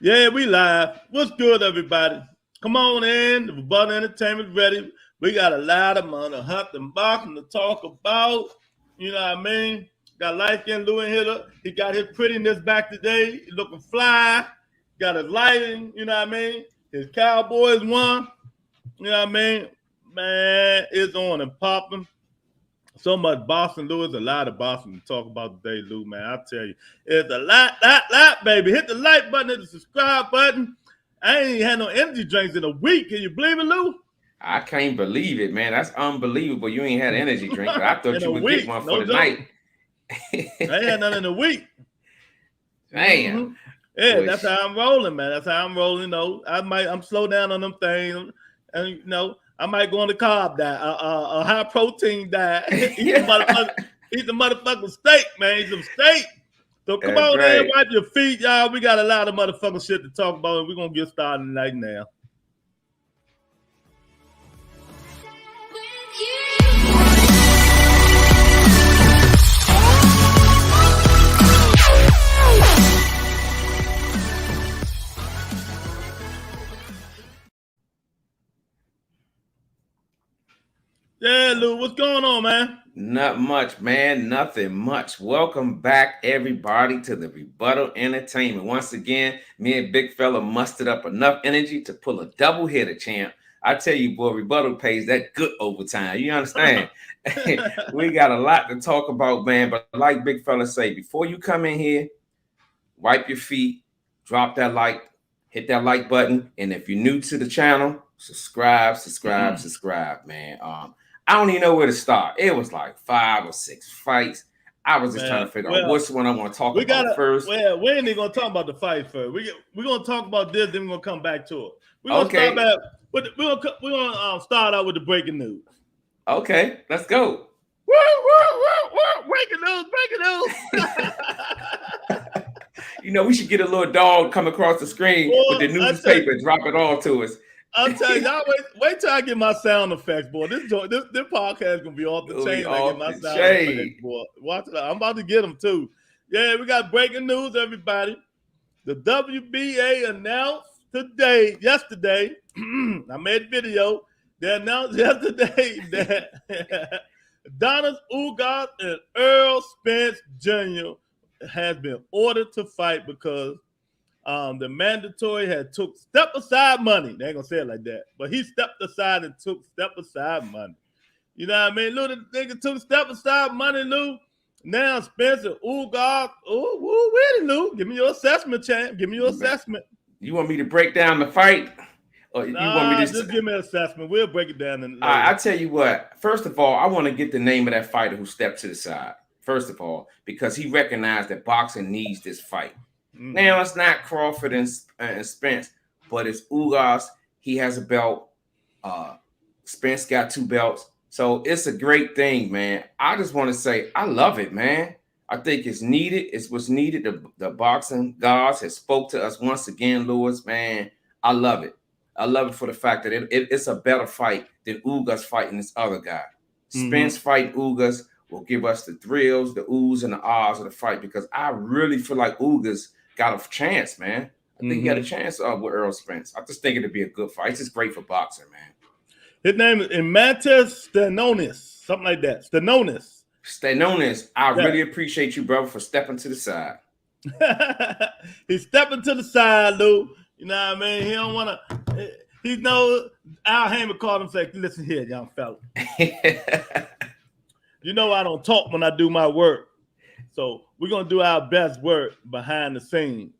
Yeah, we live. What's good, everybody? Come on in. The Rebuttal Entertainment ready. We got a lot of money, hunt and boxing to talk about. You know what I mean? Got light skinned Louis Hitter. He got his prettiness back today. He looking fly. Got his lighting. You know what I mean? His Cowboys won. You know what I mean? Man, it's on and popping. So much Boston, Lou. It's a lot of Boston to talk about today, Lou, man. I tell you, it's a lot, baby. Hit the like button, hit the subscribe button. I ain't had no energy drinks in a week. Can you believe it, Lou? I can't believe it, man. That's unbelievable. You ain't had an energy drink, but I In thought you a would get week, one for no the joke. night. I ain't had nothing in a week. Damn. Yeah, Boy, that's how I'm rolling, man. That's how I'm rolling. I'm slow down on them things, and I might go on the carb diet, a high protein diet, eat the motherfucking steak, man. Eat some steak. So come that's on in, right. wipe your feet, y'all. We got a lot of motherfucking shit to talk about, and we're gonna get started right now. Yeah, Lou, what's going on, man? Not much, man. Nothing much. Welcome back, everybody, to the Rebuttal Entertainment. Once again, me and Big Fella mustered up enough energy to pull a double hitter, champ. I tell you, boy, Rebuttal pays that good overtime. You understand? We got a lot to talk about, man. But like Big Fella say, before you come in here, wipe your feet, drop that like, hit that like button, and if you're new to the channel, subscribe, man. I don't even know where to start. It was like 5 or 6 fights. I was just trying Man, to figure out well, which one I want to talk we about gotta. first. Well, we ain't even gonna talk about the fight first. We're gonna talk about this, then we're gonna come back to it. We're gonna start Okay, back. We're gonna start out with the breaking news. okay, let's go. Woo, woo, woo, woo! Breaking news! You know, we should get a little dog come across the screen with Boy, the I tell you, newspaper, drop it all to us. I'll tell you, y'all wait till I get my sound effects, boy. This podcast gonna be off the We chain when I get off my the sound effects, shade. boy. Watch it out. I'm about to get them too. Yeah, we got breaking news, everybody. The WBA announced yesterday. I made a video. They announced yesterday that Donald Ugas and Earl Spence Jr. has been ordered to fight because the mandatory had took step aside money. They ain't gonna say it like that, but he stepped aside and took step aside money. You know what I mean? Lou, the nigga took step aside money, Lou. Now Spencer, God, wait, Lou. Give me your assessment, champ. Give me your assessment. You want me to break down the fight, or you want me Nah, to? just give me an assessment. We'll break it down I later. tell you what. First of all, I want to get the name of that fighter who stepped to the side. First of all, because he recognized that boxing needs this fight. Mm-hmm. Now it's not Crawford and Spence, but it's Ugas. He has a belt. Uh, Spence got 2 belts, so it's a great thing, man. I just want to say I love it, man. I think it's needed. It's what's needed. The boxing gods has spoke to us once again, Lewis. Man, I love it. I love it for the fact that it's a better fight than Ugas fighting this other guy. Spence Mm-hmm. fight Ugas will give us the thrills, the oohs, and the ahs of the fight because I really feel like Ugas got a chance, man. I think he got a Mm-hmm. chance with Earl Spence. I just think it'd be a good fight. It's just great for boxing, man. His name is Imantas Stenonis, something like that. Stenonis. Stay known as I Yeah. really appreciate you, brother, for stepping to the side. He's stepping to the side, Lou. You know what I mean? He don't want to. He knows Al Heyman called him and said, "Listen here, young fella. You know I don't talk when I do my work. So we're gonna do our best work behind the scenes.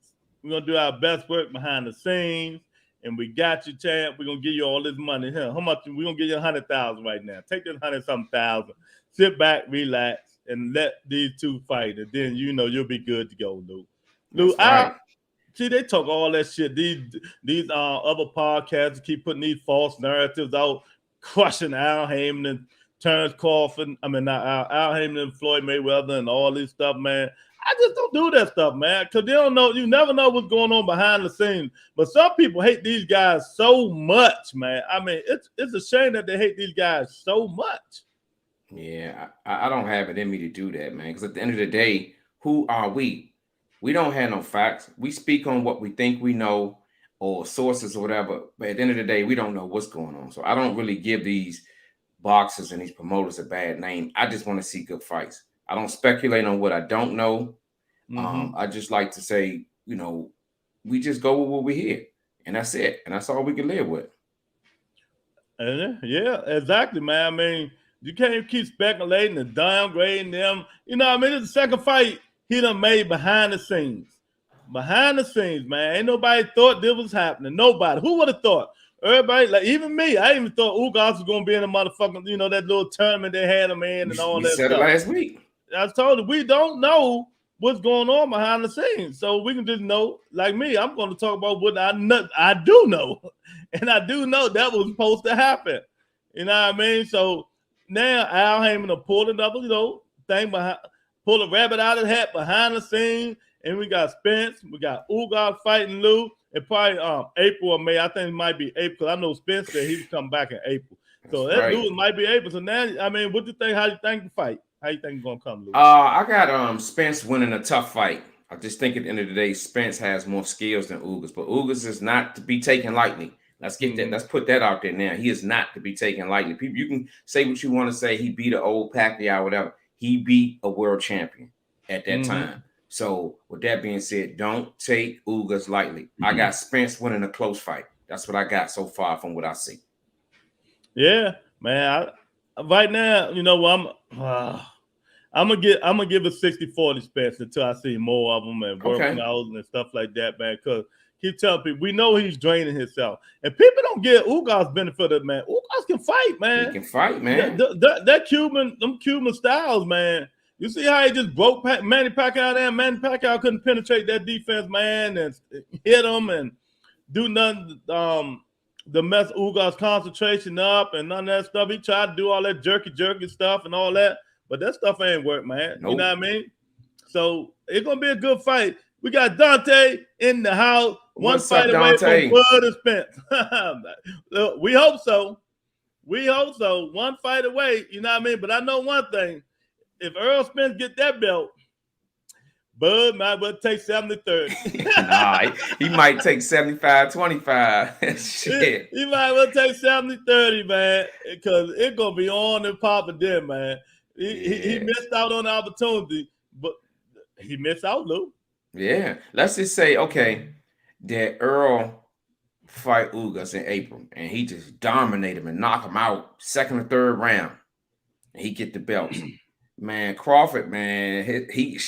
We're gonna do our best work behind the scenes, and we got you, champ. We're gonna give you all this money here. How much? We're gonna give you 100,000 right now. Take this 100-something thousand. Sit back, relax, and let these two fight, and then you'll be good to go, Lou. Lou, That's right. see they talk all that shit. These other podcasts keep putting these false narratives out, crushing Al Heyman and Terrence Crawford. I mean, not Al Heyman and Floyd Mayweather and all this stuff, man. I just don't do that stuff, man, because they don't know. You never know what's going on behind the scenes. But some people hate these guys so much, man. I mean, it's a shame that they hate these guys so much. Yeah, I don't have it in me to do that, man. Because at the end of the day, who are we? We don't have no facts. We speak on what we think we know or sources or whatever. But at the end of the day, we don't know what's going on. So I don't really give these boxers and these promoters a bad name. I just want to see good fights. I don't speculate on what I don't know. I just like to say, we just go with what we hear, and that's it, and that's all we can live with. Yeah, exactly, man. I mean, you can't keep speculating and downgrading them. You know, I mean, it's the second fight he done made behind the scenes. Behind the scenes, man. Ain't nobody thought this was happening. Nobody. Who would have thought? Everybody, like even me, I even thought Ugas was gonna be in the motherfucking, that little tournament they had him in and all we that said stuff. It last week. I told you we don't know what's going on behind the scenes, so we can just know. Like me, I'm going to talk about what I do know, and I do know that was supposed to happen. You know what I mean? So now Al Heyman will pull another, thing behind, pull a rabbit out of the hat behind the scenes, and we got Spence, we got Ugas fighting Lou. And probably April or May. I think it might be April. I know Spence said he was coming back in April. So that dude might be April. So now, I mean, what do you think? How you think the fight? How you think it's gonna come, Lou? I got Spence winning a tough fight. I just think at the end of the day, Spence has more skills than Ugas, but Ugas is not to be taken lightly. Let's get that. Let's put that out there now. He is not to be taken lightly. People, you can say what you want to say. He beat an old Pacquiao, whatever. He beat a world champion at that time. So with that being said, don't take Ugas lightly. I got Spence winning a close fight. That's what I got so far from what I see. Yeah, man. Right now, I'm gonna give a 60-40 Spence until I see more of them and working out and stuff like that, man. Because keep telling people we know he's draining himself, and people don't get Ugas benefit of it, man. Ugas can fight, man. He can fight, man. Them Cuban styles, man. You see how he just broke Manny Pacquiao there? Manny Pacquiao couldn't penetrate that defense, man, and hit him and do nothing to mess Ugas' concentration up and none of that stuff. He tried to do all that jerky stuff and all that, but that stuff ain't work, man. Nope. You know what I mean? So it's going to be a good fight. We got Dante in the house. What's one fight up, away Dante? from Bud and Spence. We hope so. One fight away, you know what I mean? But I know one thing. If Earl Spence get that belt, Bud might well take 70-30. Nah, he might take 75-25. Shit. He might well take 70-30, man, because it's going to be on and popping then, man. He missed out on the opportunity, but he missed out, Lou. Yeah. Let's just say, that Earl fight Ugas in April, and he just dominate him and knock him out second or third round, and he get the belts. Man, Crawford, man, he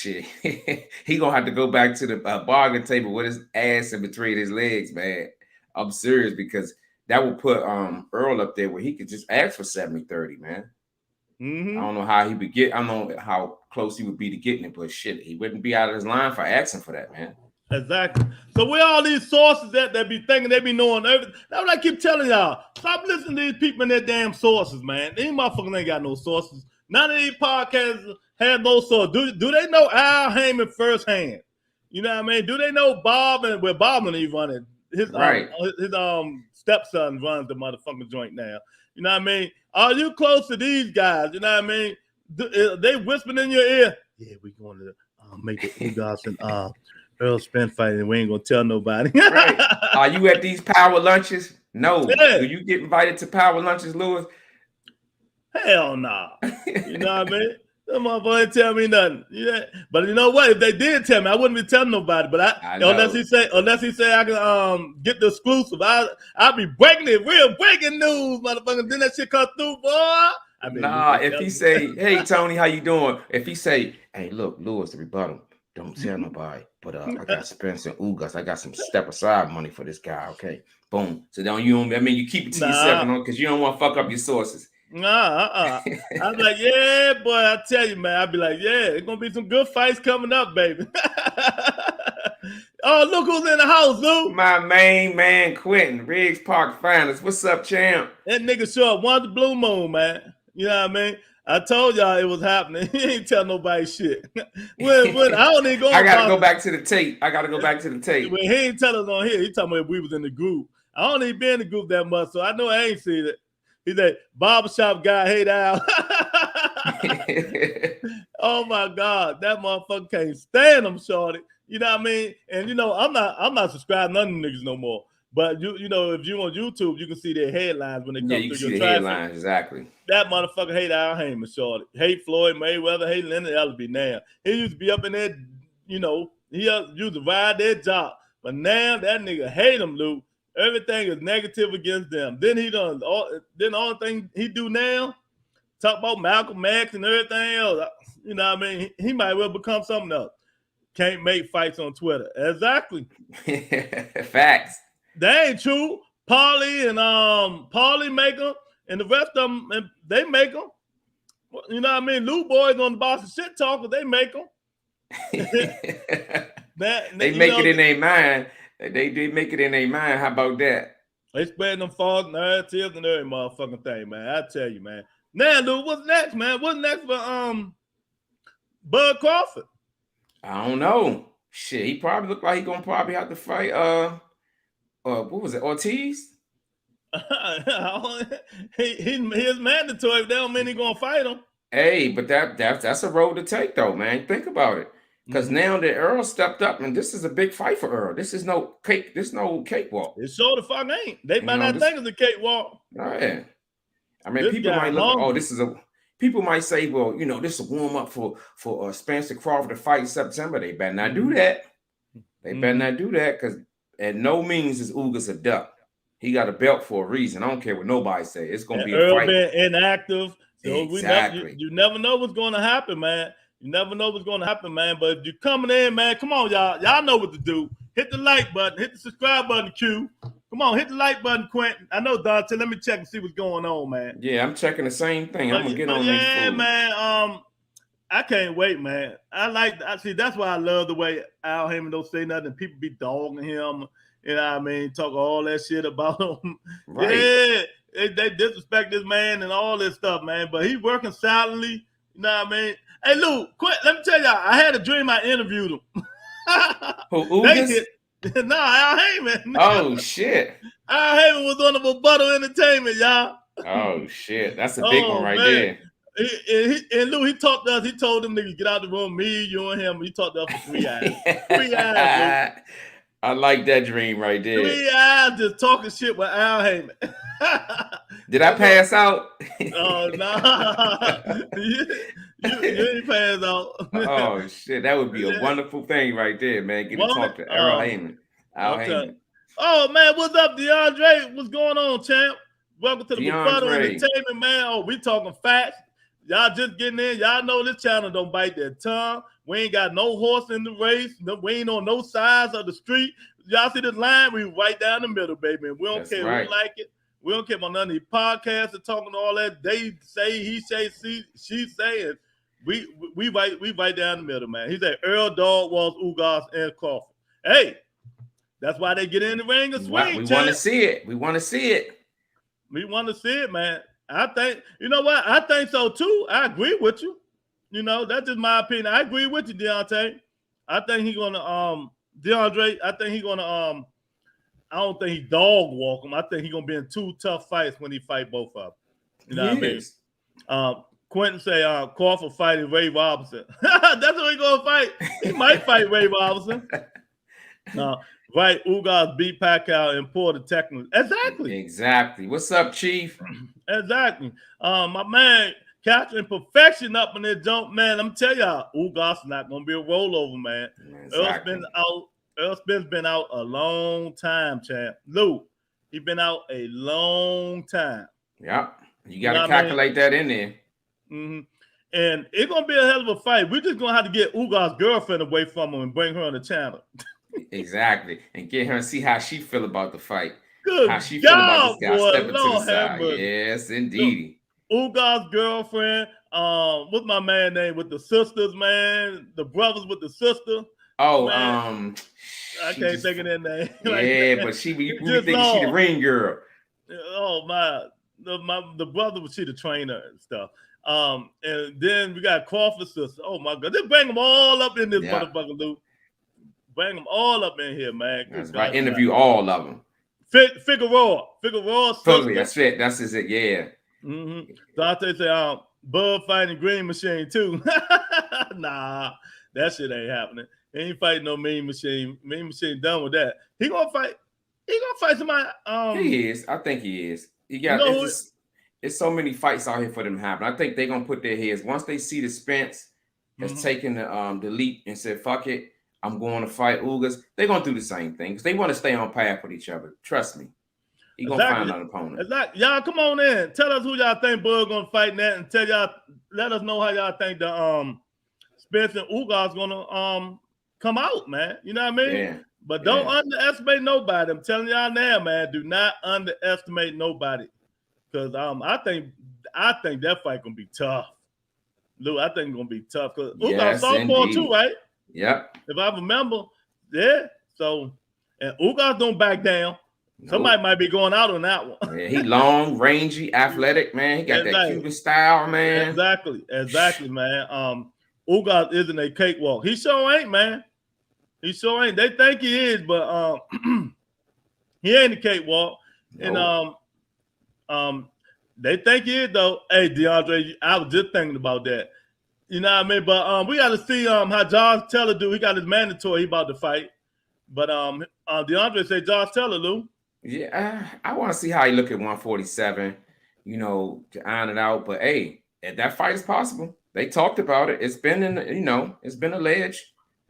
gonna have to go back to the bargain table with his ass in between his legs, man. I'm serious, because that will put Earl up there where he could just ask for 70-30, man. I don't know how he would get. I don't know how close he would be to getting it, but shit, he wouldn't be out of his line for asking for that, man. Exactly. So where all these sources that be thinking they be knowing everything? That's what I keep telling y'all. Stop listening to these people and their damn sources, man. These motherfuckers ain't got no sources. None of these podcasts have no source. Do they know Al Heyman firsthand? You know what I mean? Do they know Bob and where Bob and he running? His stepson runs the motherfucking joint now. You know what I mean? Are you close to these guys? You know what I mean? They whispering in your ear. Yeah, we going to make the Ugas and Earl Spence fight, and we ain't gonna tell nobody. Right. Are you at these power lunches? No. Yeah. Do you get invited to power lunches, Lewis? Hell nah. You know what I mean? Them motherfuckers ain't tell me nothing. Yeah. But you know what? If they did tell me, I wouldn't be telling nobody. But unless he say I can get the exclusive, I'll be breaking it, real breaking news, motherfucker. Then that shit come through, boy. If he say, hey Tony, how you doing? If he say, hey, look, Lewis, the rebuttal. Don't tell nobody, but I got Spence and Ugas. I got some step aside money for this guy. Okay, boom. So you keep it to yourself, because you don't want to fuck up your sources. I'm like, yeah, boy. I tell you, man. I'll be like, yeah, it's gonna be some good fights coming up, baby. Oh, look who's in the house, Lou. My main man, Quentin, Riggs Park Finals. What's up, champ? That nigga show up once the blue moon, man. You know what I mean? I told y'all it was happening. He ain't tell nobody shit. when I don't even go. I gotta go back to the tape. When he ain't tell us on here, he talking about we was in the group. I don't even be in the group that much, so I know I ain't seen it. He said, barbershop guy hate Al. Oh my God, that motherfucker can't stand him, shorty. You know what I mean? And I'm not subscribed to none of them niggas no more. But if you on YouTube, you can see their headlines when they come you through can see your the traffic. headlines, exactly. That motherfucker hate Al Heyman, shorty. Hate Floyd Mayweather, hate Leonard Ellerbe now. He used to be up in there, he used to ride that job. But now that nigga hate him, Lou. Everything is negative against them. Then the only thing he do now, talk about Malcolm X and everything else. You know what I mean? He might well become something else. Can't make fights on Twitter. Exactly. Facts. That ain't true. Paulie make them, and the rest of them, they make them. You know what I mean? Lou boys on the Boston shit talkers, they make them. They make it in their mind. They make it in their mind. How about that? They spreading them false narratives and every motherfucking thing, man. I tell you, man. Now, Lou, what's next, man? What's next for Bud Crawford? I don't know. Shit, he probably look like he gonna probably have to fight. What was it? Ortiz? He's mandatory. They don't mean he gonna fight him. Hey, but that's a road to take, though, man. Think about it. Because now that Earl stepped up, and this is a big fight for Earl. This is no cakewalk. It sure the fuck ain't. They might not think it's a cakewalk. Oh, yeah. I mean, people might look. People might say, well, this is a warm up for Spence and Crawford to fight in September. They better not do that. They better not do that, because at no means is Ugas a duck. He got a belt for a reason. I don't care what nobody say. It's gonna be a fight. Earl been inactive. So exactly. you never know what's going to happen, man. You never know what's going to happen, man. But if you're coming in, man, come on, y'all. Y'all know what to do. Hit the like button. Hit the subscribe button, Q. Come on, hit the like button, Quentin. I know, Dante. Let me check and see what's going on, man. Yeah, I'm checking the same thing. I'm gonna get on these fools. Man. I can't wait, man. That's why I love the way Al Heyman don't say nothing. People be dogging him. You know what I mean? Talk all that shit about him. Right. Yeah. They disrespect this man and all this stuff, man. But he's working silently. You know what I mean? Hey, Lou, let me tell y'all. I had a dream I interviewed him. Who, Ugas? No, Al Heyman. Oh, shit. Al Heyman was on the Rebuttal Entertainment, y'all. Oh, shit. That's a big one right man. there. And Lou, he talked to us. He told them niggas, get out the room, me, you, and him. He talked to us for 3 hours. 3 hours, Lou. I like that dream right there. 3 hours just talking shit with Al Heyman. Did I pass out? Oh, no. You didn't pass out. Oh, shit. That would be a wonderful thing right there, man. Get to talk to Al Heyman. Oh, man, what's up, DeAndre? What's going on, champ? Welcome to the Rebuttal Entertainment, man. Oh, we talking facts. Y'all just getting in. Y'all know this channel don't bite their tongue. We ain't got no horse in the race. We ain't on no sides of the street. Y'all see this line? We right down the middle, baby. We don't care who like it. We don't care about none of these podcasts and talking all that. They say, he say, she say, and we right down the middle, man. He said Earl, Dog, Walls, Ugas, and Crawford. Hey, that's why they get in the ring and swing. We want to see it. We want to see it. We want to see it, man. I think, you know what? I think so too. I agree with you. That's just my opinion. I agree with you, Deontay. I think he's gonna DeAndre, I think he's gonna I don't think he dog walk him. I think he's gonna be in 2 tough fights when he fight both of them. You know what I mean? Quentin say Crawford fighting Ray Robinson. That's what he's gonna fight. He might fight Ray Robinson. Right, Ugas beat Pacquiao and Porter technically. Exactly. What's up, Chief? Exactly. My man capturing perfection up in that jump, man. I'm telling y'all, Ugas is not gonna be a rollover, man. Exactly. Earl Spence been out a long time, champ. Lou, he been out a long time. Yep. You got to calculate that in there. Mm-hmm. And it's gonna be a hell of a fight. We're just gonna have to get Ugas' girlfriend away from him and bring her on the channel. Exactly, and get her and see how she feel about the fight. Good how she feel about this guy stepping to the side. Yes, indeed. Ugas' girlfriend. What's my man name with the sisters, man? The brothers with the sister. Oh, man. I can't think of that name. Yeah, but she we think she the ring girl. Oh the brother was she the trainer and stuff. And then we got Crawford's sister. Oh my God, just bring them all up in this motherfucker, Luke. Bring them all up in here, man. That's right. Interview all of them. Figueroa. Totally. That's it. That's it. Yeah. Mm-hmm. Dante said, Bud fighting Green Machine too. Nah, that shit ain't happening. He ain't fighting no Mean Machine. Mean Machine done with that. He gonna fight. He gonna fight somebody. He is. I think he is. He got. You know It's so many fights out here for them to happen. I think they're gonna put their heads once they see the Spence has taken the leap and said, "Fuck it, I'm going to fight Ugas." They're gonna do the same thing because they want to stay on path with each other. Trust me. He gonna find an opponent. Exactly. Y'all come on in. Tell us who y'all think Bud gonna fight that, and let us know how y'all think the Spence and Ugas gonna come out, man. You know what I mean? Yeah. But don't underestimate nobody. I'm telling y'all now, man. Do not underestimate nobody. Because I think that fight gonna be tough. Lou, I think it's gonna be tough. Because Ugas southpaw too, right? Yep. If I remember, yeah. So and Ugas don't back down. Nope. Somebody might be going out on that one. Yeah, he long, rangy, athletic, man. He got that Cuban style, man. Exactly, man. Ugas isn't a cakewalk. He sure ain't, man. He sure ain't. They think he is, but he ain't a cakewalk. Nope. And they think he is though. Hey, DeAndre, I was just thinking about that. You know what I mean? But we got to see how Josh Taylor do. He got his mandatory. He about to fight. But DeAndre say Josh Taylor, Lou. Yeah, I want to see how he look at 147. You know, to iron it out. But hey, if that fight is possible, they talked about it. It's been it's been alleged.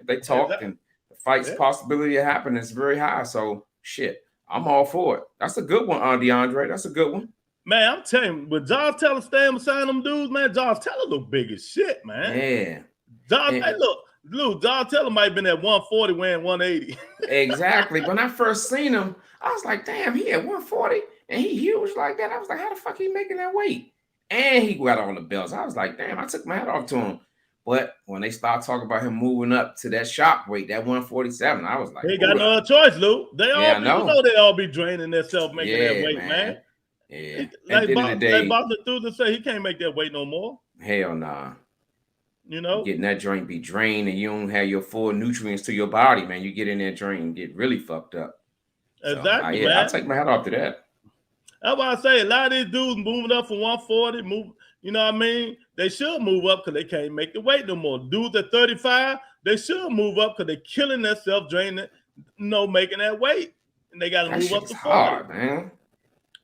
They talked and the fight's possibility of happening is very high. So shit, I'm all for it. That's a good one, DeAndre. That's a good one. Man, I'm telling you, but Josh Taylor staying beside them dudes, man. Josh Taylor look big as shit, man. Yeah. Josh Taylor might have been at 140 weighing 180. Exactly. When I first seen him, I was like, damn, he at 140 and he huge like that. I was like, how the fuck he making that weight? And he got all the belts. I was like, damn, I took my hat off to him. But when they start talking about him moving up to that shock weight, that 147, I was like, they got no other choice, Lou. They all be draining themselves making that weight, man. Yeah. Like Boston Thursday say, he can't make that weight no more. Hell nah. You know, getting that joint be drained and you don't have your full nutrients to your body, man. You get in that drain and get really fucked up. Exactly. So, I'll take my hat off to that. That's why I say a lot of these dudes moving up from 140, you know what I mean? They should move up because they can't make the weight no more. Dudes at 35, they should move up because they're killing themselves, draining, making that weight. And they got to move up to 40. Hard, man.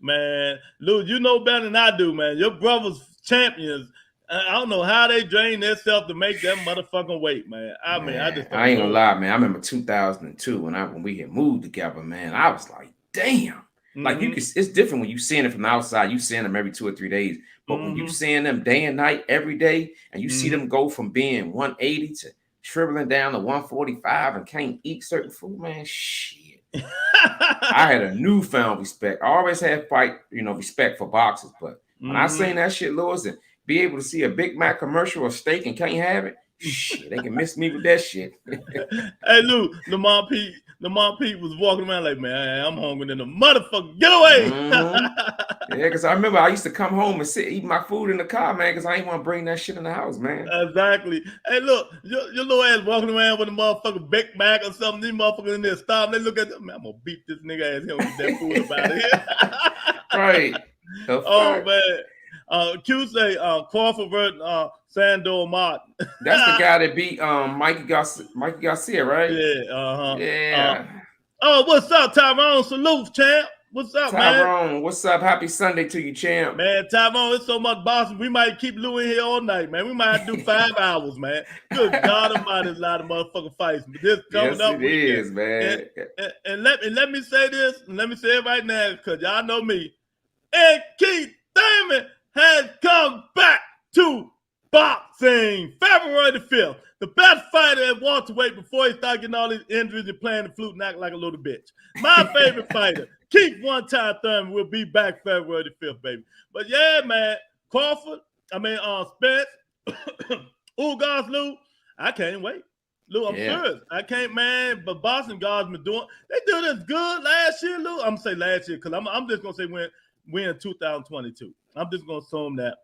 Man, Lou, you know better than I do, man. Your brothers champions. I don't know how they drain themselves to make that motherfucking weight, man. I ain't gonna lie, man. I remember 2002 when we had moved together, man. I was like, damn. Like it's different when you seeing it from the outside. You seeing them every 2 or 3 days, but when you seeing them day and night every day, and you see them go from being 180 to shriveling down to 145 and can't eat certain food, man, shit. I had a newfound respect. I always had respect for boxers, but when I seen that shit, Lewis, and be able to see a Big Mac commercial or steak and can't have it, shit, they can miss me with that shit. Hey, Lou, Lamar Pete was walking around like, man, I'm hungry than a motherfucker. Get away. Yeah, because I remember I used to come home and eat my food in the car, man, because I didn't want to bring that shit in the house, man. Exactly. Hey, look, your little ass walking around with a motherfucking Big Mac or something. These motherfuckers in there stop. They look at them, man, I'm going to beat this nigga ass. He don't get that food up out of here. Right. Oh, man. Q say Crawford versus Sandor Martin. That's the guy that beat Mikey Garcia, right? Yeah. Yeah. What's up, Tyrone? Salute, champ. What's up, Tyrone? What's up? Happy Sunday to you, champ. Man, Tyrone, it's so much Boston. We might keep Lou in here all night, man. We might have to do 5 hours, man. Good God Almighty, there's a lot of motherfucking fights. But this coming up, it is, man. And let me say this, and let me say it right now, because y'all know me. And Keith Thurman has come back to boxing February the 5th. The best fighter at welterweight before he started getting all these injuries and playing the flute and acting like a little bitch. My favorite fighter, Keith One Time Thurman, will be back February the 5th, baby. But yeah, man, Spence, Ugas, Lou, I can't wait. Lou, I'm serious. I can't, man. But Boston guards been doing, they do this good last year, Lou. I'm going to say last year because I'm just going to say when in 2022. I'm just going to assume that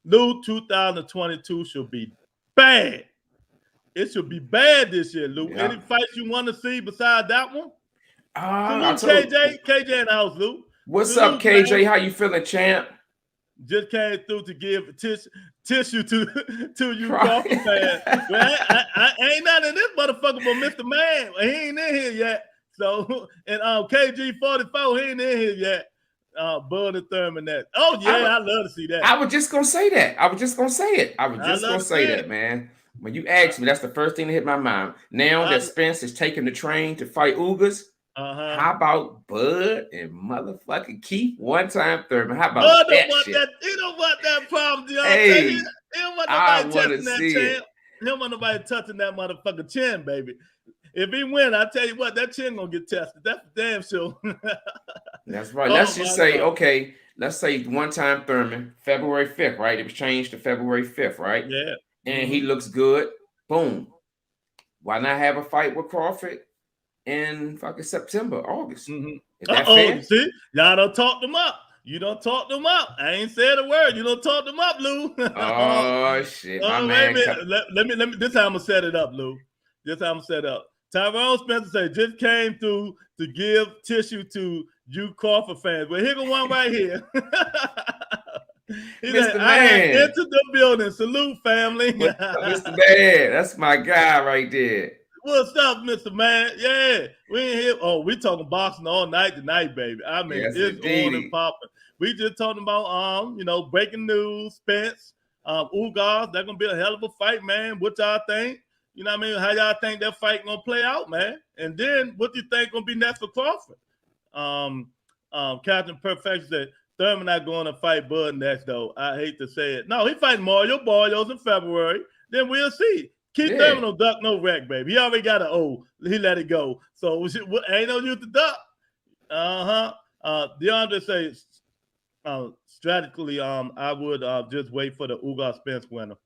Lou, 2022 should be bad. It should be bad this year, Lou. Yeah. Any fights you want to see besides that one? KJ in the house, Lou. What's up, KJ? How you feeling, champ? just came through to give tissue to you Right. Crawford fans. Well, I ain't nothing in this motherfucker but Mr. Man. He ain't in here yet. So, and KG44, he ain't in here yet. Bud and Thurman that. Oh, yeah, I love to see that. I was just going to say that. I was just going to say it. Man. When you asked me, that's the first thing that hit my mind. Now that Spence is taking the train to fight Ugas, how about Bud and motherfucking Keith one-time Thurman? How about Bud that shit? He don't want that problem, Deontay. Hey, he don't want nobody touching that chin. He don't want nobody touching that motherfucking chin, baby. If he win, I tell you what, that chin gonna get tested. That's damn sure. That's right. Let's just say, okay, let's say one-time Thurman, February 5th, right? It was changed to February 5th, right? Yeah. And he looks good. Boom. Why not have a fight with Crawford in fucking September, August? Is that fair? See, y'all done talked them up. You don't talk them up. I ain't said a word. You don't talk them up, Lou. Oh shit, my man. Let me. This how I'm gonna set it up, Lou. This how I'm gonna set it up. Tyrone Spencer said just came through to give tissue to you Crawford fans. Well, here go one right here. He said, I entered the building. Salute, family. Mr. Man, that's my guy right there. What's up, Mr. Man? Yeah, we ain't here. Oh, we talking boxing all night tonight, baby. I mean, yes, it's on and popping. We just talking about breaking news, Spence, Ugas. That's gonna be a hell of a fight, man. What y'all think? You know what I mean? How y'all think that fight gonna play out, man? And then what do you think gonna be next for Crawford? Captain Perfection said Thurman not going to fight Bud next, though. I hate to say it. No, he fighting Mario Barrios in February. Then we'll see. Keith Thurman no duck, no wreck, baby. He already got an O. He let it go. So ain't no use to duck. DeAndre says strategically, I would just wait for the Ugas Spence winner.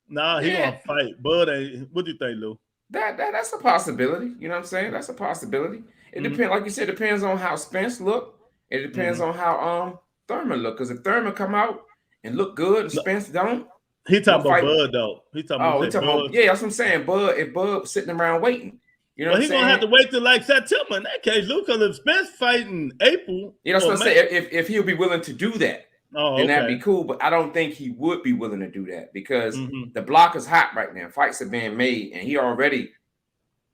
Nah, he gonna fight. Bud ain't. What do you think, Lou? That's a possibility. You know what I'm saying? That's a possibility. It depends, like you said, depends on how Spence look. It depends on how Thurman look. Because if Thurman come out and look good and Spence don't, he talking about Bud though. He talking about that's what I'm saying. Bud, if Bud sitting around waiting, you know, he's gonna have to wait till like September in that case, Lou. Because if Spence fighting April, you know, what I'm saying, if he'll be willing to do that. Then that'd be cool, but I don't think he would be willing to do that because the block is hot right now. Fights are being made, and he already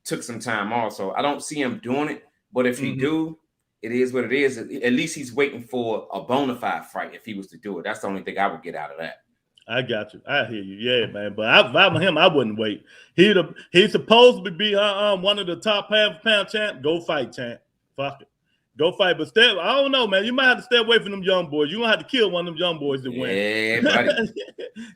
took some time off. So I don't see him doing it. But if he do, it is what it is. At least he's waiting for a bona fide fight if he was to do it. That's the only thing I would get out of that. I got you. I hear you. Yeah, man. But if I'm him, I wouldn't wait. He's supposed to be one of the top pound champ. Go fight, champ. Fuck it. Go fight, but I don't know, man. You might have to stay away from them young boys. You gonna have to kill one of them young boys to win. Yeah, buddy.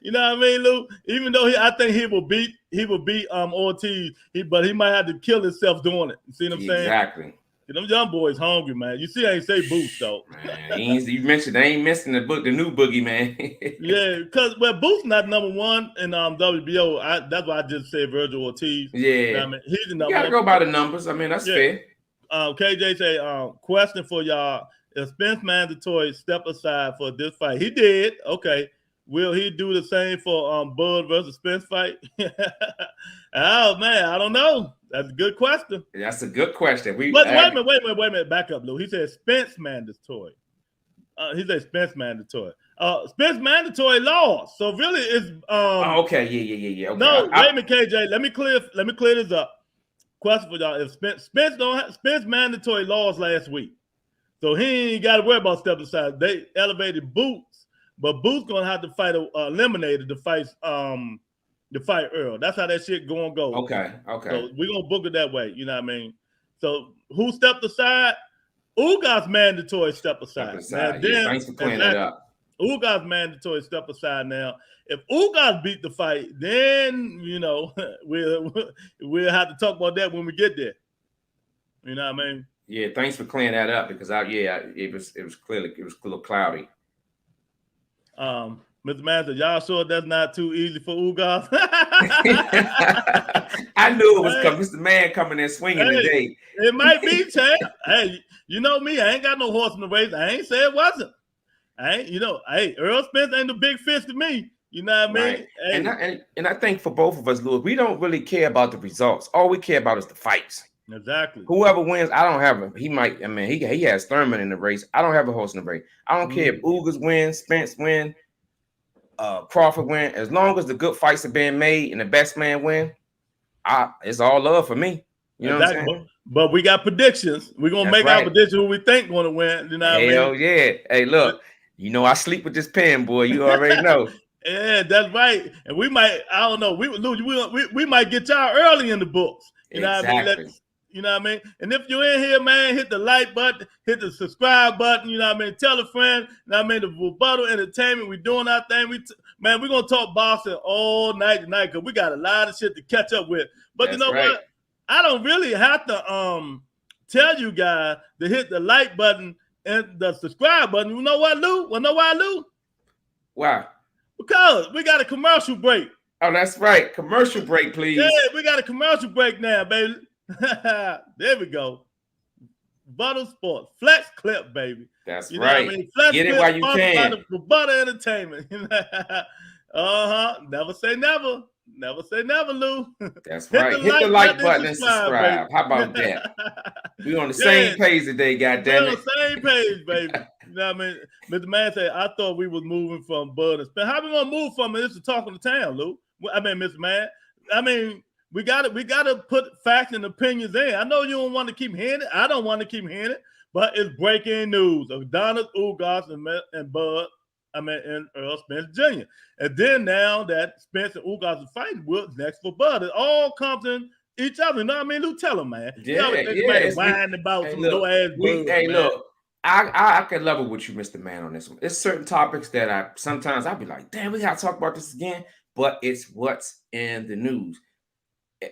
You know what I mean, Lou? Even though I think he will beat Ortiz, but he might have to kill himself doing it. You see what I'm saying? Exactly. Them young boys hungry, man. You see, I ain't say Boots though. Man, you mentioned they ain't missing the new boogie, man. Yeah, because Boots not number one in WBO. That's why I just said Virgil Ortiz. Yeah, you know I mean? He's the number. You gotta go by the numbers. I mean, that's fair. KJ say, question for y'all. If Spence mandatory step aside for this fight, he did. Okay. Will he do the same for Bud versus Spence fight? Oh man, I don't know. That's a good question. That's a good question. Wait a minute. Back up, Lou. He said Spence mandatory. He said Spence mandatory. Spence mandatory lost. So really, it's okay. Yeah. Okay. No, wait a minute, KJ. Let me clear this up. Question for y'all: if Spence mandatory lost last week, so he ain't got to worry about stepping aside. They elevated Boots, but Boots gonna have to fight eliminated to fight Earl. That's how that shit gonna go. Okay. So we're gonna book it that way. You know what I mean? So who stepped aside? Ugas mandatory step aside. Now, thanks for clearing that up. Ugas mandatory step aside now. If Ugas beat the fight, then we'll have to talk about that when we get there. You know what I mean? Yeah, thanks for clearing that up because it was clearly a little cloudy. Mr. Master, y'all sure that's not too easy for Ugas? I knew it was coming. Mr. Man coming in swinging today. It might be, champ. Hey, you know me. I ain't got no horse in the race. I ain't say it wasn't. Earl Spence ain't the big fish to me. You know what I mean? Right. And I think for both of us, Louis, we don't really care about the results. All we care about is the fights. Exactly. Whoever wins, I don't have him. He might. I mean, he has Thurman in the race. I don't have a horse in the race. I don't care if Ugas win, Spence win, Crawford win. As long as the good fights are being made and the best man win, it's all love for me. You know what I'm saying? But we got predictions. We're gonna make our predictions who we think gonna win. You know what I mean? Hell yeah. Hey, look, you know I sleep with this pen, boy. You already know. Yeah, that's right. And we might, I don't know, we might get y'all early in the books. You know what I mean? You know what I mean? And if you're in here, man, hit the like button, hit the subscribe button, you know what I mean? Tell a friend, you know what I mean? The Rebuttal Entertainment, we doing our thing. Man, we're going to talk boxing all night tonight because we got a lot of shit to catch up with. But you know what? I don't really have to tell you guys to hit the like button and the subscribe button. You know what, Lou? Well, know why, Lou? Why? Because we got a commercial break. Oh, that's right. Commercial break, please. Yeah, we got a commercial break now, baby. There we go. Butter Sport Flex Clip, baby. That's right. I mean? Get it while you can. Butter Entertainment. Never say never. Never say never, Lou. That's right. Hit the like button and subscribe. Baby. How about that? We on the same page today, goddamn it. We on the same page, baby. You know what I mean? Mr. Man said, I thought we was moving from Bud and Spence. How we gonna move from it? This is talking to town, Lou. I mean, Mr. Man. I mean, we gotta put facts and opinions in. I know you don't want to keep hearing it. I don't want to keep hearing it, but it's breaking news of Donald Ugas and Bud. And Earl Spence Jr. And then now that Spence and Ugas are fighting, what's next for Bud? It all comes in each other. You know what I mean? Lou, tell him, man. Yeah, whining about some low ass Bud. Hey, look, I can level with you, Mr. Man, on this one. It's certain topics that I'll be like, damn, we gotta talk about this again. But it's what's in the news.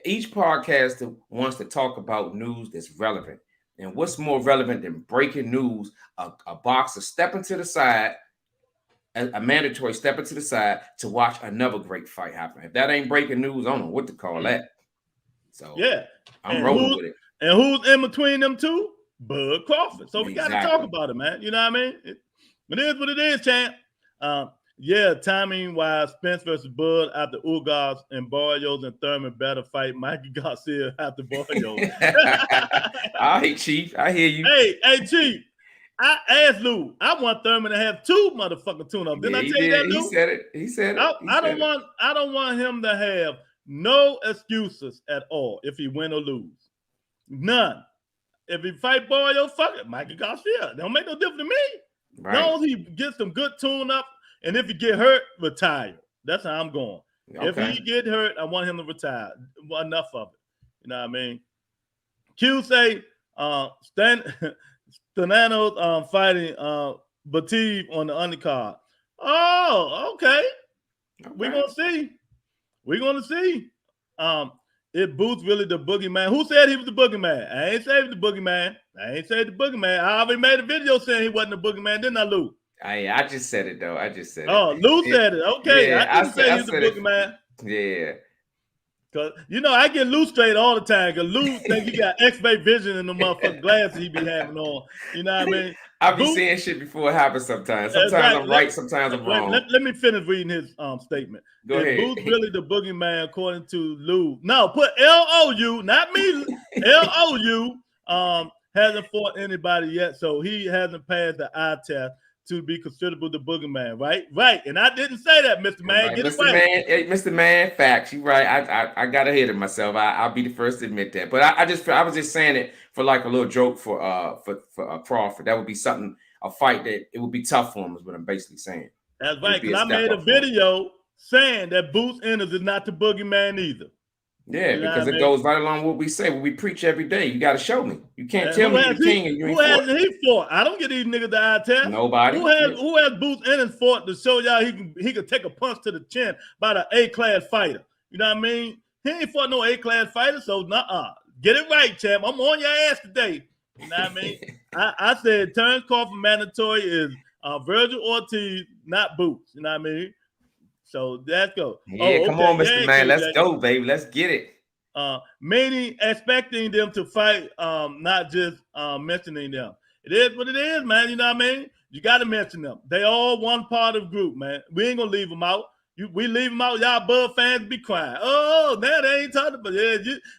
Each podcaster wants to talk about news that's relevant. And what's more relevant than breaking news? A boxer stepping to the side, a mandatory stepping to the side to watch another great fight happen. If that ain't breaking news, I don't know what to call that. So yeah, I'm rolling with it. And who's in between them two? Bud Crawford. So we got to talk about it, man. You know what I mean? It is what it is, champ. Timing wise, Spence versus Bud after Ugas and Barrios and Thurman better fight Mikey Garcia after Barrios. All right, Chief. I hear you. Hey, Chief. I asked Lou. I want Thurman to have 2 motherfucking tune-ups. Didn't I tell you that, Lou? He said it. I don't want him to have no excuses at all if he win or lose. None. If he fight Barrios, fuck it. Mikey Garcia. Don't make no difference to me. Right. As long as he gets some good tune-up, and if he get hurt, retire. That's how I'm going. Okay. If he get hurt, I want him to retire. Enough of it. You know what I mean? Q say Stanano's fighting Batib on the undercard. Oh, okay. We're gonna see. We're gonna see. If Booth's really the boogeyman. Who said he was the boogeyman? I ain't say he was the boogeyman. I already made a video saying he wasn't the boogeyman, didn't I, Lou? I just said it though. I just said it. Oh, Lou said it. Okay. Yeah, I didn't say he was the boogeyman. Yeah. Cause I get Lou straight all the time. Cause Lou think he got X-ray vision in the motherfucking glasses he be having on. You know what I mean? I be seeing shit before it happens sometimes. Sometimes I'm right, sometimes I'm wrong. Let me finish reading his statement. Go ahead. Booth's really the boogeyman according to Lou. No, put L-O-U, not me. L-O-U hasn't fought anybody yet, so he hasn't passed the eye test to be considered the boogeyman, right? Right. And I didn't say that, Mr. Man. Right. Get it right. Mr. Man, facts. You're right. I got ahead of myself. I'll be the first to admit that. But I was just saying it for like a little joke for Crawford. That would be something, a fight that it would be tough for him is what I'm basically saying. That's right. Because I made a video saying that Booth Enders is not the boogeyman either. Yeah, because it goes right along what we say, what we preach every day. You got to show me. You can't tell me you're the king and you ain't fought. Who hasn't he fought? I don't get these niggas the eye test. Nobody. Who has Booth Enders fought to show y'all he could take a punch to the chin by the A-class fighter? You know what I mean? He ain't fought no A-class fighter, so get it right, champ. I'm on your ass today. You know what I mean? I said Terrence Crawford mandatory is Virgil Ortiz, not Boots. You know what I mean? So let's go. Yeah, come on, Mr. Man. Let's go, baby. Let's get it. Meaning expecting them to fight, not just mentioning them. It is what it is, man. You know what I mean? You got to mention them. They all one part of the group, man. We ain't going to leave them out. We leave them out, y'all Bud fans be crying. Oh, now they ain't talking about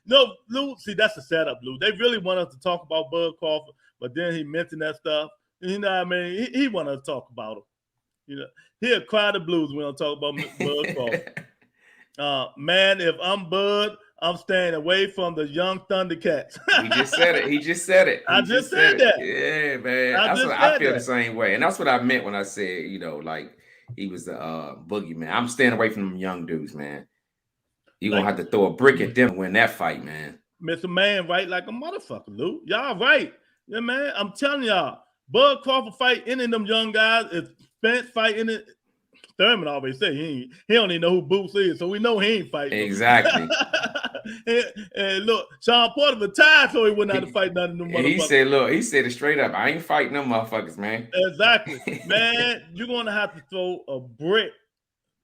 no, Lou. See, that's the setup, Lou. They really want us to talk about Bud Crawford, but then he mentioned that stuff. You know what I mean? He want us to talk about him. You know, he'll cry the blues when we don't talk about Bud Crawford. Man, if I'm Bud, I'm staying away from the young Thundercats. He just said it. He just said it. I just said that. Yeah, man. That's what I feel the same way. And that's what I meant when I said, you know, like he was the boogeyman. I'm staying away from them young dudes, man. You're going to have to throw a brick at them to win that fight, man. Mr. Man right like a motherfucker, Lou. Y'all right. Yeah, man. I'm telling y'all, Bud Crawford fight any of them young guys. If Spence fight in it, Thurman always say he don't even know who Boots is, so we know he ain't fighting. Exactly. and look, Sean Porter retired, so he wouldn't have to fight none of them motherfuckers. He said it straight up. I ain't fighting them motherfuckers, man. Exactly. Man, you're gonna have to throw a brick,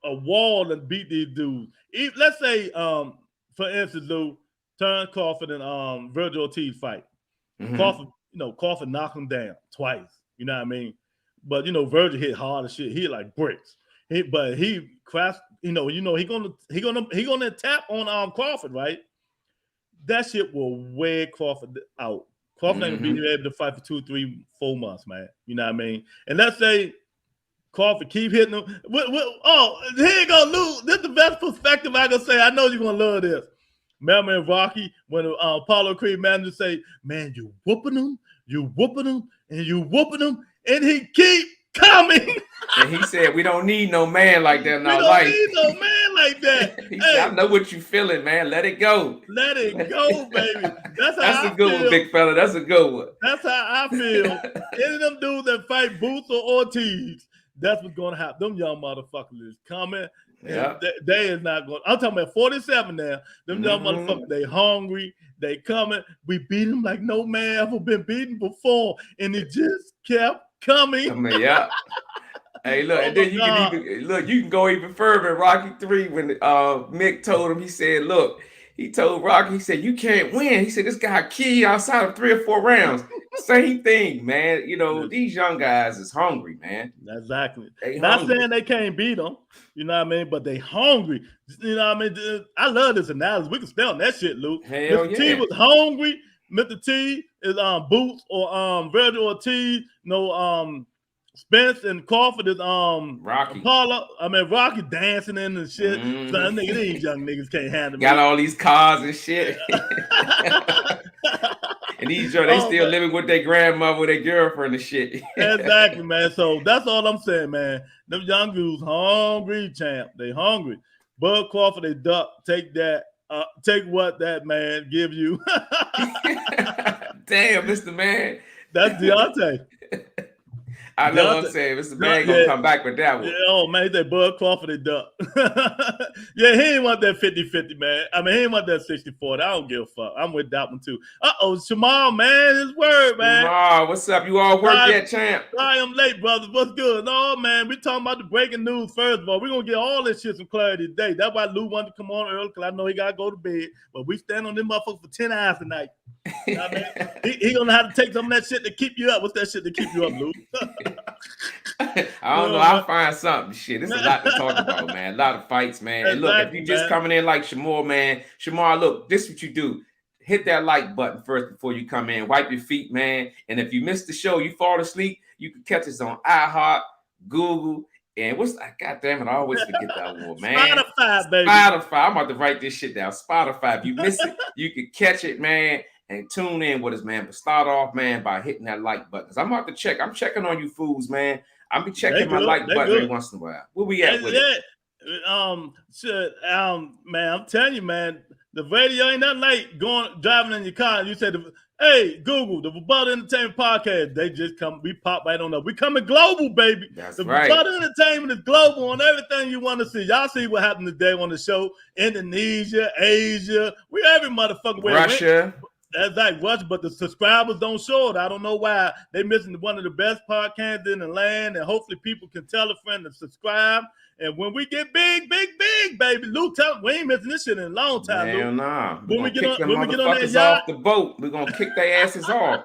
a wall, and beat these dudes. Let's say, for instance, Lou, Turn Crawford and Virgil Ortiz fight. Crawford, Crawford knocked him down twice. You know what I mean? But Virgil hit hard as shit. He hit like bricks. But he crashed. He gonna tap on Crawford, right? That shit will wear Crawford out. Crawford ain't gonna be able to fight for 2, 3, 4 months, man. You know what I mean? And let's say Crawford keep hitting him. Here you go, Lou. This is the best perspective I can say. I know you're gonna love this. Remember in Rocky when Apollo Creed manager say, "Man, you whooping him, and you whooping him, and he keep coming." And he said, "We don't need no man like that in our life. We don't need no man like that." He said, "I know what you feeling, man. Let it go. Let it go, baby." That's a good one, big fella. That's a good one. That's how I feel. Any of them dudes that fight Boots or Ortiz, that's what's going to happen. Them young motherfuckers is coming. Yeah, they is not going. I'm talking about 47 now. Them young motherfuckers, they hungry. They coming. We beat them like no man ever been beaten before, and it just kept coming. Yeah. Hey, look, and then you can go even further. Rocky 3, when Mick told him, he told Rocky, he said, "You can't win." He said, "This guy killed you outside of 3 or 4 rounds." Same thing, man. These young guys is hungry, man. Exactly. Not saying they can't beat them, you know what I mean, but they hungry. You know what I mean? I love this analysis. We can stay on that shit, Luke. Hell Mr. T was hungry. Mr. T is Boots or Virgil Ortiz, Spence and Crawford is Rocky. Apollo. Rocky dancing in and shit. So these young niggas can't handle me. Got all these cars and shit. And they still living with their grandmother, their girlfriend and shit. Exactly, man. So that's all I'm saying, man. Them young dudes hungry, champ. They hungry. Bud Crawford, they duck. Take that. Take what that man give you. Damn, Mr. Man. That's Deontay. I know what I'm saying. Mr. Man gonna come back with that one. Yeah, oh man, that Bud Crawford they duck. Yeah, he ain't want that 50-50, man. He ain't want that 60-40. I don't give a fuck. I'm with that one too. Shamal, man, his word, man. Shamal, what's up? You all work yet, champ? Sorry, I'm late, brothers. What's good? No, man, we talking about the breaking news first of all. We're gonna get all this shit some clarity today. That's why Lou wanted to come on early, because I know he gotta go to bed. But we stand on them motherfuckers for 10 hours tonight. You know what I mean? He gonna have to take some of that shit to keep you up. What's that shit to keep you up, Lou? I don't know. I'll find something. Shit, there's a lot to talk about, man. A lot of fights, man. And look, if you just coming in like Shamar, man, look, this is what you do. Hit that like button first before you come in. Wipe your feet, man. And if you missed the show, you fall asleep, you can catch us on iHeart, Google, and God damn it, I always forget that one, man. Spotify, baby. Spotify. I'm about to write this shit down. Spotify. If you miss it, you can catch it, man. And tune in with us, man. But start off, man, by hitting that like button. Because I'm about to check. I'm checking on you fools, man. I'll be checking my like button every once in a while. Where we at with it? Man, I'm telling you, man, the radio ain't nothing like driving in your car and you said, "Hey, Google, the Rebuttal Entertainment Podcast." They just we pop right on up. We coming global, baby. That's the right. Rebuttal Entertainment is global on everything you want to see. Y'all see what happened today on the show. Indonesia, Asia, we every motherfucking way. Russia. That's like Russia, but the subscribers don't show it. I don't know why. They missing one of the best podcasts in the land, and hopefully people can tell a friend to subscribe. And when we get big, baby, Lou, we ain't missing this shit in a long time. Hell nah. When we get on that yacht, off the boat, we're gonna kick their asses off.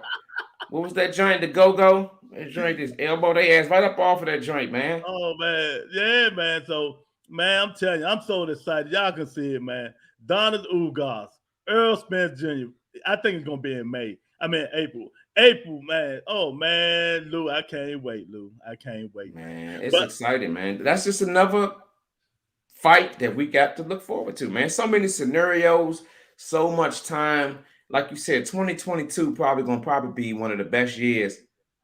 What was that joint? The go-go? That joint is elbow their ass right up off of that joint, man. Oh man, yeah, man. So Man, I'm telling you, I'm so excited. Y'all can see it, man. Donna's Ugas, Earl Spence Jr. I think it's gonna be in May. I mean April. April, man. Oh man, Lou, I can't wait, Lou. I can't wait, Man, it's But exciting, man. That's just another fight that we got to look forward to, man. So many scenarios, so much time. Like you said, 2022 probably be one of the best years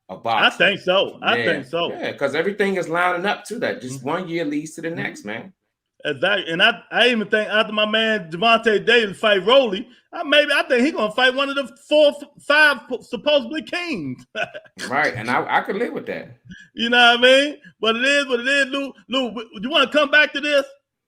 of I boxing. think so. I Yeah, think so. yeah, because everything is lining up to that. Just Mhm. one year leads to the Mhm. next, man. Exactly. And I even think after my man Javante Davis fight Rolly, I think he's gonna fight one of the 5 supposedly kings. Right, and I could live with that. You know what I mean? But it is what it is, Lou. Lou, you want to come back to this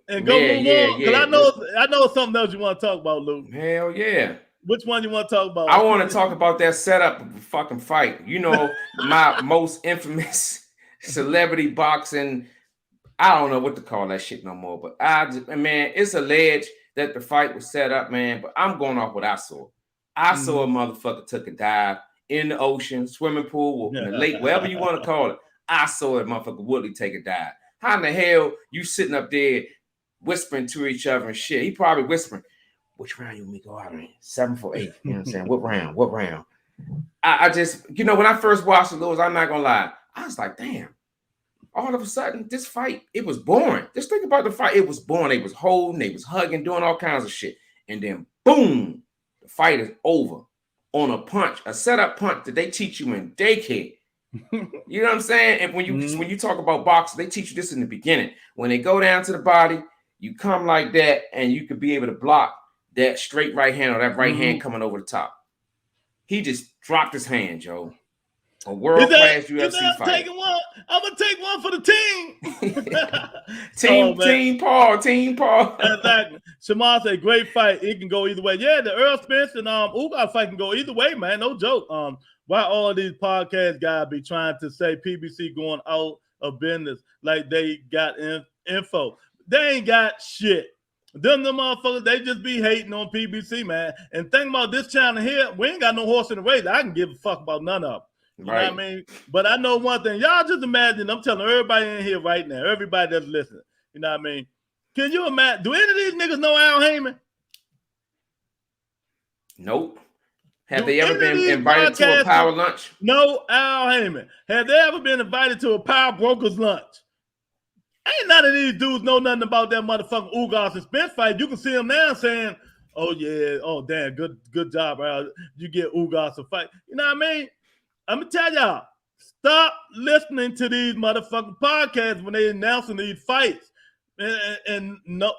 and go Yeah, move yeah, on? Because yeah. I know something else you want to talk about, Lou. Hell yeah. Which one you want to talk I about? want to talk about that setup of a fucking fight. You know, my most infamous celebrity boxing. I don't know what to call that shit no more, but man, it's alleged that the fight was set up, man. But I'm going off what I saw. I saw a motherfucker took a dive in the ocean, swimming pool, in the lake, wherever you want to call it. I saw a motherfucker Woodley take a dive. How in the hell you sitting up there whispering to each other and shit? He probably whispering, which round you want me to go out in? 7 for 8. You know what I'm saying? What round? What round? I just, when I first watched the Lewis, I'm not gonna lie. I was like, damn. All of a sudden, this fight, it was boring. Just think about the fight. It was boring. They was holding, they was hugging, doing all kinds of shit. And then, boom, the fight is over on a punch, a setup punch that they teach you in daycare. You know what I'm saying? And when you talk about boxing, they teach you this in the beginning. When they go down to the body, you come like that, and you could be able to block that straight right hand or that right hand coming over the top. He just dropped his hand, Joe. A world-class UFC fighter. I'm gonna take one for the team. Team Paul. Exactly. Shamar said, "Great fight. It can go either way." Yeah, the Earl Spence and Ugas fight can go either way, man. No joke. Why all of these podcast guys be trying to say PBC going out of business like they got info? They ain't got shit. Them motherfuckers, they just be hating on PBC, man. And think about this channel here, we ain't got no horse in the race. I can give a fuck about none of them. You know what I mean? But I know one thing. Y'all just imagine, I'm telling everybody in here right now, everybody that's listening, you know what I mean? Can you imagine, do any of these niggas know Al Heyman? Nope. Have they ever been invited to a power lunch? No, Al Heyman. Have they ever been invited to a power broker's lunch? Ain't none of these dudes know nothing about that motherfucking Ugas and Spence fight. You can see them now saying, oh yeah, oh damn, good job, Al. You get Ugas to fight. You know what I mean? I'm gonna tell y'all, stop listening to these motherfucking podcasts when they announcing these fights. And no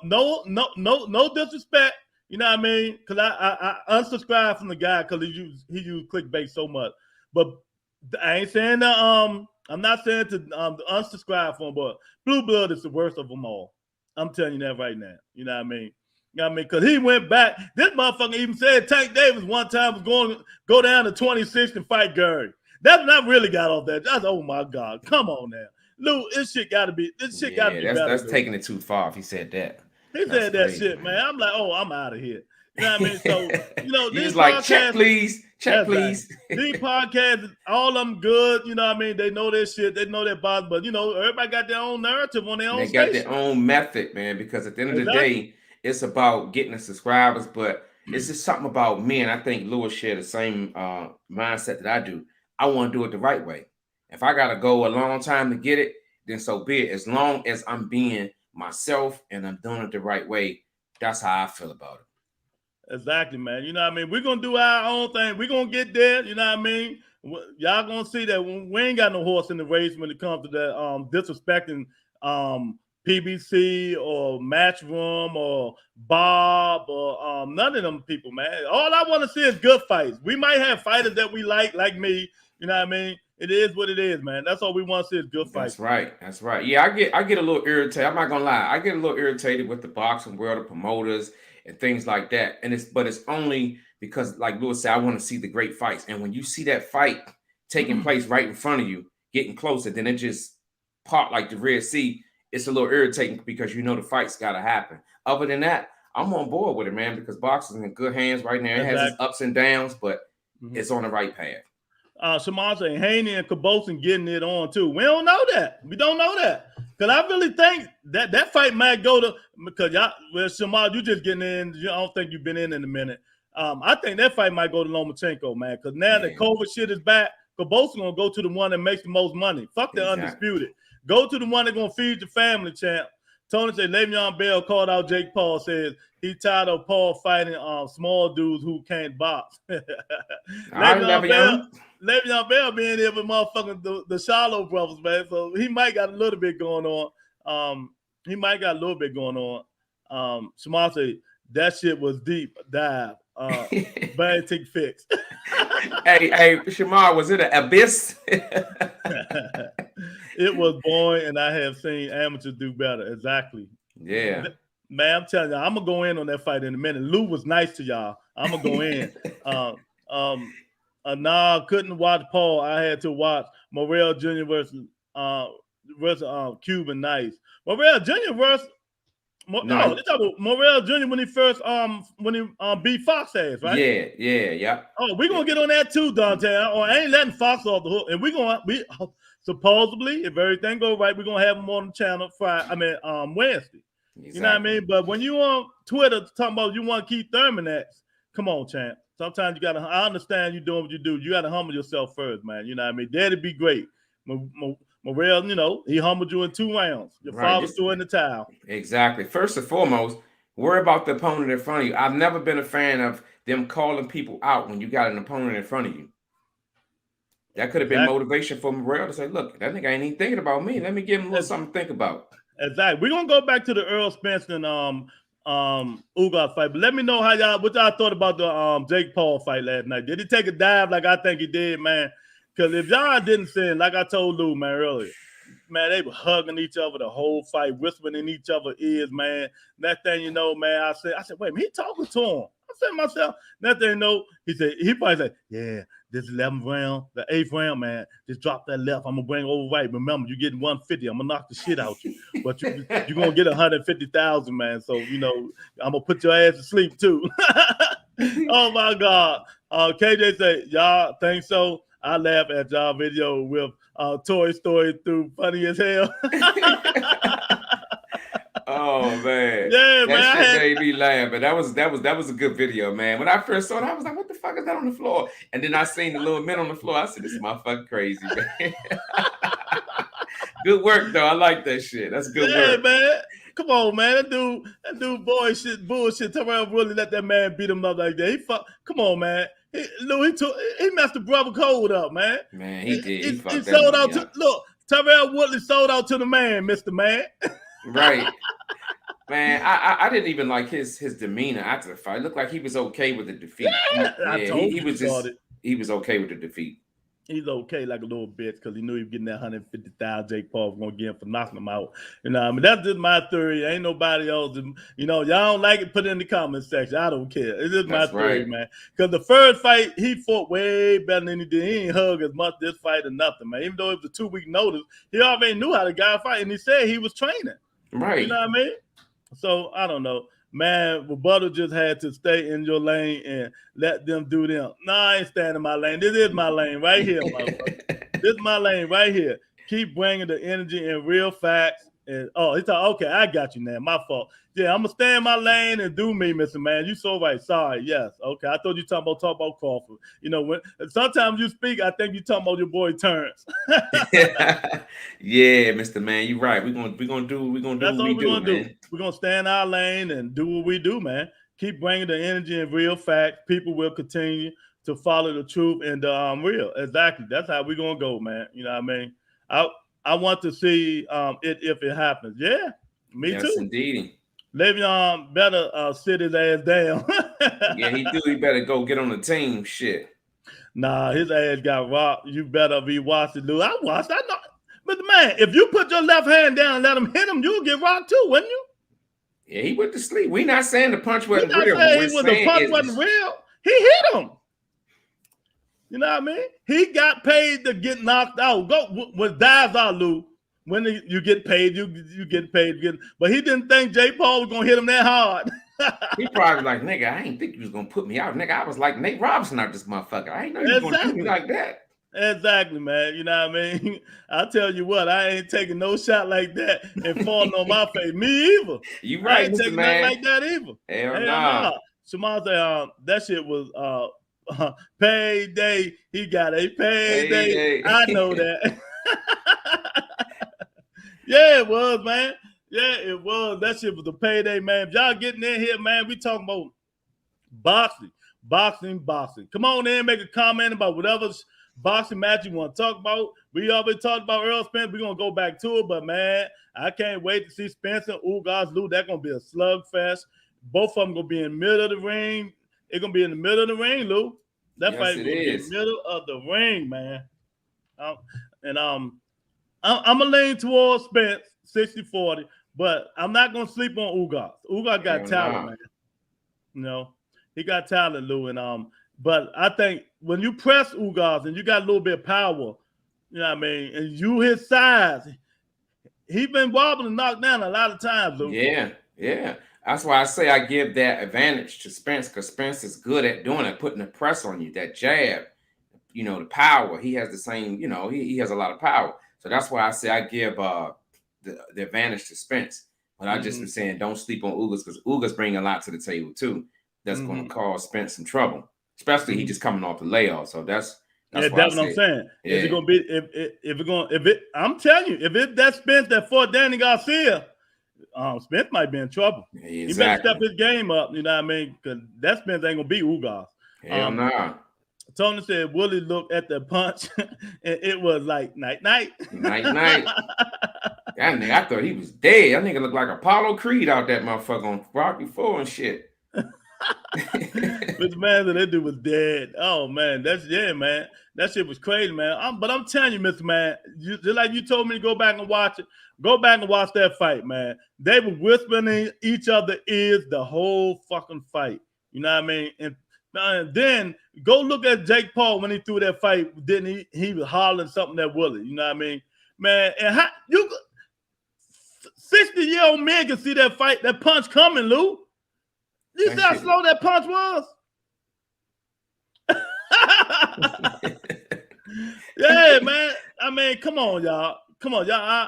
disrespect, you know what I mean? Because I unsubscribed from the guy because he used clickbait so much. But I ain't saying that I'm not saying to unsubscribe from him, but Blue Blood is the worst of them all. I'm telling you that right now. You know what I mean? You know what I mean? Because he went back. This motherfucker even said Tank Davis one time was going to go down to 26 and fight Gary. That's not really got off that. That's, oh my God. Come on now. Lou, this shit gotta be better. That's taking it too far if he said that. He said that shit, man. I'm like, oh, I'm out of here. You know what I mean? So, you know, he was like, check please. These podcasts, all of them good. You know what I mean? They know their shit. They know their boss. But, you know, everybody got their own narrative on their own station. They got their own method, man, because at the end of the day, it's about getting the subscribers. But it's just something about me, and I think Lewis shared the same mindset that I do. I want to do it the right way. If I got to go a long time to get it, then so be it. As long as I'm being myself and I'm doing it the right way, that's how I feel about it. Exactly, man. You know what I mean? We're going to do our own thing. We're going to get there. You know what I mean? Y'all going to see that we ain't got no horse in the race when it comes to that disrespecting PBC or Matchroom or Bob or none of them people, man. All I want to see is good fights. We might have fighters that we like me. You know what I mean? It is what it is, man. That's all we want to see is good fights. That's right. Yeah, I get a little irritated. I'm not gonna lie. I get a little irritated with the boxing world, the promoters, and things like that. But it's only because, like Lewis said, I want to see the great fights. And when you see that fight taking place right in front of you, getting closer, then it just popped like the Red Sea. It's a little irritating because you know the fight's got to happen. Other than that, I'm on board with it, man, because boxing is in good hands right now. It has its ups and downs, but it's on the right path. Shamar saying Haney and Cabosin getting it on too. We don't know that. We don't know that. Because I really think that fight might go to, because y'all, well, Shamar, you just getting in. I don't think you've been in a minute. I think that fight might go to Lomachenko, man. Because now the COVID shit is back. Kabos gonna go to the one that makes the most money. Fuck the undisputed. Go to the one that's gonna feed your family, champ. Tony said Le'Veon Bell called out Jake Paul, says he tired of Paul fighting small dudes who can't box. Le'Veon Bell being here with motherfucking the Charlo brothers, man. So he might got a little bit going on. Shamar said that shit was deep dive. Bad tick fix. hey, Shamar, was it an abyss? It was boring, and I have seen amateurs do better. Exactly. Yeah. Man, I'm telling you, I'm gonna go in on that fight in a minute. Lou was nice to y'all. I'm gonna go in. Nah, couldn't watch Paul. I had to watch Morrell Jr. versus Cuban Nice. Morrell Jr. versus no, they talk about Morrell Jr. when he first beat Fox ass, right? Yeah. Oh, we're gonna get on that too, Dante. I ain't letting Fox off the hook. And we supposedly, if everything goes right, we're gonna have him on the channel Wednesday. Exactly. You know what I mean? But when you on Twitter talking about you want to keep Thurman at, come on, champ. Sometimes you gotta. I understand you doing what you do. You gotta humble yourself first, man. You know what I mean? That'd be great. Morrell, you know, he humbled you in 2 rounds. Your father threw in the towel. Exactly. First and foremost, worry about the opponent in front of you. I've never been a fan of them calling people out when you got an opponent in front of you. That could have been motivation for Morrell to say, look, that nigga ain't even thinking about me. Let me give him a little something to think about. Exactly. We're gonna go back to the Earl Spence and Ugas fight, but let me know what y'all thought about the Jake Paul fight last night. Did he take a dive like I think he did, man? Because if y'all didn't see it, like I told Lou, man, earlier, man, they were hugging each other the whole fight, whispering in each other's ears, man. That thing, you know, man, I said, wait a minute, he talking to him. I said to myself, that thing, you know, he probably said, yeah, this 11th round, the 8th round, man, just drop that left. I'm going to bring it over right. Remember, you're getting 150. I'm going to knock the shit out you. But you're going to get 150,000, man. So, you know, I'm going to put your ass to sleep, too. Oh, my God. KJ said, y'all think so? I laugh at y'all video with Toy Story through funny as hell. Oh man, yeah, that shit made me laugh. But that was a good video, man. When I first saw it, I was like, "What the fuck is that on the floor?" And then I seen the little men on the floor. I said, "This is motherfucking crazy, man." Good work, though. I like that shit. That's good work, man. Come on, man. That dude, bullshit. Tell me, really let that man beat him up like that. Come on, man. He messed the brother cold up, man. Man, he did. He sold out to look. Terrell Woodley sold out to the man, Mr. Man. Right. Man, I didn't even like his demeanor after the fight. It looked like he was okay with the defeat. He was okay with the defeat. He's okay like a little bitch because he knew he was getting that 150,000 Jake Paul was going to get him for knocking him out. You know, I mean, that's just my theory. Ain't nobody else. You know, y'all don't like it, put it in the comment section. I don't care. It's just my theory, man. Because the first fight, he fought way better than he did. He ain't hug as much this fight or nothing, man. Even though it was a 2-week notice, he already knew how the guy fight, and he said he was training. Right. You know what I mean? So, I don't know. Man, Roberto just had to stay in your lane and let them do them. No, I ain't staying in my lane. This is my lane right here, motherfucker. This is my lane right here. Keep bringing the energy and real facts. And he thought, okay, I got you now. My fault. Yeah, I'm gonna stay in my lane and do me, Mr. Man. You so right. Sorry. Yes. Okay. I thought you talk about Crawford. You know, when sometimes you speak, I think you talking about your boy Terrence. Yeah, Mr. Man, you're right. We're gonna do what we do, man. We're gonna stay in our lane and do what we do, man. Keep bringing the energy and real facts. People will continue to follow the truth and the real. Exactly. That's how we're gonna go, man. You know what I mean? I want to see it if it happens. Yeah, me too. Yes, indeed. Le'Veon better sit his ass down. Yeah, he do. He better go get on the team. Shit. Nah, his ass got rocked. You better be watching, dude. I watched. I know. But man, if you put your left hand down and let him hit him, you'll get rocked too, wouldn't you? Yeah, he went to sleep. We not saying the punch wasn't real. The punch wasn't real. He hit him. You know what I mean? He got paid to get knocked out. Go when dives out, Lou. When you get paid, you get paid. But he didn't think Jake Paul was gonna hit him that hard. He probably like, nigga, I ain't think you was gonna put me out. Nigga, I was like Nate Robinson out this motherfucker. I ain't know you was gonna do me like that. Exactly, man. You know what I mean? I tell you what, I ain't taking no shot like that and falling on my face. Me either. You I right, ain't Mr. taking nothing Man. like that either. Hell Hell nah. no. Shimon said, that shit was payday. He got a payday. I know Payday. that. Yeah, it was, man. Yeah, it was. That shit was a payday, man. If y'all getting in here, man, we talking about boxing, boxing. Come on in, make a comment about whatever boxing match you want to talk about. We already talked about Earl Spence. We're going to go back to it, but, man, I can't wait to see Spence and Ugas Lou. That's going to be a slugfest. Both of them going to be in the middle of the ring. It's going to be in the middle of the ring, Lou. That Yes, fight it will be in is. the middle of the ring, man. And I'm going to lean towards Spence, 60-40, but I'm not going to sleep on Ugas. Ugas got Hell talent, nah. man. You know, he got talent, Lou. And but I think when you press Ugas and you got a little bit of power, you know what I mean, and you his size, he been wobbling and knocked down a lot of times, Lou. Yeah. That's why I say I give that advantage to Spence, because Spence is good at doing it, putting the press on you, that jab, you know, the power. He has the same, you know, he has a lot of power. So that's why I say I give the advantage to Spence. But I just been saying don't sleep on Ugas, because Ugas bring a lot to the table too. That's going to cause Spence some trouble, especially he just coming off the layoff. So that's yeah, why I that's what I'm said, saying. yeah. Is it gonna be if it? I'm telling you, if it that Spence that fought Danny Garcia, Spence might be in trouble. Exactly. He better step his game up. You know what I mean? Because that Spence ain't gonna beat Ugas. Hell nah. Tony said Willie looked at the punch and it was like night. That nigga, I thought he was dead. That nigga looked like Apollo Creed out that motherfucker on Rocky IV and shit. Mr. Man, that dude was dead. Oh man, man. That shit was crazy, man. But I'm telling you, Mr. Man, just like you told me to go back and watch it, go back and watch that fight, man. They were whispering in each other ears the whole fucking fight. You know what I mean? And then go look at Jake Paul when he threw that fight. Didn't he was hollering something at Willie. You know what I mean? Man, and how you 60-year-old man can see that fight, that punch coming, Lou. You see how slow that punch was? Yeah, man. I mean, come on, y'all.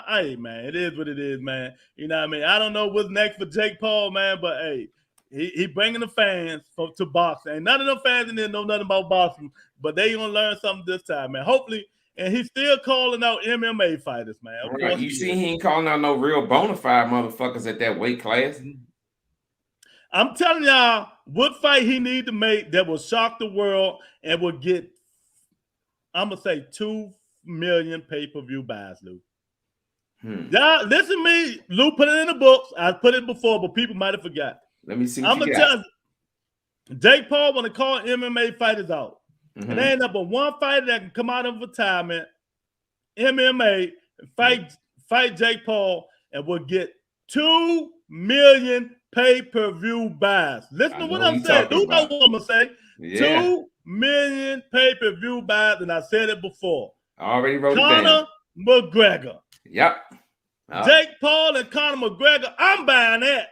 Hey, man, it is what it is, man. You know what I mean? I don't know what's next for Jake Paul, man, but hey, he bringing the fans to boxing. Ain't none of them fans in there know nothing about boxing, but they gonna learn something this time, man. Hopefully, and he's still calling out MMA fighters, man. Of course, you see, he ain't calling out no real bona fide motherfuckers at that weight class. I'm telling y'all, what fight he need to make that will shock the world and will get, I'm gonna say 2 million pay-per-view buys, Lou. Y'all listen to me, Lou. Put it in the books. I put it before, but people might have forgot. Let me see. I'm gonna tell you, Jake Paul want to call MMA fighters out, and there ain't but one fighter that can come out of retirement, MMA, fight Jake Paul, and will get 2 million pay-per-view buys. Listen to what I'm saying. You know what I'm gonna say. Yeah. 2 million pay-per-view buys, and I said it before. I already wrote Conor it down. McGregor. Yep. Jake Paul and Conor McGregor. I'm buying that.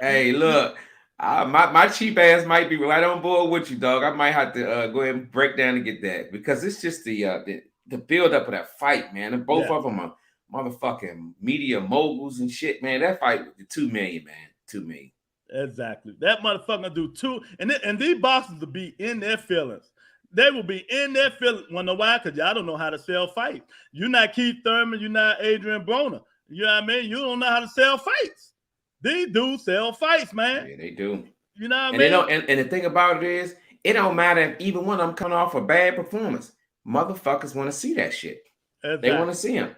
Hey, look, my cheap ass might be right on board with you, dog. I might have to go ahead and break down and get that, because it's just the build up of that fight, man. And both of them are motherfucking media moguls and shit, man. That fight with the 2 million, man. 2 million. Exactly. That motherfucker do 2, and these boxers will be in their feelings. They will be in their feelings. Wanna know why? Because y'all don't know how to sell fights. You're not Keith Thurman. You're not Adrian Broner. You know what I mean? You don't know how to sell fights. These dudes sell fights, man. Yeah, they do. You know what I mean? They don't, and the thing about it is, it don't matter if even one of them coming off a bad performance. Motherfuckers want to see that shit. Exactly. They want to see him.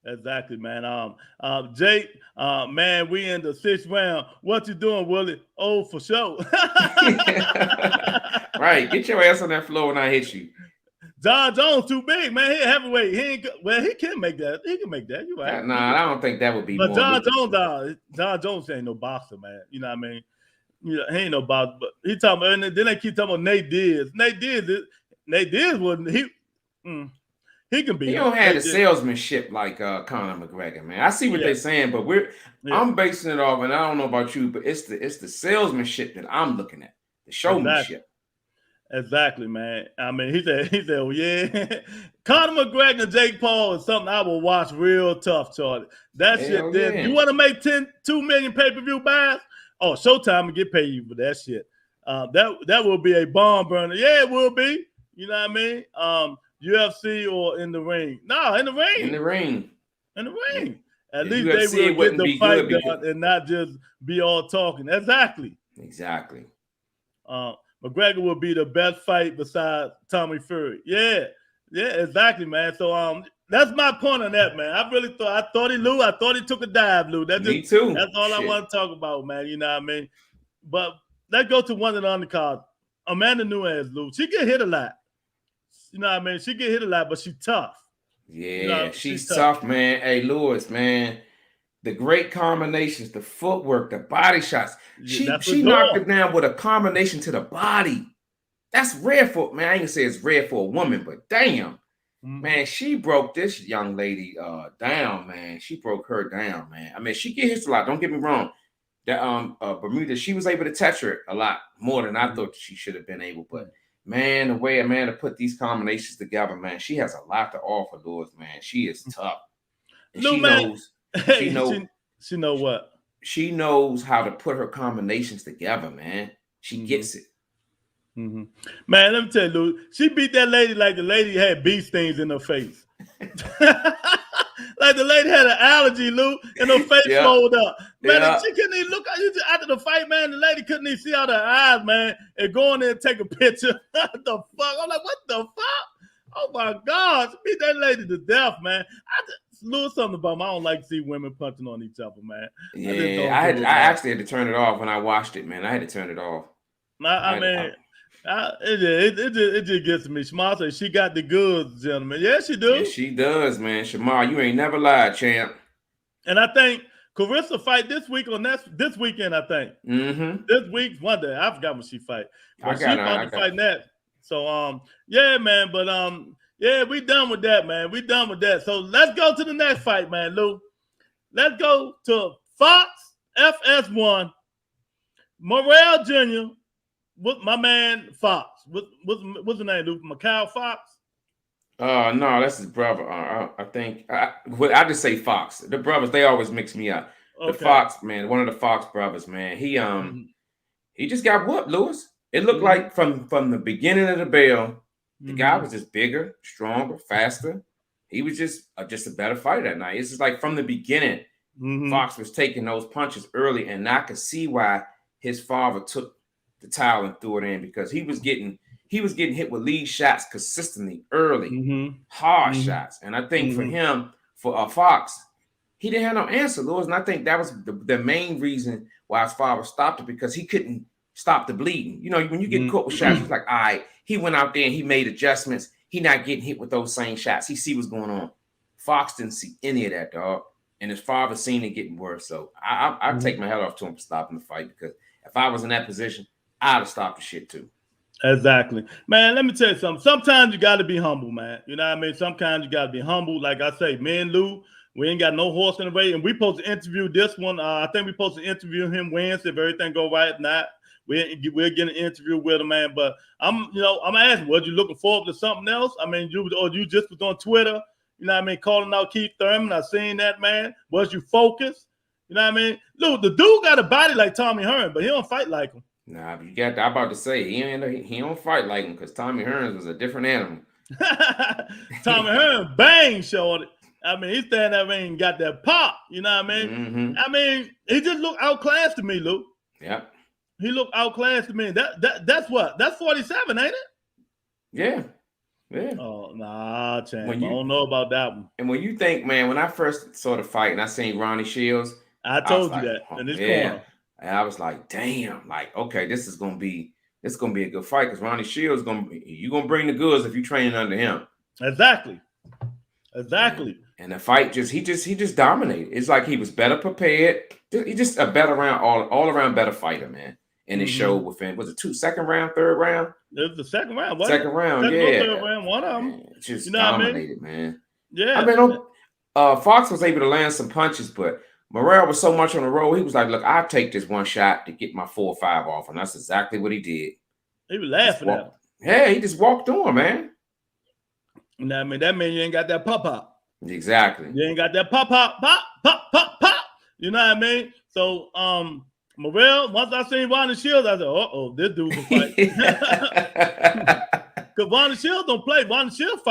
Exactly, man. Jake, man, we in the 6th round. What you doing, Willie? Oh, for sure. Right, get your ass on that floor when I hit you. John Jones too big, man. He heavyweight. He can make that. He can make that. You right? Nah, I don't think that would be. But John Jones ain't no boxer, man. You know what I mean? You know, he ain't no boxer. But he talking about, and then they keep talking about Nate Diaz. Nate Diaz wasn't he? He can be. He don't have the salesmanship like Conor McGregor, man. I see what they're saying, but I'm basing it off, and I don't know about you, but it's the salesmanship that I'm looking at, the showmanship. Exactly, man. I mean, he said, oh, yeah. Conor McGregor and Jake Paul is something I will watch real tough, Charlie. That shit Hell there. You yeah. want to make 2 million pay-per-view buys? Oh, Showtime will get paid you for that shit. That will be a bomb burner. Yeah, it will be. You know what I mean? UFC or in the ring? No, in the ring. In the ring. In the ring. At The least UFC, they will get the fight good done and not just be all talking. Exactly. Exactly. McGregor will be the best fight besides Tommy Fury. Yeah, exactly, man. So that's my point on that, man. I thought he took a dive, Lou. Me too. That's all Shit. I want to talk about, man. You know what I mean? But let's go to one of the undercards. Amanda Nunes, Lou. She get hit a lot. You know what I mean? She get hit a lot, but she's tough. Yeah, you know, she's tough, man. Hey, Lewis, man. The great combinations, the footwork, the body shots. She knocked it down with a combination to the body. That's rare for, man. I ain't gonna say it's rare for a woman, but damn, man, she broke this young lady down, man. She broke her down, man. I mean, she get hit a lot. Don't get me wrong. That Bermuda, she was able to touch her a lot more than I thought she should have been able. But man, the way Amanda put these combinations together, man, she has a lot to offer, Lewis, man. She is tough. And no, she man. knows. She know what? She knows how to put her combinations together, man. She gets it. Man, let me tell you, Lou, she beat that lady like the lady had bee stings in her face. Like the lady had an allergy, Lou, and her face rolled up. Man, she couldn't even look after the fight, man. The lady couldn't even see out her eyes, man, and go in there and take a picture. What the fuck? I'm like, what the fuck? Oh my God, she beat that lady to death, man. Lewis, something about me. I don't like to see women punching on each other, man. Yeah, I actually had to turn it off when I watched it, man. I had to turn it off. It just gets to me. Shamar said she got the goods, gentlemen. Yeah, she do. Yeah, she does, man. Shamar, you ain't never lied, champ. And I think Carissa fight this week or this weekend, I think. This week, one day. I forgot when she fight. But she about to fight next. So yeah, man, but yeah, we done with that, man. We done with that. So let's go to the next fight, man, Lou. Let's go to Fox FS1. Morrell Jr. with my man Fox. What's the name, Lou? Macau Fox? No, that's his brother. I think I just say Fox. The brothers, they always mix me up. Okay. The Fox, man, one of the Fox brothers, man. He just got whooped, Lewis. It looked like from the beginning of the bell. The guy was just bigger, stronger, faster. He was just a better fighter that night. It's just like from the beginning, Fox was taking those punches early, and I could see why his father took the towel and threw it in, because he was getting hit with lead shots consistently early, hard shots. And I think for Fox, he didn't have no answer, Lewis. And I think that was the main reason why his father stopped it, because he couldn't stop the bleeding. You know, when you get caught with shots, it's like, all right, he went out there and he made adjustments. He not getting hit with those same shots. He see what's going on. Fox didn't see any of that, dog. And his father seen it getting worse. So I take my hat off to him for stopping the fight, because if I was in that position, I'd have stopped the shit too. Exactly. Man, let me tell you something. Sometimes you got to be humble, man. You know what I mean? Sometimes you got to be humble. Like I say, me and Lou, we ain't got no horse in the race. And we supposed to interview this one. I think we supposed to interview him Wednesday if everything go right. If not, we'll get an interview with him, man. But I'm asking, was you looking forward to something else? I mean, you just was on Twitter, you know what I mean, calling out Keith Thurman. I seen that, man. Was you focused? You know what I mean? Lou, the dude got a body like Tommy Hearns, but he don't fight like him. Nah, but you got that. I'm about to say he don't fight like him, because Tommy Hearns was a different animal. Tommy Hearns, bang, shorty. I mean, he standing there and got that pop. You know what I mean? I mean, he just looked outclassed to me, Lou. Yep. He looked outclassed to me. That's what? That's 47, ain't it? Yeah. Yeah. Oh, nah, champ. I don't know about that one. And when you think, man, when I first saw the fight and I seen Ronnie Shields, I told you that in this corner. And I was like, damn, like, okay, this is gonna be a good fight, because Ronnie Shields you gonna bring the goods if you training under him. Exactly. And the fight he just dominated. It's like he was better prepared. He just a better all around better fighter, man. And it showed within, was it second round, third round? It was the second round. Second round, third round, one of them. Just dominated, man. Yeah. I mean, Fox was able to land some punches, but Morrell was so much on the road. He was like, look, I'll take this one shot to get my 4 or 5 off. And that's exactly what he did. He was laughing at him. Yeah, he just walked on, man. You know what I mean? That means you ain't got that pop. Exactly. You ain't got that pop. You know what I mean? So, Morrell, once I seen Ronnie Shields, I said, uh-oh, this dude can fight. Because Ronnie Shields don't play. Ronnie Shields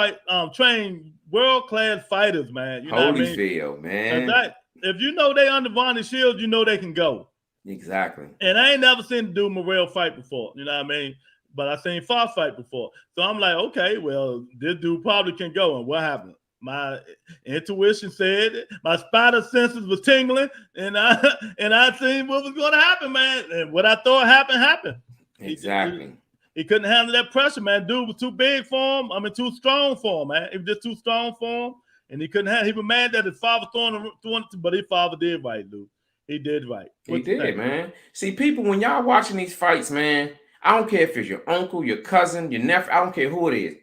train world-class fighters, man. You know what I mean? Holyfield, man. If you know they under Ronnie Shields, you know they can go. Exactly. And I ain't never seen the dude Morrell fight before. You know what I mean? But I seen Fox fight before. So I'm like, okay, well, this dude probably can go. And what happened? My intuition said, my spider senses was tingling, and I seen what was going to happen, man. And what I thought happened. Exactly. He couldn't handle that pressure, man. Dude was too big for him. I mean, too strong for him, man. It was just too strong for him, and he couldn't handle. He was mad that his father throwing it, but his father did right, dude. He did right. He did, man. See, people, when y'all watching these fights, man, I don't care if it's your uncle, your cousin, your nephew. I don't care who it is.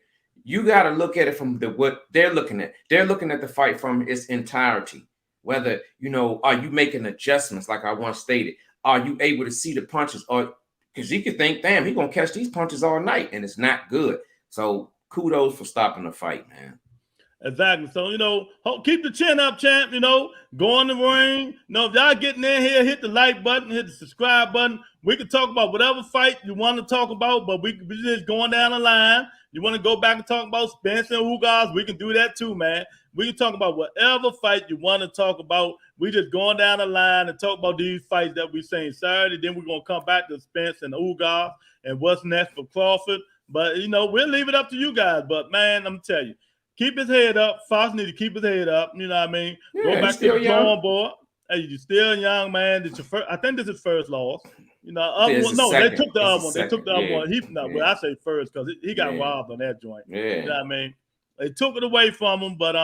You got to look at it from what they're looking at. They're looking at the fight from its entirety. Whether, are you making adjustments like I once stated? Are you able to see the punches? Or because you could think, damn, he's going to catch these punches all night, and it's not good. So kudos for stopping the fight, man. Exactly. So, keep the chin up, champ. Go in the ring. If y'all getting in here, hit the like button, hit the subscribe button. We can talk about whatever fight you want to talk about, but we just going down the line. You want to go back and talk about Spence and Ugas, we can do that too, man. We can talk about whatever fight you want to talk about. We just going down the line and talk about these fights that we seen Saturday. Then we're going to come back to Spence and Ugas and what's next for Crawford. But, we'll leave it up to you guys. But, man, I'm telling you, keep his head up. Fox need to keep his head up. You know what I mean? Yeah, go back to the drawing board. Hey, you're still young, man. This your first. I think this is first loss. They took the other one. They took the other one. Well, I say first because he got robbed on that joint. Yeah. You know what I mean? They took it away from him. But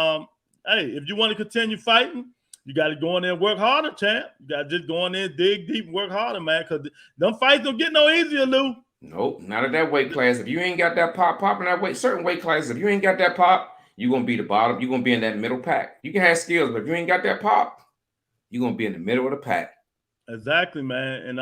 hey, if you want to continue fighting, you got to go in there and work harder, champ. You got to just go in there, dig deep, and work harder, man. Because them fights don't get no easier, Lou. Nope, not at that weight class. If you ain't got that pop in that weight, certain weight classes, if you ain't got that pop, you're going to be the bottom. You're going to be in that middle pack. You can have skills, but if you ain't got that pop, you're going to be in the middle of the pack. Exactly, man. And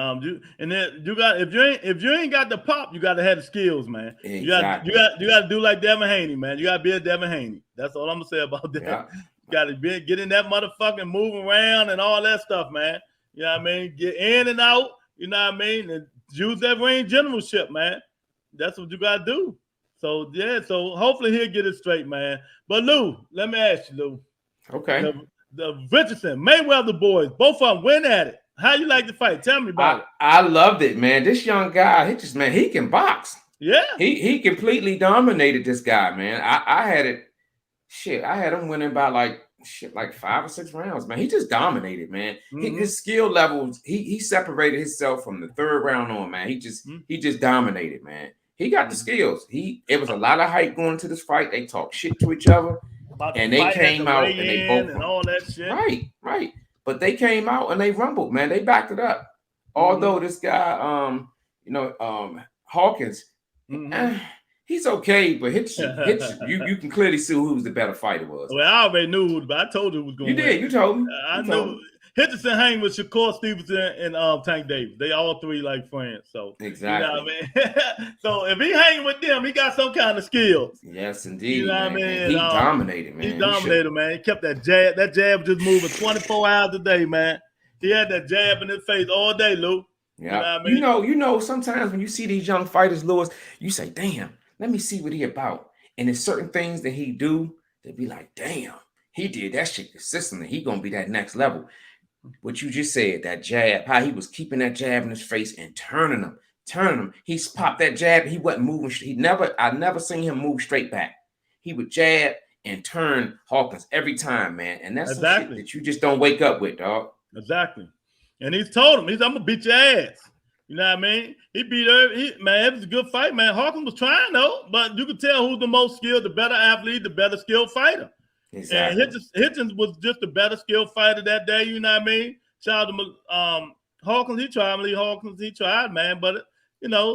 if you ain't got the pop, you got to have the skills, man. Exactly. You got to do like Devin Haney, man. You got to be a Devin Haney. That's all I'm gonna say about that. Yeah. You got to get in that motherfucking move around and all that stuff, man. You know what I mean? Get in and out. You know what I mean? And use that ring generalship, man. That's what you got to do. So yeah. So hopefully he'll get it straight, man. But Lou, let me ask you, Lou. Okay. The Richardson Mayweather boys, both of them win at it. How you like the fight? Tell me about it. I loved it, man. This young guy, he can box. Yeah. He completely dominated this guy, man. I had him winning by like 5 or 6 rounds, man. He just dominated, man. Mm-hmm. His skill levels, he separated himself from the 3rd round on, man. He just dominated, man. He got the skills. It was a lot of hype going to this fight. They talked shit to each other. And they came out and they both and all that shit. Right. But they came out and they rumbled, man. They backed it up. Although this guy, Hawkins, he's okay, but you can clearly see who the better fighter was. Well, I already knew, but I told you who was going to win. You did. You told me. I knew. Hitchison hang with Shakur Stevenson and Tank Davis. They all 3 like friends. So exactly. You know what I mean? So if he hanging with them, he got some kind of skills. Yes, indeed. You know what I mean? He dominated, man. He dominated, man. He kept that jab. That jab just moving 24 hours a day, man. He had that jab in his face all day, Lou. Yeah. You know what I mean? You know, sometimes when you see these young fighters, Lewis, you say, damn, let me see what he about. And there's certain things that he do that be like, damn, he did that shit consistently. He gonna be that next level. What you just said, that jab, how he was keeping that jab in his face and turning him. He's popped that jab. He wasn't moving. I never seen him move straight back. He would jab and turn Hawkins every time, man. And that's some shit that you just don't wake up with, dog. Exactly. And he's told him, I'm gonna beat your ass. You know what I mean? He beat her. Man, it was a good fight, man. Hawkins was trying though, but you could tell who's the most skilled, the better athlete, the better skilled fighter. Exactly. And Hitchens was just a better skilled fighter that day. You know what I mean? Shout out to Hawkins. He tried, man. But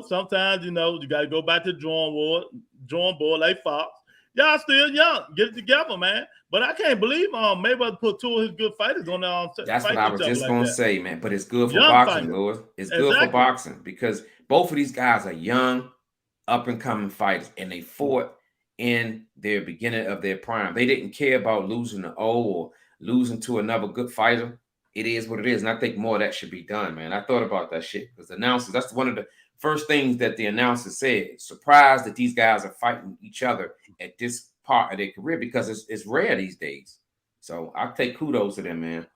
sometimes you got to go back to the drawing board like Fox. Y'all still young. Get it together, man. But I can't believe Mayweather put 2 of his good fighters on there. That's what I was just gonna say, man. But it's good for boxing, Lewis. It's good for boxing because both of these guys are young. up and coming fighters, and they fought in their beginning of their prime. They didn't care about losing to O or losing to another good fighter. It is what it is, and I think more of that should be done, man. I thought about that shit because the announcers, that's one of the first things that the announcers said. Surprised that these guys are fighting each other at this part of their career because it's rare these days. So I take kudos to them, man.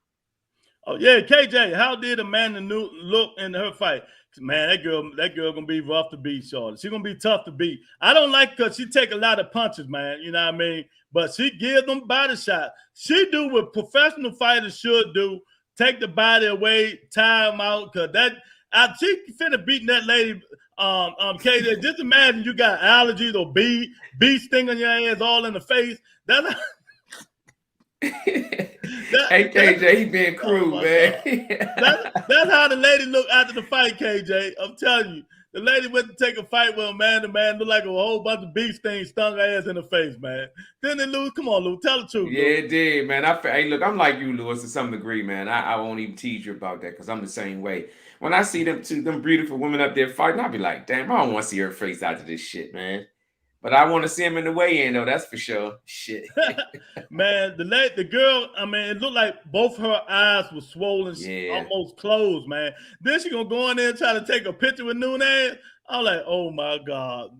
Oh yeah, KJ, how did Amanda Newton look in her fight? Man, that girl gonna be rough to beat, Charlotte. She's gonna be tough to beat. I don't like because she take a lot of punches, man. You know what I mean? But she gives them body shots. She do what professional fighters should do: take the body away, tie them out. Cause she finna beating that lady. KJ, just imagine you got allergies or bee stinging your ass all in the face. That's hey KJ, he being cruel, man. that's how the lady looked after the fight, KJ. I'm telling you, the lady went to take a fight with Amanda. Man, looked like a whole bunch of beef stains stung her ass in the face, man. Didn't it, Lou? Come on, Lou, tell the truth. Yeah, it did, man. Hey, look, I'm like you, Lewis, to some degree, man. I won't even tease you about that because I'm the same way. When I see them beautiful women up there fighting, I'll be like, damn, I don't want to see her face out of this shit, man. But I want to see him in the weigh-in, though. That's for sure. Shit. Man, the girl, I mean, it looked like both her eyes were swollen, almost closed, man. Then she gonna go in there and try to take a picture with Nunez. I'm like, oh my God.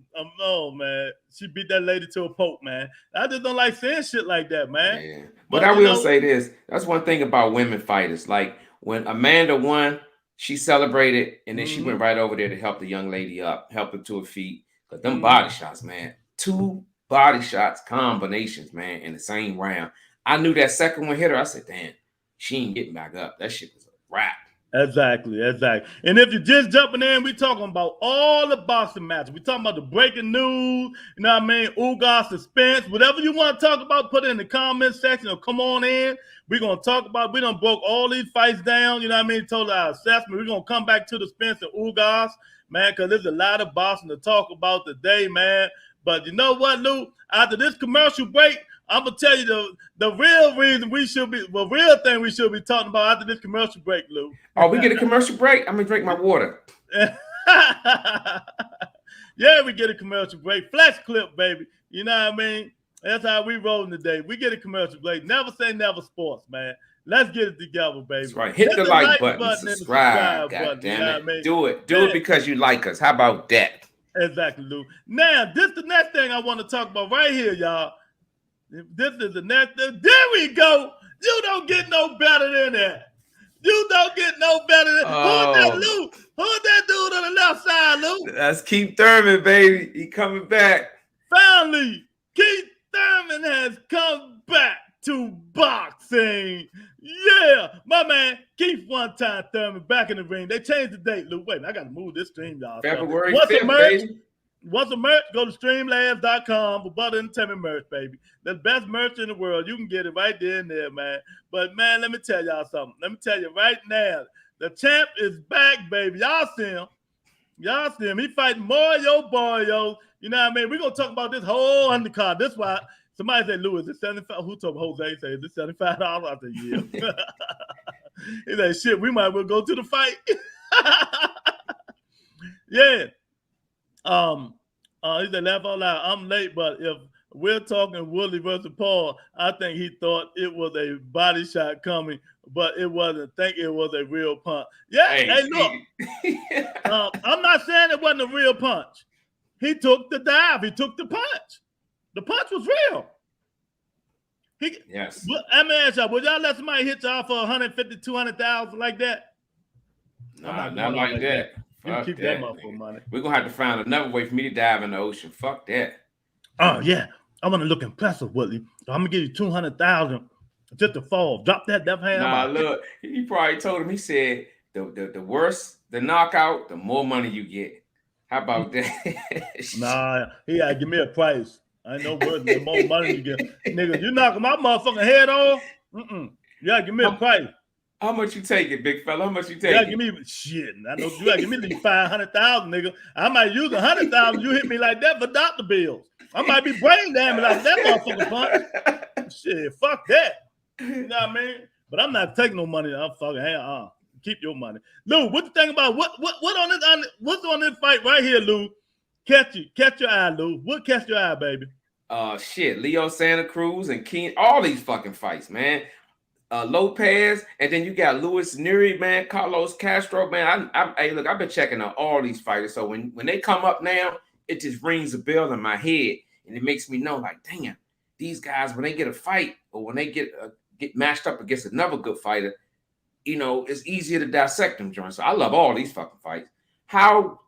Oh man. She beat that lady to a poke, man. I just don't like saying shit like that, man. Yeah. But I will say this. That's one thing about women fighters. Like when Amanda won, she celebrated and then she went right over there to help the young lady up, help her to her feet. But them body shots, man, 2 body shots combinations, man, in the same round. I knew that second one hit her. I said, damn, she ain't getting back up. That shit was a wrap. Exactly. And if you're just jumping in, we talking about all the boxing matches. We talking about the breaking news, you know what I mean? Ugas, the Spence, whatever you want to talk about, put it in the comment section or come on in. We're going to talk about, we done broke all these fights down, you know what I mean? Told our assessment. We're going to come back to the Spence and Ugas, man, because there's a lot of boxing to talk about today, man. But you know what, Lou? After this commercial break, I'm gonna tell you the real reason real thing we should be talking about after this commercial break, Lou. Oh, we get a commercial break? I'm gonna drink my water. Yeah, we get a commercial break. Flash clip, baby. You know what I mean? That's how we rolling today. We get a commercial break. Never say never, sports, man. Let's get it together, baby. That's right. Hit the like button, subscribe. God damn it. I mean? Do it because you like us. How about that? Exactly, Lou. Now, this is the next thing I want to talk about right here, y'all. This is the next. There we go. You don't get no better than that. You don't get no better than Who's that, Lou? Who's that dude on the left side, Lou? That's Keith Thurman, baby. He coming back. Finally, Keith Thurman has come back to boxing. Yeah, my man, Keith one time Thurman back in the ring. They changed the date, Lou. Wait, I got to move this stream, y'all. February 5th, baby. Want some merch? Go to streamlabs.com for Butter Entertainment merch, baby. The best merch in the world. You can get it right there and there, man. But, man, let me tell y'all something. Let me tell you right now. The champ is back, baby. Y'all see him. Y'all see him. He fighting Mario Barrio. You know what I mean? We're going to talk about this whole undercard. This why somebody said, Lou, is it 75? Who told Jose? Say, is it $75? I said, yeah. He said, shit, we might as well go to the fight. Yeah. He said, laugh out loud. I'm late, but if we're talking Woodley versus Paul, I think he thought it was a body shot coming, but it wasn't. I think it was a real punch. Yeah, hey look. I'm not saying it wasn't a real punch. He took the dive. He took the punch. The punch was real. Yes. I mean, ask y'all, would y'all let somebody hit y'all for 150, 200,000 like that? Nah, not like that. You keep that motherfucker money. We're gonna have to find another way for me to dive in the ocean. Fuck that. Oh yeah, I want to look impressive, Woodley. So I'm gonna give you 200,000 just to fall. Drop that left hand. Nah, look, he probably told him. He said the worse the knockout, the more money you get. How about that? Nah, he gotta give me a price. I ain't no worse. The more money you get, nigga. You knocking my motherfucking head off? You gotta give me a price. How much you take it, big fella? How much you take it? Give me shit. I know you gotta give me 500,000, nigga. I might use 100,000. You hit me like that for doctor bills. I might be brain damaged like that motherfucker punch. Shit, fuck that. You know what I mean? But I'm not taking no money. I'm fucking keep your money. Lou, what you think about what's on this fight right here, Lou? catch your eye, Lou. What catch your eye, baby? Shit, Leo Santa Cruz and King, all these fucking fights, man. Lopez, and then you got Luis Neri, man, Carlos Castro, man. Hey, look, I've been checking out all these fighters. So when they come up now, it just rings a bell in my head, and it makes me know, like, damn, these guys, when they get a fight or when they get matched up against another good fighter, you know, it's easier to dissect them, John. So I love all these fucking fights. How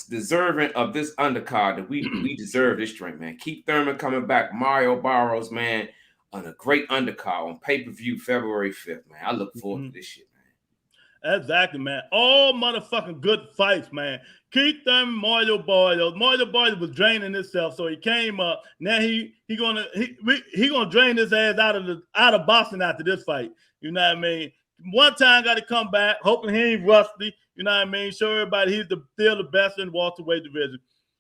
deserving of this undercard that we deserve this drink, man. Keith Thurman coming back, Mario Barros, man, on a great undercard on pay-per-view February 5th, man. I look forward to this shit, man. Exactly, man. All motherfucking good fights, man. Keith Thurman, Mario Barrios. Mario Barrios was draining himself, so he came up. Now he gonna drain his ass out of Boston after this fight. You know what I mean? One time got to come back, hoping he ain't rusty. You know what I mean? Show everybody he's still the best in the welterweight division.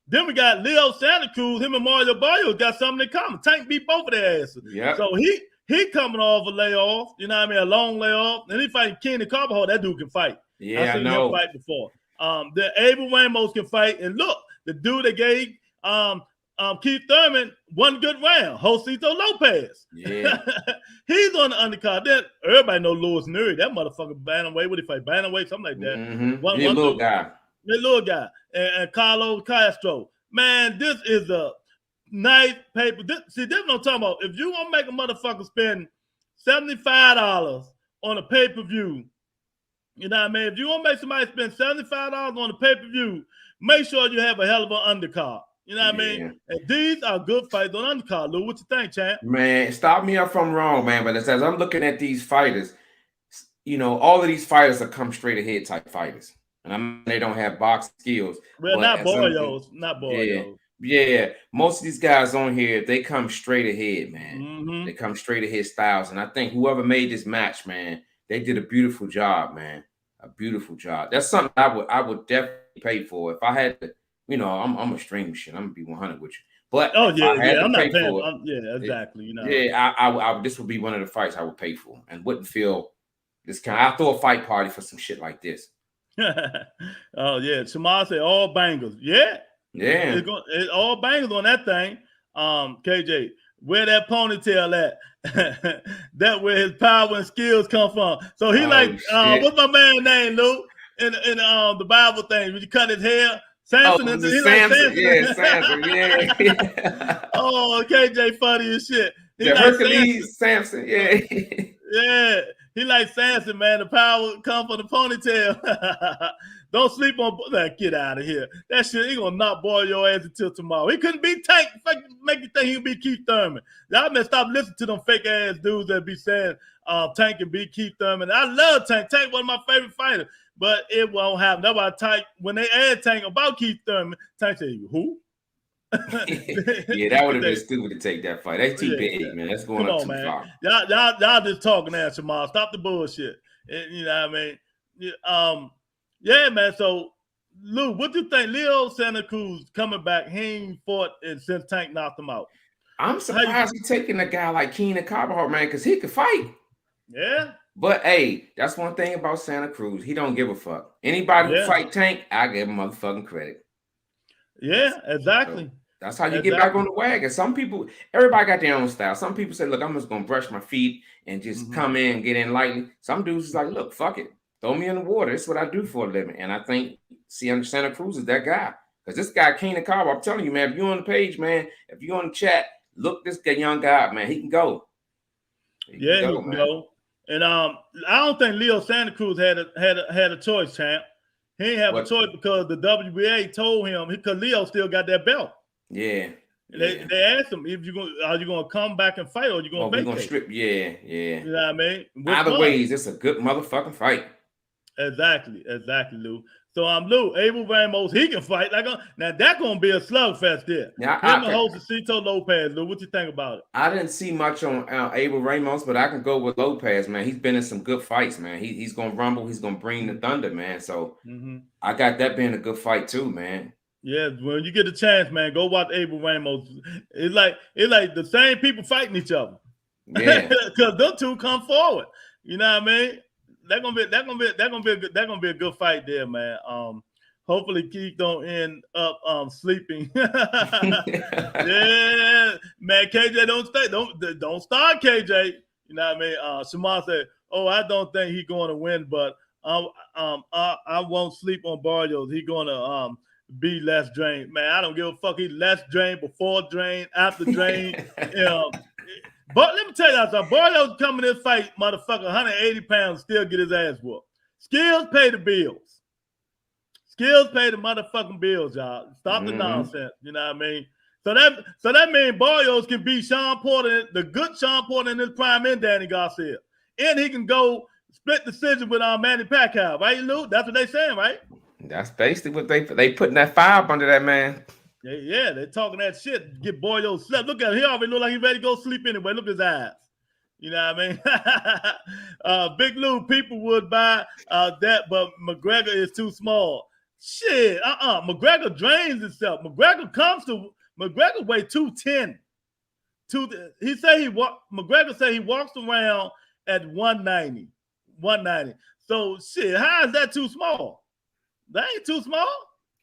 Then we got Leo Santa Cruz. Him and Mario Barrios got something in common. Tank beat both of their asses. Yep. So he coming off a layoff. You know what I mean? A long layoff. And he fighting Kenny Carvajal. That dude can fight. Yeah, I've seen him fight before. The Abel Ramos can fight. And look, the dude that gave Keith Thurman one good round, Josito Lopez. Yeah. He's on the undercard. Then everybody know Luis Neri. That motherfucker bantamweight. What he fight? Bantamweight, something like that. Little guy. The little guy. And Carlos Castro. Man, this is a nice paper. This is what I'm talking about. If you want to make a motherfucker spend $75 on a pay-per-view, you know what I mean? If you want to make somebody spend $75 on a pay-per-view, make sure you have a hell of an undercard. You know what I mean? And these are good fights on undercard. Lou, what you think, champ? Man, stop me if I'm wrong, man. But as I'm looking at these fighters, you know, all of these fighters are come straight ahead type fighters. And they don't have boxing skills. Well, not Barrios. Not Barrios. Yeah. Most of these guys on here, they come straight ahead, man. They come straight ahead styles. And I think whoever made this match, man, they did a beautiful job, man. A beautiful job. That's something I would definitely pay for. If I had to, you know, I'm a stream shit. I'm gonna be 100 with you. But I'm not paying. Yeah, exactly. You know. Yeah, I this would be one of the fights I would pay for, and wouldn't feel this kind. I throw a fight party for some shit like this. Oh yeah, Shamar said all bangers. Yeah. It's all bangers on that thing. KJ, where that ponytail at? That where his power and skills come from. So he what's my man's name, Lou? In the Bible thing, when you cut his hair. Samson is Samson. Yeah, Samson. Yeah. Oh, KJ funny as shit. He like Hercules, Samson. Yeah. Yeah. He like Samson, man. The power come from the ponytail. Don't sleep on that. Get out of here. That shit, he gonna not boil your ass until tomorrow. He couldn't be Tank. Make you think he can be Keith Thurman. Y'all better stop listening to them fake ass dudes that be saying Tank can beat Keith Thurman. I love Tank. Tank one of my favorite fighters. But it won't happen. That's why Tank, when they add Tank about Keith Thurman, Tank said, who? Yeah, that would have been stupid to take that fight. That's too big, man. That's going up too far. Y'all just talking now, Shamar. Stop the bullshit. You know what I mean? Yeah, man. So, Lou, what do you think? Leo Santa Cruz coming back, he ain't fought since Tank knocked him out. I'm surprised he's taking a guy like Keenan Carvajal, man, because he could fight. Yeah. But hey, that's one thing about Santa Cruz. He don't give a fuck. Anybody who fight Tank, I give him motherfucking credit. Yeah, exactly. So that's how you get back on the wagon. Some people, everybody got their own style. Some people say, look, I'm just gonna brush my feet and just come in and get in lightly. Some dudes is like, look, fuck it. Throw me in the water. That's what I do for a living. And I think Santa Cruz is that guy. Because this guy, Keenan Carvajal, I'm telling you, man, if you're on the page, man, if you're on the chat, look this young guy, man. He can go. He can go. And I don't think Leo Santa Cruz had a choice, champ. He didn't have a choice because the WBA told him because Leo still got that belt. Yeah. They asked him if are you gonna come back and fight or you gonna vacate? Gonna strip? Yeah. You know what I mean? Either ways, it's a good motherfucking fight. Exactly, Lou. So Lou, Abel Ramos, he can fight. Now that's gonna be a slugfest there. Yeah, him and Josito Lopez, Lou. What you think about it? I didn't see much on Abel Ramos, but I can go with Lopez, man. He's been in some good fights, man. He's gonna rumble. He's gonna bring the thunder, man. So I got that being a good fight too, man. Yeah, when you get a chance, man, go watch Abel Ramos. It's like the same people fighting each other. Yeah, because those two come forward. You know what I mean? That's gonna be a good fight there, man. Hopefully, Keith don't end up sleeping. Yeah, man. KJ don't stay. Don't start KJ. You know what I mean? Shamar said, "Oh, I don't think he's going to win, but I won't sleep on Barrios. He's going to be less drained. Man, I don't give a fuck. He's less drained before drained, after drained. But let me tell you something. Barrios coming this fight, motherfucker, 180 pounds, still get his ass whooped. Skills pay the bills. Skills pay the motherfucking bills, y'all. Stop the nonsense. You know what I mean? So that means Barrios can beat Sean Porter, the good Sean Porter in his prime, and Danny Garcia. And he can go split decision with Manny Pacquiao, right, Lou? That's what they saying, right? That's basically what they putting that fire up under that man. Yeah, they're talking that shit. Get Barrios slept. Look at him. He already look like he's ready to go sleep anyway. Look at his eyes. You know what I mean? Big Lou, people would buy that, but McGregor is too small. Shit, McGregor drains himself. McGregor weigh 210. McGregor say he walks around at 190. 190. So shit, how is that too small? That ain't too small.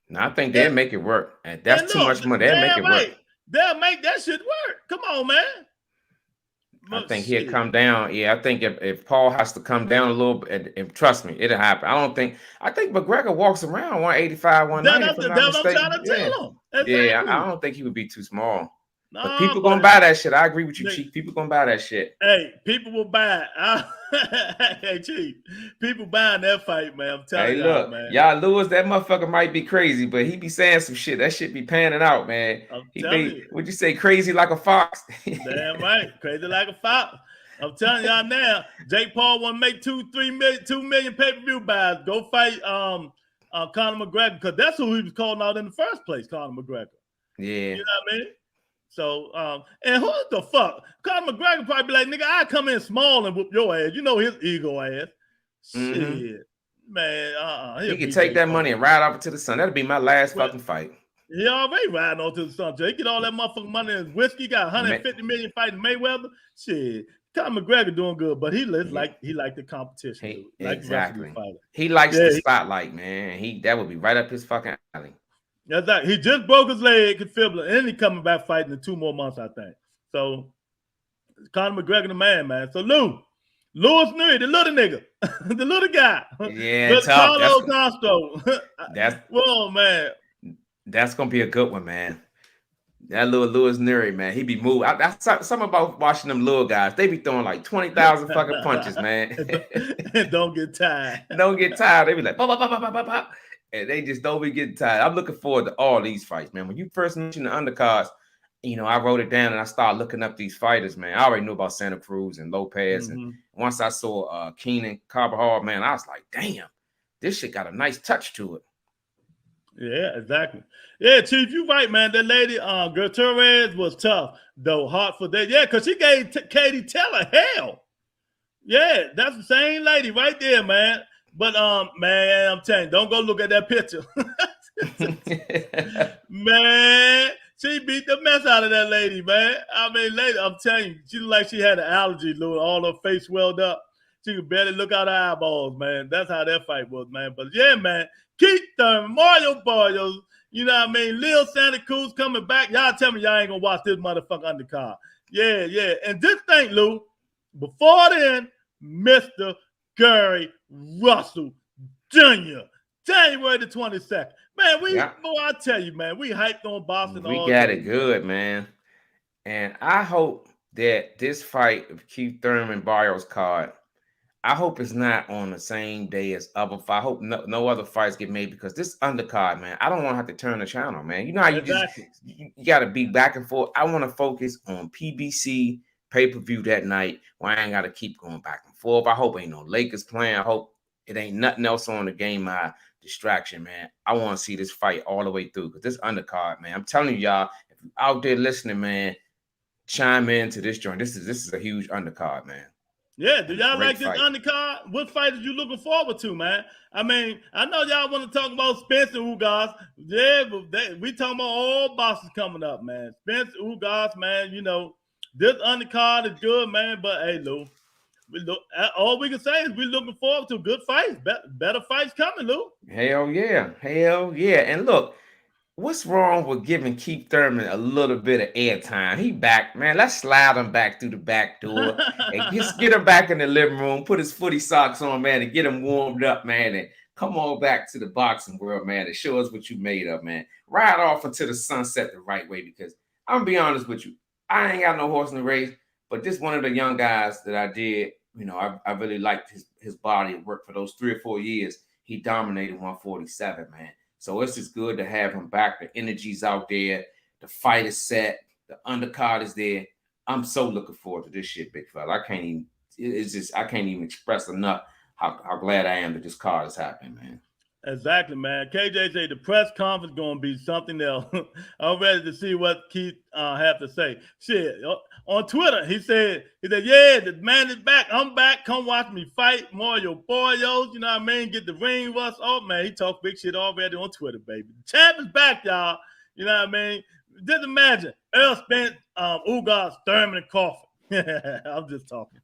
No, I think they'll make it work. And that's too much money. They'll make it work. They'll make that shit work. Come on, man. I think he'll come down. Yeah, I think if Paul has to come down a little bit, and trust me, it'll happen. I think McGregor walks around 185, 190. That's what I'm trying to tell him. Exactly. Yeah, I don't think he would be too small. No, but people gonna buy that shit. I agree with you, Chief. People gonna buy that shit. Hey, people will buy it. Hey, Chief, people buying that fight, man. I'm telling you, look, man. Y'all Lewis, that motherfucker might be crazy, but he be saying some shit. That shit be panning out, man. Would you say crazy like a fox? Damn right, crazy like a fox. I'm telling y'all now, Jake Paul want to make 2 million pay-per-view buys. Go fight Conor McGregor, because that's who he was calling out in the first place, Conor McGregor. Yeah. You know what I mean? So, and who the fuck? Conor McGregor probably be like, nigga, I come in small and whoop your ass. You know his ego ass. Shit. Man, he can take that money and ride off to the sun. That'll be my last fucking fight. He already riding on to the sun. He get all that motherfucking money in his whiskey. Got 150 million fighting Mayweather. Shit. Conor McGregor doing good, but he like the competition. Exactly. He likes the spotlight, man. That would be right up his fucking alley. That's right. He just broke his leg, fibula, and he coming back fighting in 2 more months, I think. So Conor McGregor, the man. So Louis Nuri, the little nigga, the little guy. Yeah, Carlos Castro. Whoa, man. That's gonna be a good one, man. That little Louis Nuri, man, he be moving. That's something about watching them little guys. They be throwing like 20,000 fucking punches, man. And don't get tired. Don't get tired. They be like, pop, pop, pop, pop, pop, pop. And they just don't be getting tired. I'm looking forward to all these fights, man. When you first mentioned the undercards, I wrote it down and I started looking up these fighters, man. I already knew about Santa Cruz and Lopez. And once I saw Keenan Carvajal, man, I was like, damn, this shit got a nice touch to it. Yeah, exactly. Yeah, Chief, you right, man. That lady, Gutierrez was tough, though. Hard for that. Yeah, because she gave Katie Taylor hell. Yeah, that's the same lady right there, man. But man, I'm telling you, don't go look at that picture. Man, she beat the mess out of that lady, man. I mean, lady, I'm telling you, she looked like she had an allergy, Lou. All her face swelled up. She could barely look out her eyeballs, man. That's how that fight was, man. But yeah, man, Keith Thurman, Mario Barrios, you know what I mean? Lil Santa Cruz coming back. Y'all tell me y'all ain't gonna watch this motherfucker undercard. Yeah. And this thing, Lou, before then, Mr. Gary Russell Jr. January the 22nd. Man, I tell you, man, we hyped on Boston. We got it good, man. And I hope that this fight of Keith Thurman Barrios card, I hope it's not on the same day as other fight. I hope no other fights get made, because this undercard, man, I don't want to have to turn the channel, man. You know how you got to be back and forth. I want to focus on PBC pay-per-view that night where I ain't got to keep going back and forth. I hope ain't no Lakers playing. I hope it ain't nothing else on the game, my distraction, man. I want to see this fight all the way through, because this undercard, man, I'm telling you, y'all, if you're out there listening, man, chime into this joint. This is a huge undercard, man. Yeah, do y'all like this undercard? What fight are you looking forward to, man? I mean, I know y'all want to talk about Spence and Ugas. Yeah, but we talking about all bosses coming up, man. Spence, Ugas, man, this undercard is good, man. But hey, Lou, All we can say is we're looking forward to good fights. Better fights coming, Lou. Hell yeah. And look, what's wrong with giving Keith Thurman a little bit of airtime? He back, man. Let's slide him back through the back door and just get him back in the living room, put his footy socks on, man, and get him warmed up, man, and come on back to the boxing world, man, and show us what you made of, man. Ride off into the sunset the right way, because I'm gonna be honest with you, I ain't got no horse in the race, but this one of the young guys that I did, I really liked his body of work for those 3 or 4 years. He dominated 147, man. So it's just good to have him back. The energy's out there. The fight is set. The undercard is there. I'm so looking forward to this shit, big fella. I can't even express enough how glad I am that this card is happening, man. Exactly, man. KJ said the press conference going to be something else. I'm ready to see what Keith have to say. Shit, on Twitter, he said, yeah, the man is back. I'm back. Come watch me fight Mario Boyos. You know what I mean? Get the ring rust off, man. He talked big shit already on Twitter, baby. The champ is back, y'all. You know what I mean? Just imagine Earl Spence, Ugas, Thurman, and Coffin. I'm just talking.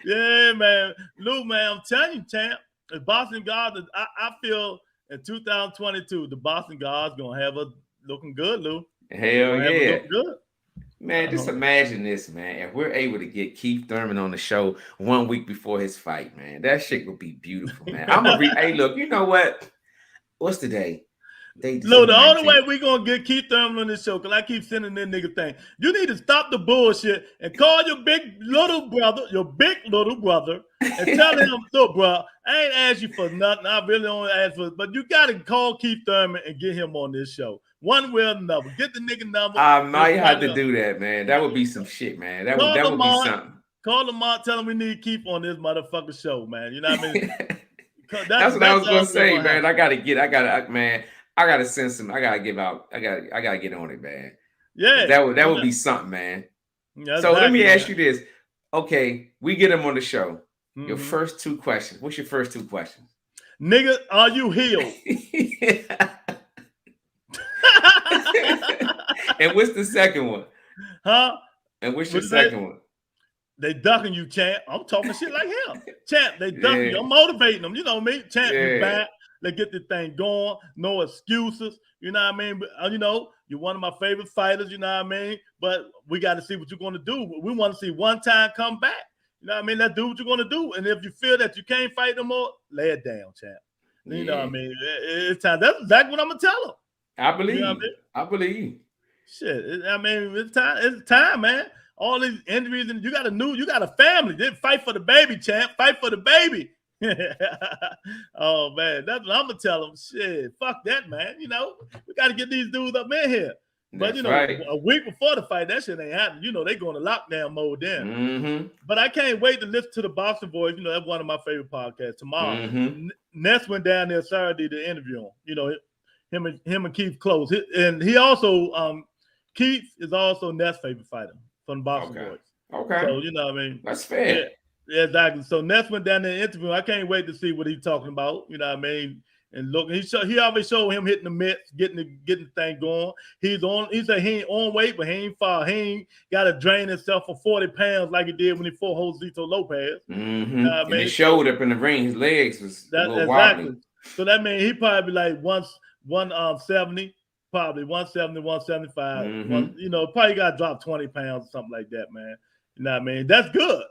Yeah, man. Lou, man, I'm telling you, champ. The Boston Guards, I feel in 2022, the Boston Guards going to have us looking good, Lou. Hell yeah. Good. Man, just imagine this, man. If we're able to get Keith Thurman on the show 1 week before his fight, man, that shit would be beautiful, man. Hey, look, you know what? What's the day? Look, the only way we're going to get Keith Thurman on this show, because I keep sending that nigga thing, you need to stop the bullshit and call your big little brother, and tell him, look, bro, I ain't asked you for nothing. I really don't ask for it, but you got to call Keith Thurman and get him on this show. One way or another. Get the nigga number. I might have to do that, man. That would be some shit, man. That would be something. Call him out, tell him we need Keith on this motherfucking show, man. You know what I mean? That's what I was going to say, man. I got to send some. I gotta get on it, man. Yeah, that would be something, man. Yeah, so let me ask you this. Okay, we get him on the show. Mm-hmm. Your first 2 questions. What's your first 2 questions? Nigga, are you healed? And what's the second one? Huh? And what's your second one? They ducking you, champ. I'm talking shit like him. Champ, they ducking you. I'm motivating them. You know me. Champ, you back. Let's get this thing going. No excuses. You know what I mean? But, you're one of my favorite fighters. You know what I mean? But we got to see what you're going to do. We want to see one time come back. You know what I mean? Let's do what you're going to do. And if you feel that you can't fight no more, lay it down, champ. You know what I mean? It's time. That's exactly what I'm going to tell them. I believe. You know what I mean? I believe. Shit. It's time. It's time, man. All these injuries, and you got a family. Then fight for the baby, champ. Fight for the baby. Oh man, that's what I'm gonna tell them. Shit, fuck that, man. We got to get these dudes up in here. But right. A week before the fight, that shit ain't happening. They going to lockdown mode then. Mm-hmm. But I can't wait to listen to the Boxing Boys. That's one of my favorite podcasts. Tomorrow, Ness went down there Saturday to interview him. Him and Keith close. And he also Keith is also Ness' favorite fighter from the Boxing Boys. Okay. So you know what I mean. That's fair. Yeah. Yeah, exactly. So Ness went down there and interviewed. I can't wait to see what he's talking about. You know what I mean? And look, he always showed him hitting the mitts, getting the thing going. He said he ain't on weight, but he ain't far. He ain't got to drain himself for 40 pounds like he did when he fought Josito Lopez. Mm-hmm. You know what I mean? And it showed up in the ring. His legs was a little wobbly. So that means he probably like 170, probably 170, 175. Mm-hmm. Probably got to drop 20 pounds or something like that, man. You know what I mean? That's good.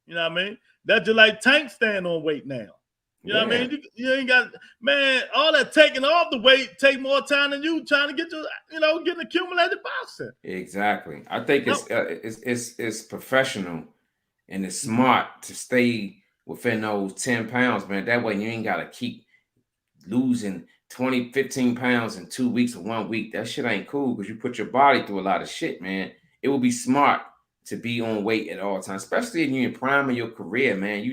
You know what I mean? That's just like Tank staying on weight now. You know what I mean? You ain't got, man, all that taking off the weight take more time than you trying to get to, getting accumulated boxing. Exactly. I think it's professional and it's smart to stay within those 10 pounds, man. That way you ain't got to keep losing 20, 15 pounds in 2 weeks or 1 week. That shit ain't cool because you put your body through a lot of shit, man. It would be smart to be on weight at all times, especially in your prime of your career, man.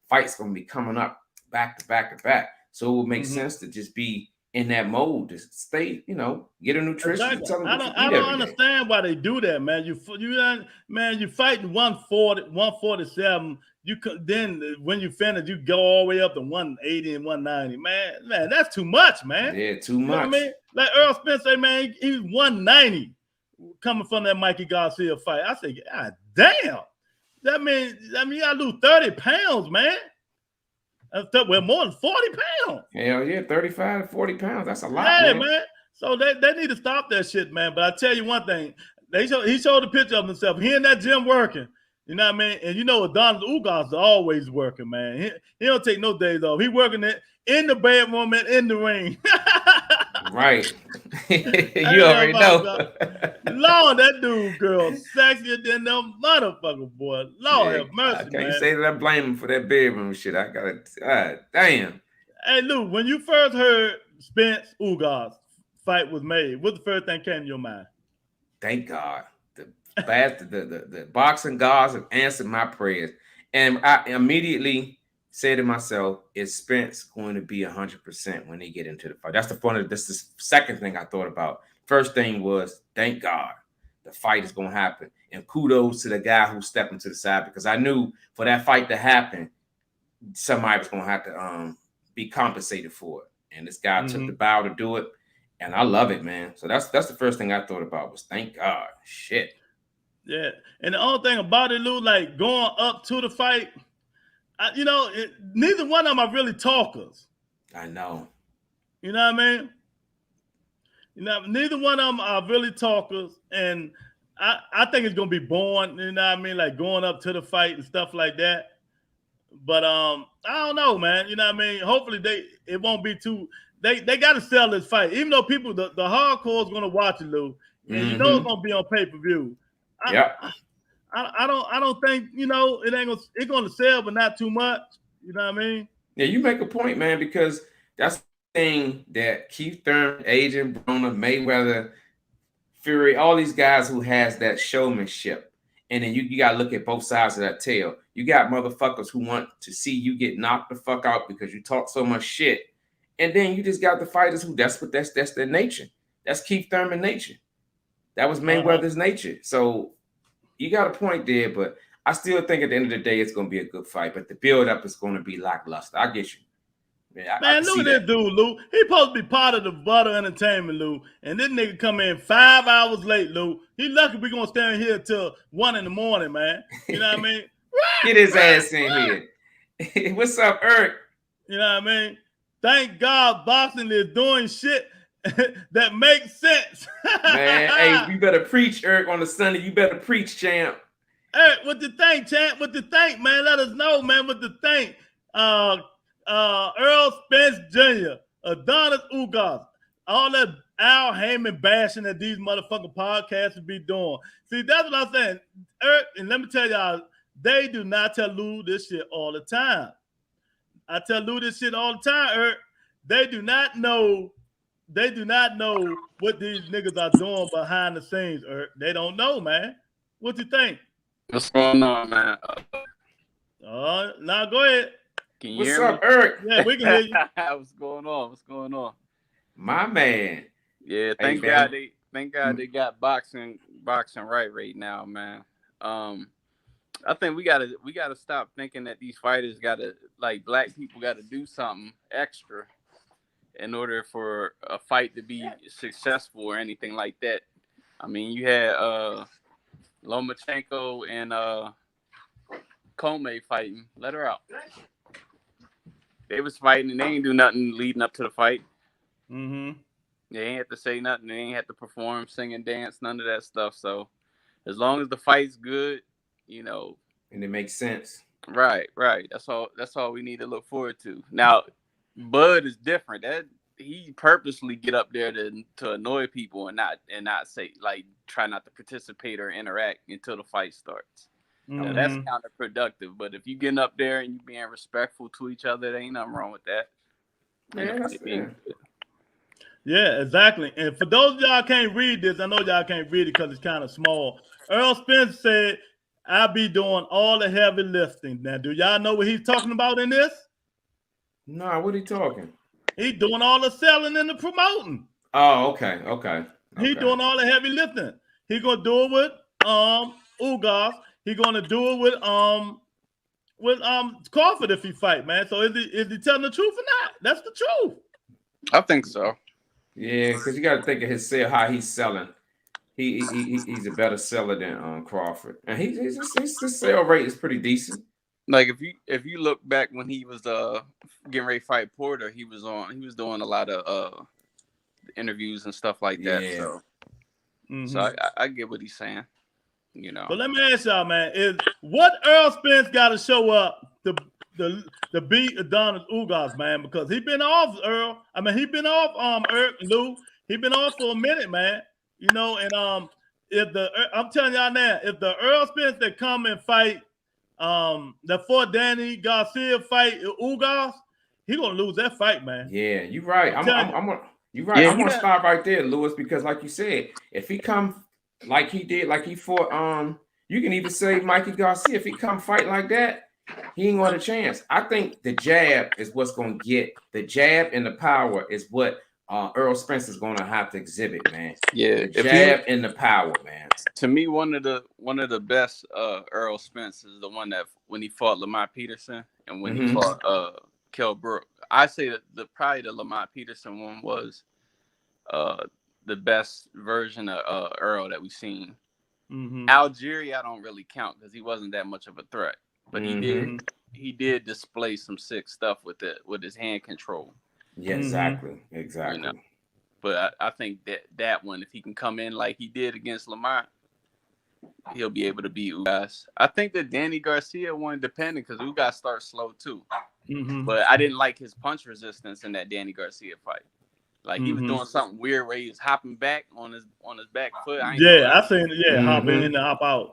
Fights going to be coming up back to back to back. So it would make sense to just be in that mode, to stay, get a nutrition. Exactly. I don't understand why they do that, man. You fighting 140, 147. Then when you finish, you go all the way up to 180 and 190. Man, that's too much, man. Yeah, too much. You know what I mean? Like Earl Spence say, man, he was 190. Coming from that Mikey Garcia fight, I say, God damn, That means you gotta lose 30 pounds, man. Well, more than 40 pounds. Hell yeah, 35 to 40 pounds. That's a lot, Yeah, man. So they need to stop that shit, man. But I tell you one thing, he showed a picture of himself. He in that gym working. You know what I mean? And you know, Adonis Ugas is always working, man. He don't take no days off. He working it in the bedroom and in the ring. Right. You already know. Lord, that dude, girl, sexier than them motherfucker, boy. Lord have mercy, I can't man. say that I blame him for that bedroom shit. I gotta, God damn. Hey, Lou, when you first heard Spence Ugas fight was made, what's the first thing came to your mind? Thank God. The boxing gods have answered my prayers. And I immediately said to myself, is Spence going to be 100% when they get into the fight? That's the second thing I thought about. First thing was, thank God the fight is going to happen. And kudos to the guy who stepped into the side, because I knew for that fight to happen, somebody was going to have to be compensated for it. And this guy took the bow to do it. And I love it, man. So that's the first thing I thought about was thank God. Shit. Yeah. And the only thing about it, Lou, like going up to the fight, neither one of them are really talkers. I know. You know what I mean? Neither one of them are really talkers. And I think it's going to be boring, you know what I mean? Like going up to the fight and stuff like that. But I don't know, man. You know what I mean? Hopefully it won't be too. They got to sell this fight, even though people the hardcore is going to watch it, Lou, and you know it's going to be on pay-per-view. Yeah. I don't think it's going to sell, but not too much. You know what I mean? Yeah, you make a point, man, because that's the thing that Keith Thurman, Adrian Broner, Mayweather, Fury, all these guys who has that showmanship. And then you got to look at both sides of that tail. You got motherfuckers who want to see you get knocked the fuck out because you talk so much shit. And then you just got the fighters who that's their nature. That's Keith Thurman nature. That was Mayweather's nature. So you got a point there, but I still think at the end of the day, it's going to be a good fight. But the build-up is going to be lackluster. I get you. Yeah, man, look at this dude, Lou. He supposed to be part of the Butter Entertainment, Lou. And this nigga come in 5 hours late, Lou. He lucky we going to stand here till 1 in the morning, man. You know what I mean? Get his ass in here. What's up, Eric? You know what I mean? Thank God boxing is doing shit that makes sense. Man, hey, you better preach, Eric, on the Sunday. You better preach, champ. Eric, what you think, champ? What you think, man? Let us know, man, what you think. Earl Spence Jr., Adonis Ugas, all that Al Heyman bashing that these motherfucking podcasts would be doing. See, that's what I'm saying. Eric, and let me tell y'all, they do not tell Lou this shit all the time. I tell Lou this shit all the time, Eric. They do not know what these niggas are doing behind the scenes, Eric. They don't know, man. What you think? What's going on, man? Now go ahead. Can you What's hear up, me? Eric? Yeah, we can hear you. What's going on? What's going on? My man. Yeah, thank God they got boxing right now, man. I think we gotta stop thinking that these fighters gotta, like, black people gotta do something extra in order for a fight to be successful or anything like that. I mean, you had Lomachenko and Comey fighting. Let her out. They was fighting and they ain't do nothing leading up to the fight. Mm-hmm. They ain't have to say nothing. They ain't have to perform, sing, and dance, none of that stuff. So as long as the fight's good, you know, and it makes sense. Right. That's all we need to look forward to. Now, Bud is different. That he purposely get up there to annoy people and not say, like, try not to participate or interact until the fight starts. Mm-hmm. Now, that's counterproductive. But if you getting up there and you being respectful to each other, there ain't nothing wrong with that. Yeah, exactly. And for those of y'all can't read this, I know y'all can't read it because it's kind of small. Earl Spence said, I'll be doing all the heavy lifting. Now, do y'all know what he's talking about in this? No, what are you talking? He's doing all the selling and the promoting. Oh, okay. He's doing all the heavy lifting. He's gonna do it with Ugas. He's gonna do it with Crawford if he fight, man. So is he telling the truth or not? That's the truth. I think so. Yeah, because you got to think of his sale, how he's selling. He's a better seller than Crawford, and his sale rate is pretty decent. Like if you look back when he was getting ready to fight Porter, he was doing a lot of interviews and stuff like that. So I get what he's saying. You know. But let me ask y'all, man, is what Earl Spence got to show up to beat Adonis Ugas, man? Because he been off, Earl. I mean, he been off Lou. He been off for a minute, man. You know, and I'm telling y'all now, if the Earl Spence that come and fight the Fort Danny Garcia fight Ugas, he gonna lose that fight, man. Yeah, you're right. You're right. I'm gonna stop right there, Lewis, because like you said, if he come like he did, like he fought you can even say Mikey Garcia, if he come fight like that, he ain't got a chance. I think the jab is what's gonna get the jab and the power is what Earl Spence is gonna have to exhibit, man. Yeah, the jab and the power, man. To me, one of the best Earl Spence is the one that when he fought Lamont Peterson and when he fought Kell Brook. I say that probably the Lamont Peterson one was the best version of Earl that we've seen. Algeria, I don't really count because he wasn't that much of a threat, but he did display some sick stuff with his hand control. Yeah, exactly. You know? But I think that one, if he can come in like he did against Lamont, he'll be able to beat Ugas. I think the Danny Garcia one, depending, because Ugas starts slow too. But I didn't like his punch resistance in that Danny Garcia fight. Like he was doing something weird where he was hopping back on his back foot. I seen it. Yeah, hop in and hop out.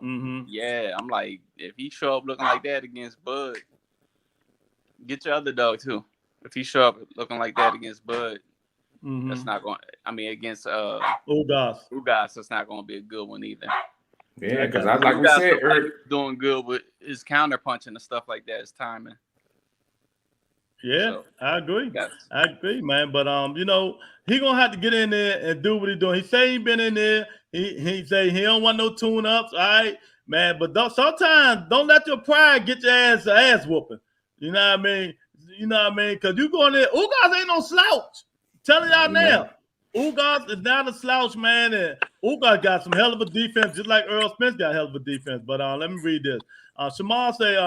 Yeah, I'm like, if he show up looking like that against Bud, get your other dog too. If he show up looking like that against Bud, that's not going. I mean, against Ugas, that's not going to be a good one either. Yeah, because like we said, doing good with his counter punching and stuff like that. His timing. Yeah, so, I agree. I agree, man. But you know, he gonna have to get in there and do what he's doing. He say he been in there. He say he don't want no tune-ups. All right, man. But sometimes don't let your pride get your ass whooping. You know what I mean? Because you going there, Ugas ain't no slouch. Telling y'all now, Ugas is not a slouch, man. And Ugas got some hell of a defense, just like Earl Spence got hell of a defense. But let me read this. Shamal say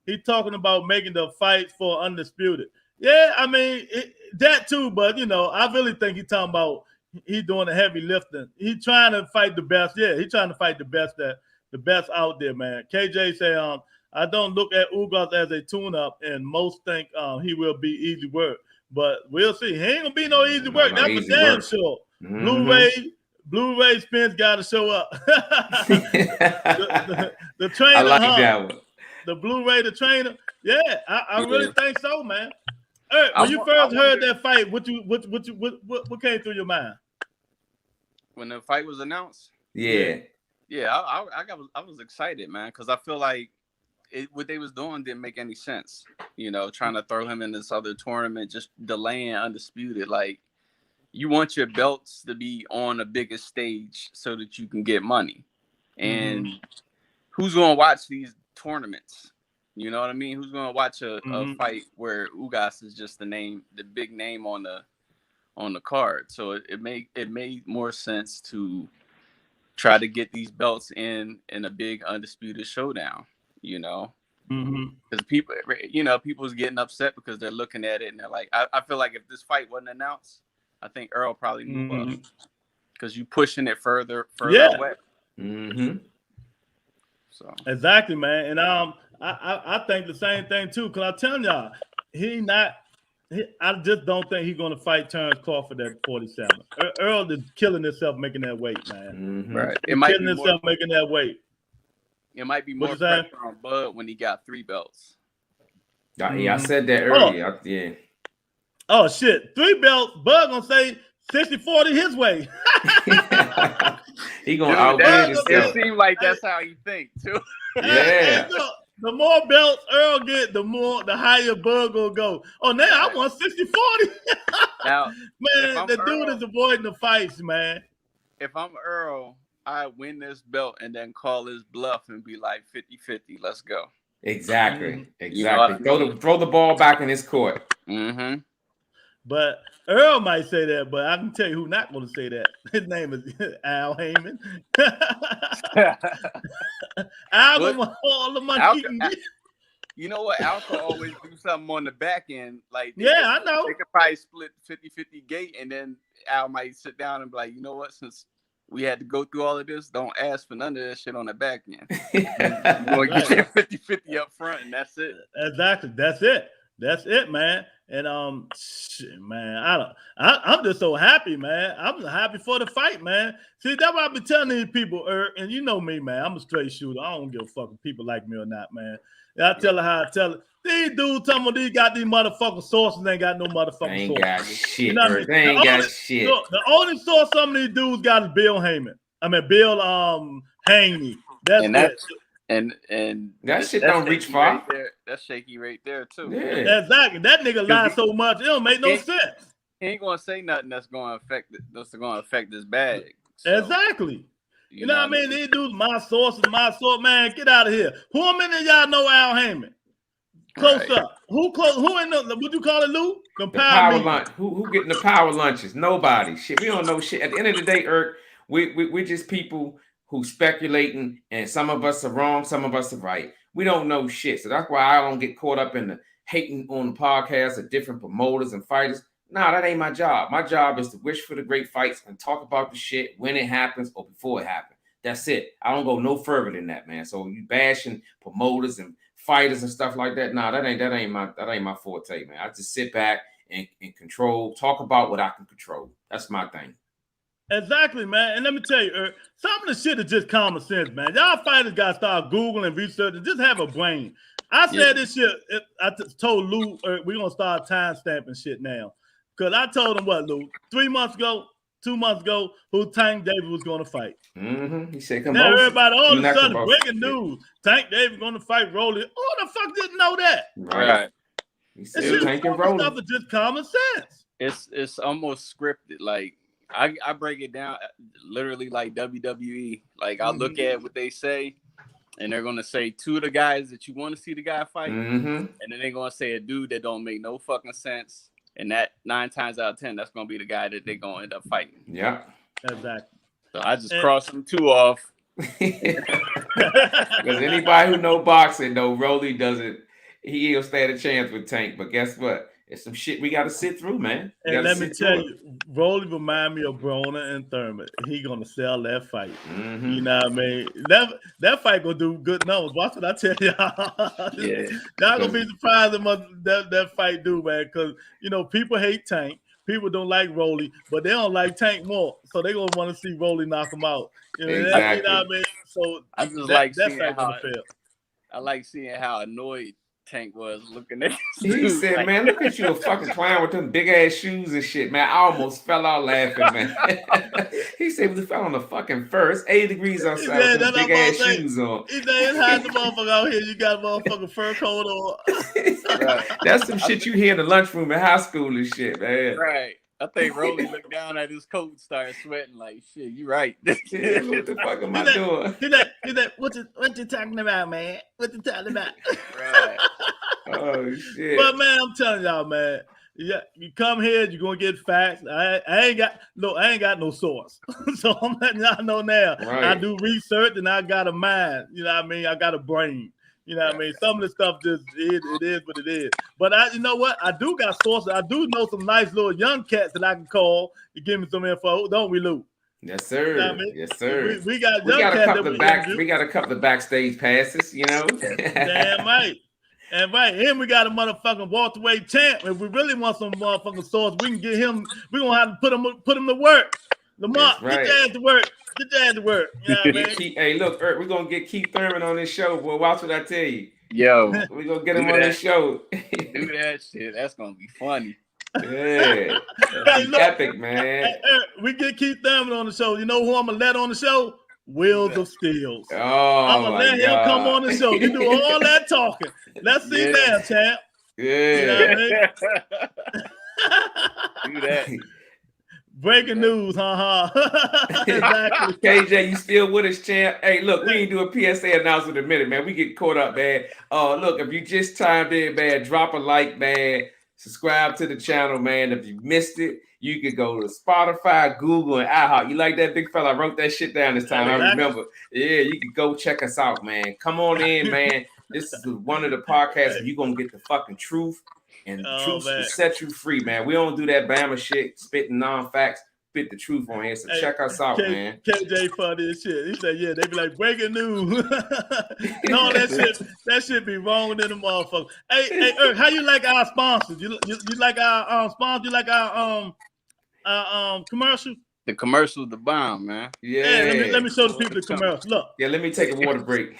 he talking about making the fight for undisputed. Yeah, I mean that too. But you know, I really think he's talking about he doing the heavy lifting. He trying to fight the best. Yeah, he trying to fight the best out there, man. KJ say I don't look at Ugas as a tune-up, and most think he will be easy work. But we'll see. He ain't gonna be no easy work. That's for damn sure. Blu-ray Spence got to show up. the trainer, I like that one. The Blu-ray, the trainer. Yeah, I really think so, man. Hey, when you first heard that fight, what came through your mind? When the fight was announced? Yeah. I was excited, man, because I feel like what they was doing didn't make any sense. You know, trying to throw him in this other tournament, just delaying undisputed. Like, you want your belts to be on the biggest stage so that you can get money. And who's going to watch these tournaments? You know what I mean? Who's going to watch a fight where Ugas is just the big name on the card? So it made more sense to try to get these belts in a big undisputed showdown. You know, because people's getting upset because they're looking at it and they're like, I feel like if this fight wasn't announced, I think Earl probably move up because you pushing it further away. So exactly, man, and I think the same thing too. Because I'm telling y'all, I just don't think he's gonna fight Terrence Crawford at 47. Earl is killing himself making that weight, man. Right, He's killing himself making that weight. It might be more pressure on Bud when he got 3 belts. Yeah, I said that earlier. Yeah. Oh, shit. 3 belts. Bud gonna say 60-40 his way. He gonna outweigh himself. It seems like that's how he think, too. Yeah. The more belts Earl get, the higher Bud gonna go. Oh, now I want 60-40. Now, man, the dude is avoiding the fights, man. If I'm Earl, I win this belt and then call his bluff and be like 50-50. Let's go. Exactly. You know what I mean? Throw the ball back in his court. But Earl might say that, but I can tell you who's not going to say that. His name is Al Heyman. Al But want all the money Al, he can get. you know what? Al could always do something on the back end. Like, I know. They could probably split 50-50 gate, and then Al might sit down and be like, you know what? Since we had to go through all of this, don't ask for none of that shit on the back end. You're going to get that 50-50 up front, and that's it. Exactly. That's it, man. And shit, man, I'm just so happy, man. I'm happy for the fight, man. See, that's what I've been telling these people, and you know me, man. I'm a straight shooter. I don't give a fuck if people like me or not, man. And I tell her how I tell her. These dudes tell me these got these motherfucking sources, ain't got no motherfucking Ain't sources. got shit. You know what I mean? They ain't got shit. The only source some of these dudes got is Bill Heyman. I mean Bill Haney. That's it. And that shit don't reach far. Right there. That's shaky right there too. Yeah. Exactly. That nigga lies so much, it don't make no sense. He ain't gonna say nothing that's gonna affect this bag. So, exactly. You know what I mean? These dudes, my source, man. Get out of here. Who many of y'all know Al Heyman? Close up. Who in the what you call it, Lou? The power lunch. Who getting the power lunches? Nobody. Shit. We don't know shit. At the end of the day, we're just people who speculating, and some of us are wrong, some of us are right. We don't know shit. So that's why I don't get caught up in the hating on the podcast of different promoters and fighters. Nah, that ain't my job. My job is to wish for the great fights and talk about the shit when it happens or before it happens. That's it. I don't go no further than that, man. So you bashing promoters and fighters and stuff like that. Nah, that ain't my forte, man. I just sit back and control, talk about what I can control. That's my thing. Exactly, man. And let me tell you, some of the shit is just common sense, man. Y'all fighters got to start Googling and researching. Just have a brain. I said this shit. I told Lou, we're going to start time stamping shit now. Because I told him, what, Lou? 2 months ago, who Tank Davis was going to fight. Mm-hmm. He said, now everybody, all of a sudden, breaking news. Tank Davis going to fight Rolly. Who the fuck didn't know that? Right. He said Tank and Rolly. Stuff is just common sense. It's almost scripted. Like, I break it down literally like WWE. Like, I look at what they say, and they're going to say two of the guys that you want to see the guy fight, and then they're going to say a dude that don't make no fucking sense. And that 9 times out of 10, that's going to be the guy that they're going to end up fighting. Yeah. Exactly. So I just crossed them two off. Because anybody who know boxing know Rolly doesn't, he'll stand a chance with Tank. But guess what? It's some shit we got to sit through, man. And let me tell you, Rolly remind me of Broner and Thurman. He gonna sell that fight. You know what I mean? That fight gonna do good numbers. Watch what I tell y'all. Yeah. Y'all gonna be surprised that fight do, man. Because you know people hate Tank. People don't like Rolly, but they don't like Tank more. So they gonna want to see Rolly knock him out. You know, exactly. You know what I mean? So I just like seeing seeing how annoyed Tank was looking at. He said, like, man, look at you, a fucking clown with them big ass shoes and shit, man. I almost fell out laughing, man. He said we fell on the fucking first 80 degrees outside with them big ass shoes on. He said it's hot the motherfucker out here. You got a motherfucking fur coat on. Right. That's some shit you hear in the lunchroom in high school and shit, man. Right. I think Rolly looked down at his coat and started sweating like, shit, you right. Yeah, what the fuck am I doing? He's like, what you talking about, man? What you talking about? Right. Oh, shit. But, man, I'm telling y'all, man, you come here, you're going to get facts. I ain't got no source. So I'm letting y'all know now. Right. I do research and I got a mind. You know what I mean? I got a brain. You know what I mean? Some of the stuff just it is what it is. But you know what? I do got sources. I do know some nice little young cats that I can call to give me some info. Don't we, Lou? Yes, sir. You know what I mean? Yes, sir. We got young cats. We got a couple of backstage passes, you know? Damn right. And and we got a motherfucking welterweight champ. If we really want some motherfucking source, we can get him. We're gonna have to put him to work. Lamar, get your ass to work. Get your ass to work. You know what I mean? Hey, look, we're gonna get Keith Thurman on this show, boy. Watch what I tell you. Yo, we're gonna get him on this show. Do that shit. That's gonna be funny. Yeah, that's epic, man. We get Keith Thurman on the show. You know who I'm gonna let on the show? Wheels of Steels. Oh, I'm gonna let him come on the show. You do all that talking. Let's see now, champ. Yeah. You know what I mean? Do that. Breaking news, Exactly. KJ, you still with us, champ? Hey, look, we ain't do a PSA announcement in a minute, man. We get caught up, man. Look, if you just chimed in, man, drop a like, man. Subscribe to the channel, man. If you missed it, you could go to Spotify, Google, and iHeart. You like that, big fella? I wrote that shit down this time. I remember. Yeah, you could go check us out, man. Come on in, man. This is one of the podcasts where you're going to get the fucking truth, and the truth will set you free, man. We don't do that Bama shit, spitting non-facts. Spit the truth on here, so check us out, man. KJ funny as shit. He said, "Yeah, they be like breaking news." No, that shit be wrong in the motherfucker. Hey, Eric, how you like our sponsors? You like our sponsor? You like our commercial? The commercial, the bomb, man. Yeah. Let me show the people the commercial. Look. Yeah, let me take a water break.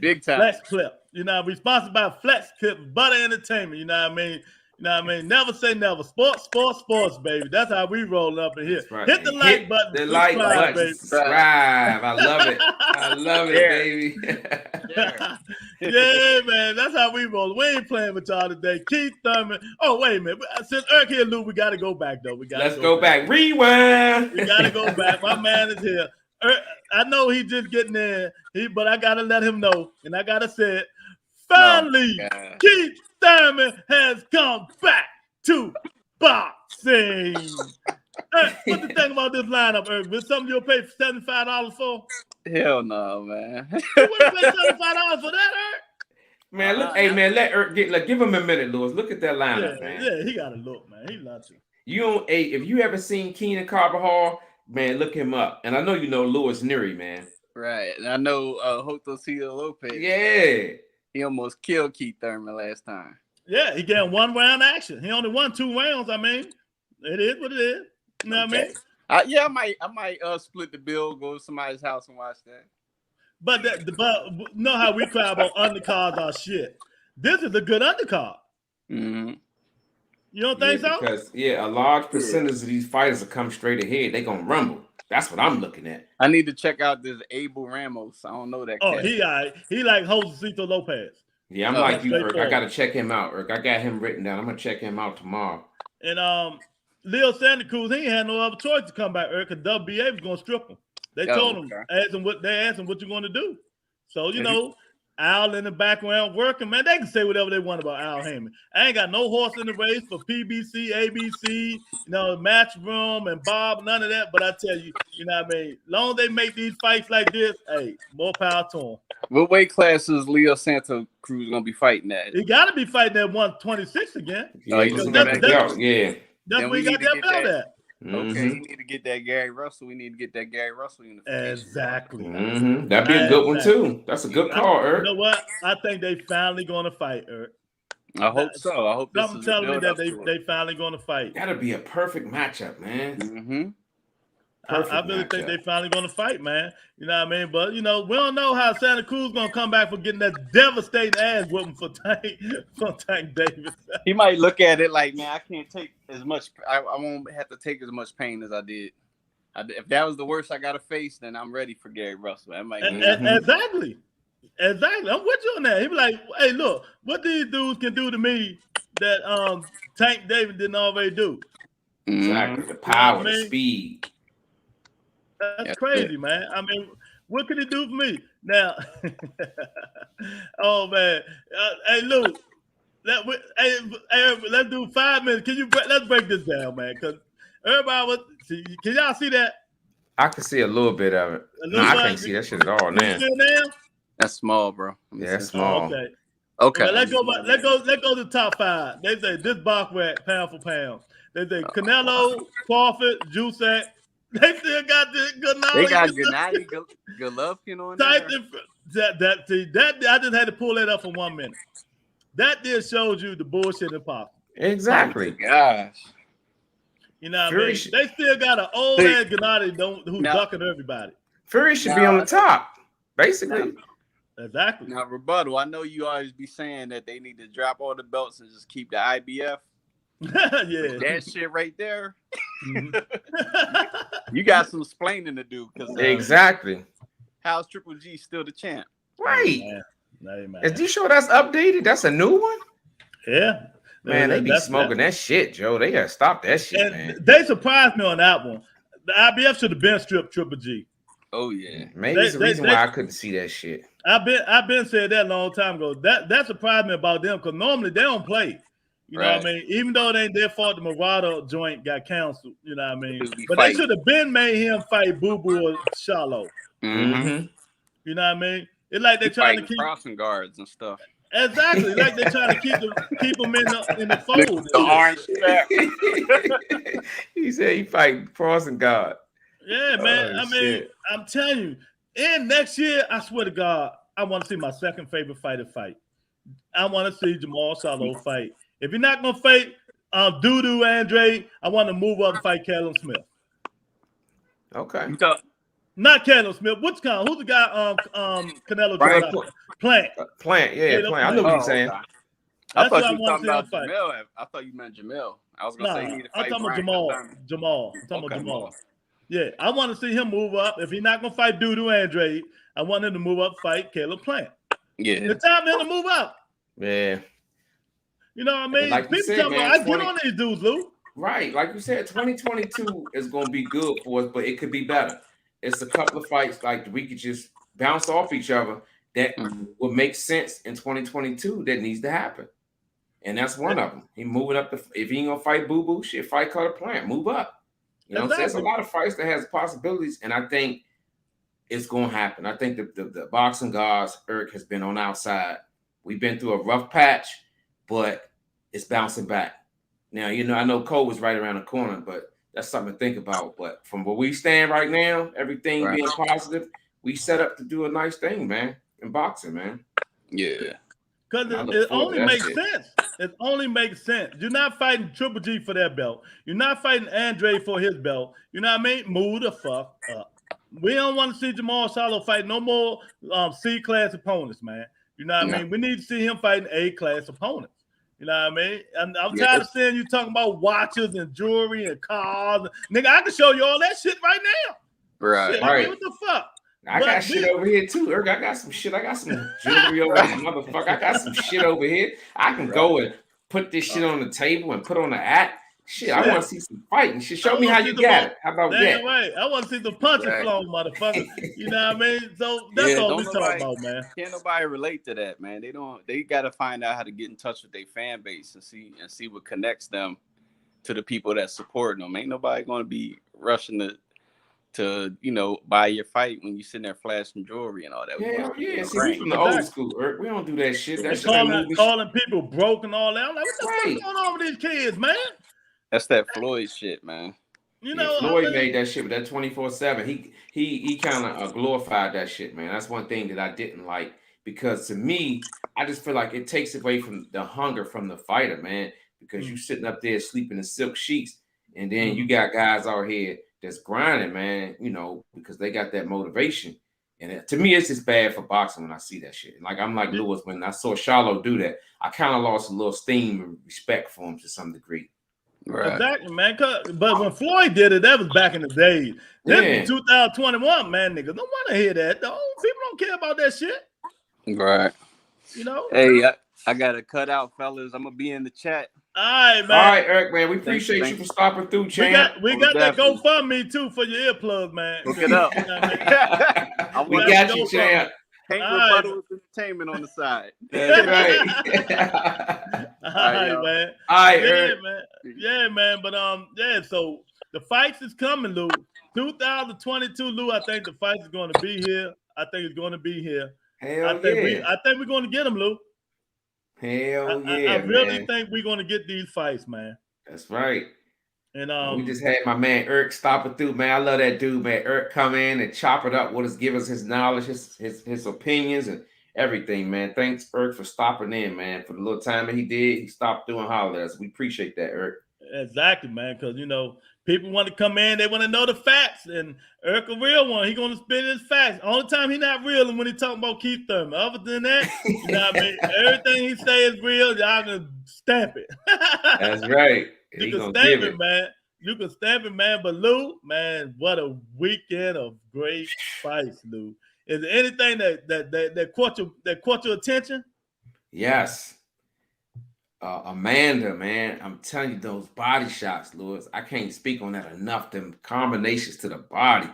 Big time. Flex Clip. You know, we sponsored by Flex Clip, Butter Entertainment. You know what I mean? You know what I mean? Never say never. Sports, baby. That's how we roll up in here. Right, hit the like button. The like button. Baby. Subscribe. I love it. I love it, baby. Yeah, man. That's how we roll. We ain't playing with y'all today. Keith Thurman. Oh, wait a minute. Since Eric here, Lou, we got to go back, though. Let's go back. Rewind. We got to go back. My man is here. I know he just getting there, but I got to let him know. And I got to say it. Finally, Keith Thurman has come back to boxing. What the thing about this lineup, Eric? Is something you'll pay $75 for? Hell no, man. You wouldn't pay $75 for that, Eric? Man, look, hey man, let Eric give him a minute, Lewis. Look at that lineup, man. Yeah, he got to look, man. He loves you. If you ever seen Keenan Carvajal, man, look him up. And I know you know Louis Neary, man. Right. And I know José Lopez. Yeah. He almost killed Keith Thurman last time. Yeah, he got 1 round action. He only won 2 rounds. I mean, it is what it is. You know what I mean? I might split the bill, go to somebody's house and watch that. But know how we cry about undercards are shit. This is a good undercard. Mm-hmm. You don't think so? Because a large percentage of these fighters will come straight ahead. They gonna rumble. That's what I'm looking at. I need to check out this Abel Ramos. I don't know that. Oh, cat. He like José Lopez. Yeah, I'm like you, Eric. I gotta check him out, Eric. I got him written down. I'm gonna check him out tomorrow. And Leo Santa Cruz, he ain't had no other choice to come back, Eric, because WBA was gonna strip him. They told him, asked him what you're gonna do. So you know, Al in the background working, man. They can say whatever they want about Al Heyman. I ain't got no horse in the race for PBC, ABC, Matchroom and Bob, none of that. But I tell you, you know what I mean? Long as they make these fights like this, hey, more power to them. What weight class is Leo Santa Cruz gonna be fighting at? He got to be fighting at 126 again. That's where he got that belt at. Okay, you need to get that Gary Russell. We need to get that Gary Russell unification. Exactly. Mm-hmm. That'd be a good one too. That's a good call, Eric. You know what? I think they finally going to fight, Eric. I hope so. I hope something telling me that they finally going to fight. That'll be a perfect matchup, man. Mm-hmm. I really think they finally going to fight, man. You know what I mean? But, we don't know how Santa Cruz going to come back for getting that devastating ass whooping for Tank Davis. He might look at it like, man, I can't take as much. I won't have to take as much pain as I did. If that was the worst I got to face, then I'm ready for Gary Russell. That might Exactly. I'm with you on that. He be like, hey, look, what these dudes can do to me that Tank Davis didn't already do. Exactly. The power, the speed. That's crazy, man. I mean, what can he do for me now? Oh man, hey Lou, let's do 5 minutes. Let's break this down, man? Because everybody can y'all see that? I can see a little bit of it. No, I can't see that shit at all, man. That's small, bro. Yeah, that's small. Okay. Well, let's go to the top 5. They say this box rack pound for pound. They say Canelo, Crawford, Juice. They still got the Gennady. They got Gennady Golovkin on there. That I just had to pull that up for 1 minute. That just shows you the bullshit impossible. Exactly. Oh gosh. You know what I mean? They still got an old ass Gennady who's ducking everybody. Fury should be on the top, basically. Exactly. Now, rebuttal. I know you always be saying that they need to drop all the belts and just keep the IBF. Yeah, that shit right there. You got some explaining to do because exactly. How's Triple G still the champ? Right. Is you sure that's updated? That's a new one. Yeah, man. They be smoking that shit, Joe. They gotta stop that shit, man. They surprised me on that one. The IBF should have been stripped Triple G. Oh yeah, maybe it's the reason why I couldn't see that shit. I've been said that a long time ago. That surprised me about them because normally they don't play. You know what I mean? Even though it ain't their fault, the Marauder joint got canceled. You know what I mean? But they should have been made him fight Boo Boo or Shallow. Mm-hmm. You know what I mean? It's like they're trying to keep crossing guards and stuff. Exactly, like they're trying to keep them in the fold. The orange strap. He said he fight crossing guard. Yeah, man. Oh, I mean, I'm telling you, and next year, I swear to God, I want to see my second favorite fighter fight. I want to see Jamal Charlo fight. If you're not gonna fight Doodoo Andre, I want to move up and fight Callum Smith. Okay. Not Callum Smith. Who's the guy? Canelo Plant. Plant. Yeah, Plant. I know what you're saying. Okay. I thought you were talking about Jamel. I thought you meant Jamel. I was gonna say he need to fight. I'm talking about Jamal. I'm talking about Jamal. Yeah, I want to see him move up. If he's not gonna fight Doodoo Andre, I want him to move up, fight Caleb Plant. Yeah, it's time for him to move up. Yeah, you know what I mean. Like you said, man, I get on these dudes, Lou. Right, like you said, 2022 is gonna be good for us, but it could be better. It's a couple of fights like we could just bounce off each other that would make sense in 2022 that needs to happen. And that's one of them. He moving up. If he ain't gonna fight Boo Boo, shit, fight Cutter Plant. Move up. You know what I'm saying? There's a lot of fights that has possibilities, and I think it's gonna happen. I think the boxing gods, Eric, has been on our side. We've been through a rough patch, but it's bouncing back. Now, you know, I know Cole was right around the corner, but that's something to think about. But from where we stand right now, everything being positive, we set up to do a nice thing, man, in boxing, man. Yeah. Because it only makes sense. It only makes sense. You're not fighting Triple G for that belt. You're not fighting Andre for his belt. You know what I mean? Move the fuck up. We don't want to see Jamal Charlo fight no more C-class opponents, man. You know what I mean? We need to see him fighting A-class opponents. You know what I mean? I'm tired of seeing you talking about watches and jewelry and cars. Nigga, I can show you all that shit right now. Right. Shit, I mean, what the fuck? I got shit over here too, Erg. I got some shit. I got some jewelry over here, motherfucker. I got some shit over here. I can go and put this shit on the table and put on the act. Shit, I want to see some fighting. Shit, show me how you got it. How about that? Right. I want to see the punches flow, motherfucker. You know what I mean? So that's all we talking about, man. Can't nobody relate to that, man. They got to find out how to get in touch with their fan base and see what connects them to the people that support them. Ain't nobody going to be rushing to buy your fight when you sitting there flashing jewelry and all that. Yeah. See, we from the old school, Eric. We don't do that shit. That shit calling people broke and all that. I'm like, what the fuck is going on with these kids, man? That's that Floyd shit, man. You know, Floyd made that shit with that 24/7. He kind of glorified that shit, man. That's one thing that I didn't like, because to me, I just feel like it takes away from the hunger from the fighter, man. Because you sitting up there sleeping in silk sheets, and then you got guys out here that's grinding, man, because they got that motivation. And to me, it's just bad for boxing when I see that shit. Like, I'm like Lewis, when I saw Charlo do that, I kind of lost a little steam and respect for him to some degree. Right. Exactly, man. But when Floyd did it, that was back in the day. This is 2021, man. Niggas don't want to hear that. People don't care about that shit. Right. You know? Hey, I got to cut out, fellas. I'm going to be in the chat. All right, man. All right, Eric, man. We appreciate you for stopping through, champ. We got that GoFundMe, too, for your earplugs, man. Look it up. We got you, champ. Can't rebuttal with entertainment on the side. That's right. All right, man. All right, Eric. Man. Yeah, man. But so the fights is coming, Lou. 2022, Lou. I think the fight is going to be here. I think it's going to be here. I think we're going to get them, Lou. Hell I really think we're going to get these fights, man. That's right. And we just had my man Eric stopping through, man. I love that dude, man. Eric come in and chop it up with us, give us his knowledge, his opinions, and everything, man. Thanks, Eric, for stopping in, man. For the little time that he did, he stopped doing holidays. We appreciate that, Eric. Exactly, man. Because people want to come in, they want to know the facts, and Eric a real one. He gonna spit his facts. Only time he not real is when he talking about Keith Thurman. Other than that, you know what I mean? Everything he say is real. Y'all can stamp it. That's right. You can stamp it, man. You can stamp it, man. But Lou, man, what a weekend of great fights, Lou. Is there anything that caught your attention? Yes. Amanda, man, I'm telling you, those body shots, Lewis, I can't speak on that enough. Them combinations to the body.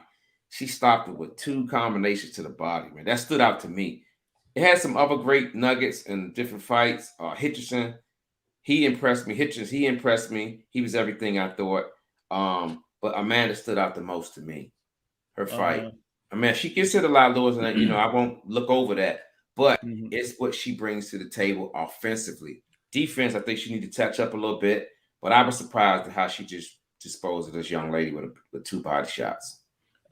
She stopped it with 2 combinations to the body, man. That stood out to me. It had some other great nuggets in different fights. Hitcherson, He impressed me. Hitchens, he impressed me. He was everything I thought. But Amanda stood out the most to me. Her fight. I mean, she gets hit a lot, Lewis, and I won't look over that. But it's what she brings to the table offensively. Defense, I think she need to touch up a little bit. But I was surprised at how she just disposed of this young lady with 2 body shots.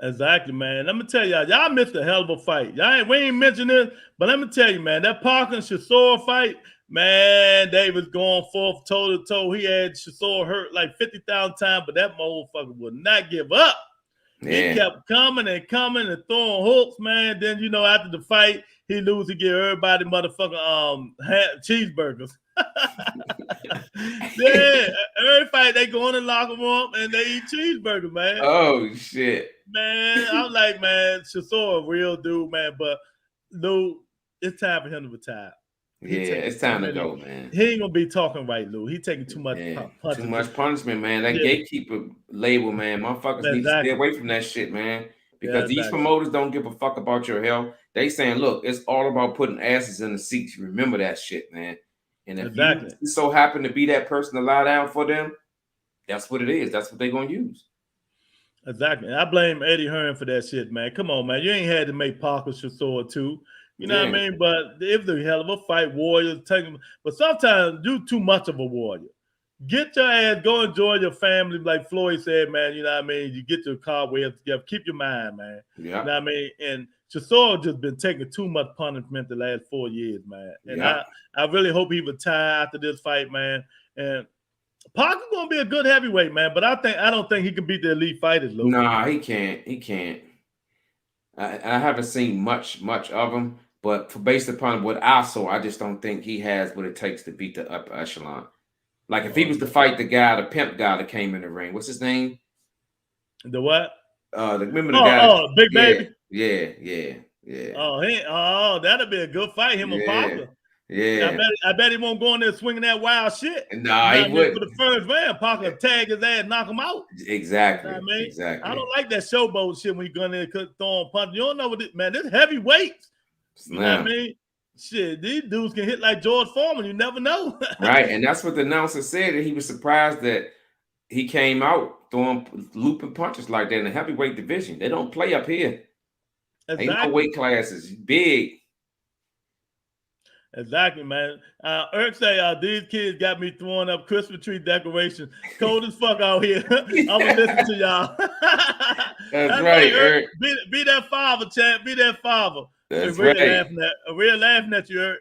Exactly, man. Let me tell y'all missed a hell of a fight. We ain't mentioned this, but let me tell you, man, that Parker Chisora fight, man, they was going forth toe to toe. He had Chisora hurt like 50,000 times, but that motherfucker would not give up. Yeah. He kept coming and throwing hooks, man. Then, after the fight, he lose to give everybody motherfucking cheeseburgers. Yeah, every fight they go in the locker room and they eat cheeseburgers, man. Oh shit, man! I'm like, man, Chisora a real dude, man. But Lou, it's time for him to retire. Yeah, it's time to go, man. He ain't gonna be talking right, Lou. He taking too much punishment. Too much punishment, man. That gatekeeper label, man. Motherfuckers need to stay away from that shit, man. Because these promoters don't give a fuck about your health. They saying, look, it's all about putting asses in the seats. Remember that shit, man. And if you so happen to be that person to lie down for them, that's what it is. That's what they're gonna use. Exactly. And I blame Eddie Hearn for that shit, man. Come on, man. You ain't had to make Parker Chisora too. You know what I mean? But it was a hell of a fight, Warriors taking. But sometimes you too much of a warrior. Get your ass, go enjoy your family, like Floyd said, man. You know what I mean? You get your car way up together. Keep your mind, man. Yeah. You know what I mean? And Chisora just been taking too much punishment the last 4 years, man. And I really hope he retire after this fight, man. And Parker's gonna be a good heavyweight, man. But I don't think he can beat the elite fighters, Luke. Nah, he can't. He can't. I haven't seen much of him, but based upon what I saw, I just don't think he has what it takes to beat the upper echelon. Like if he was to fight the pimp guy that came in the ring, what's his name? The what? Remember the guy? Oh, Big Baby. Yeah. Oh, that'll be a good fight, him and Parker. Yeah. I bet he won't go in there swinging that wild shit. Nah, he wouldn't. For the first round, Parker tag his ass, knock him out. Exactly. You know what I mean? Exactly. I don't like that showboat shit when you go in there throwing punches. You don't know what this, man. This heavy weights. You know what I mean? Shit, these dudes can hit like George Foreman. You never know. Right, and that's what the announcer said. That he was surprised that he came out throwing looping punches like that in the heavyweight division. They don't play up here. Exactly. Ain't no weight classes. Big. Exactly, man. Irk say these kids got me throwing up Christmas tree decorations. Cold as fuck out here. I'm gonna listen to y'all. That's right, Irk. Be that father, champ. Be that father. That's right. Real laughing at you, Irk.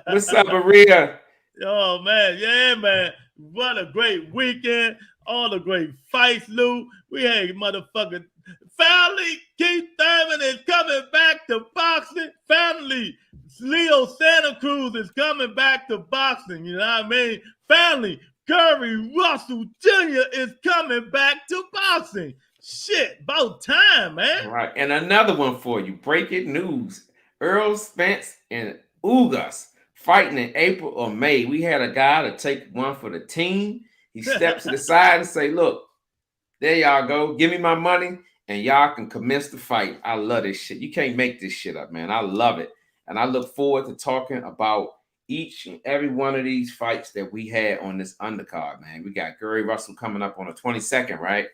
What's up, Maria? Oh man, yeah, man. What a great weekend. All the great fights, Lou. We had motherfucking finally Keith Thurman is coming back to boxing. Finally, Leo Santa Cruz is coming back to boxing. You know what I mean? Finally, Curry Russell Jr. is coming back to boxing. Shit, about time, man. All right, and another one for you. Breaking news. Earl Spence and Ugas fighting in April or May. We had a guy to take one for the team. He steps to the side and say, look, there y'all go. Give me my money and y'all can commence the fight. I love this shit. You can't make this shit up, man. I love it. And I look forward to talking about each and every one of these fights that we had on this undercard, man. We got Curry Russell coming up on the 22nd, right?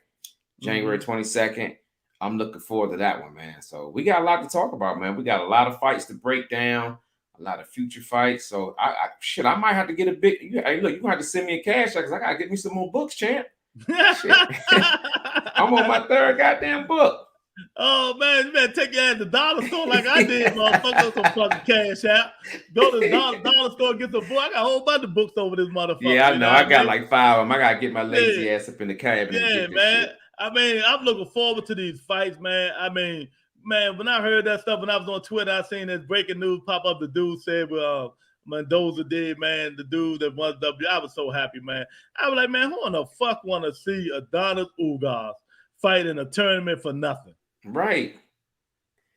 January 22nd. I'm looking forward to that one, man. So we got a lot to talk about, man. We got a lot of fights to break down, a lot of future fights. So I might have to get a big. Hey, look, you're gonna have to send me a cash because I gotta get me some more books, champ. I'm on my 3rd goddamn book. Oh man, you better take your ass to the dollar store like I did, motherfucker. Some fucking cash out. Go to the dollar store, get some book. I got a whole bunch of books over this motherfucker. Yeah, I know. I got like 5 of them. I gotta get my lazy ass up in the cabinet. Yeah, man. Shit. I mean, I'm looking forward to these fights, man. I mean, man, when I heard that stuff, when I was on Twitter, I seen this breaking news pop up. The dude said, well, Mendoza did, man, the dude that won W. I was so happy, man. I was like, man, who in the fuck want to see Adonis Ugas fight in a tournament for nothing? Right.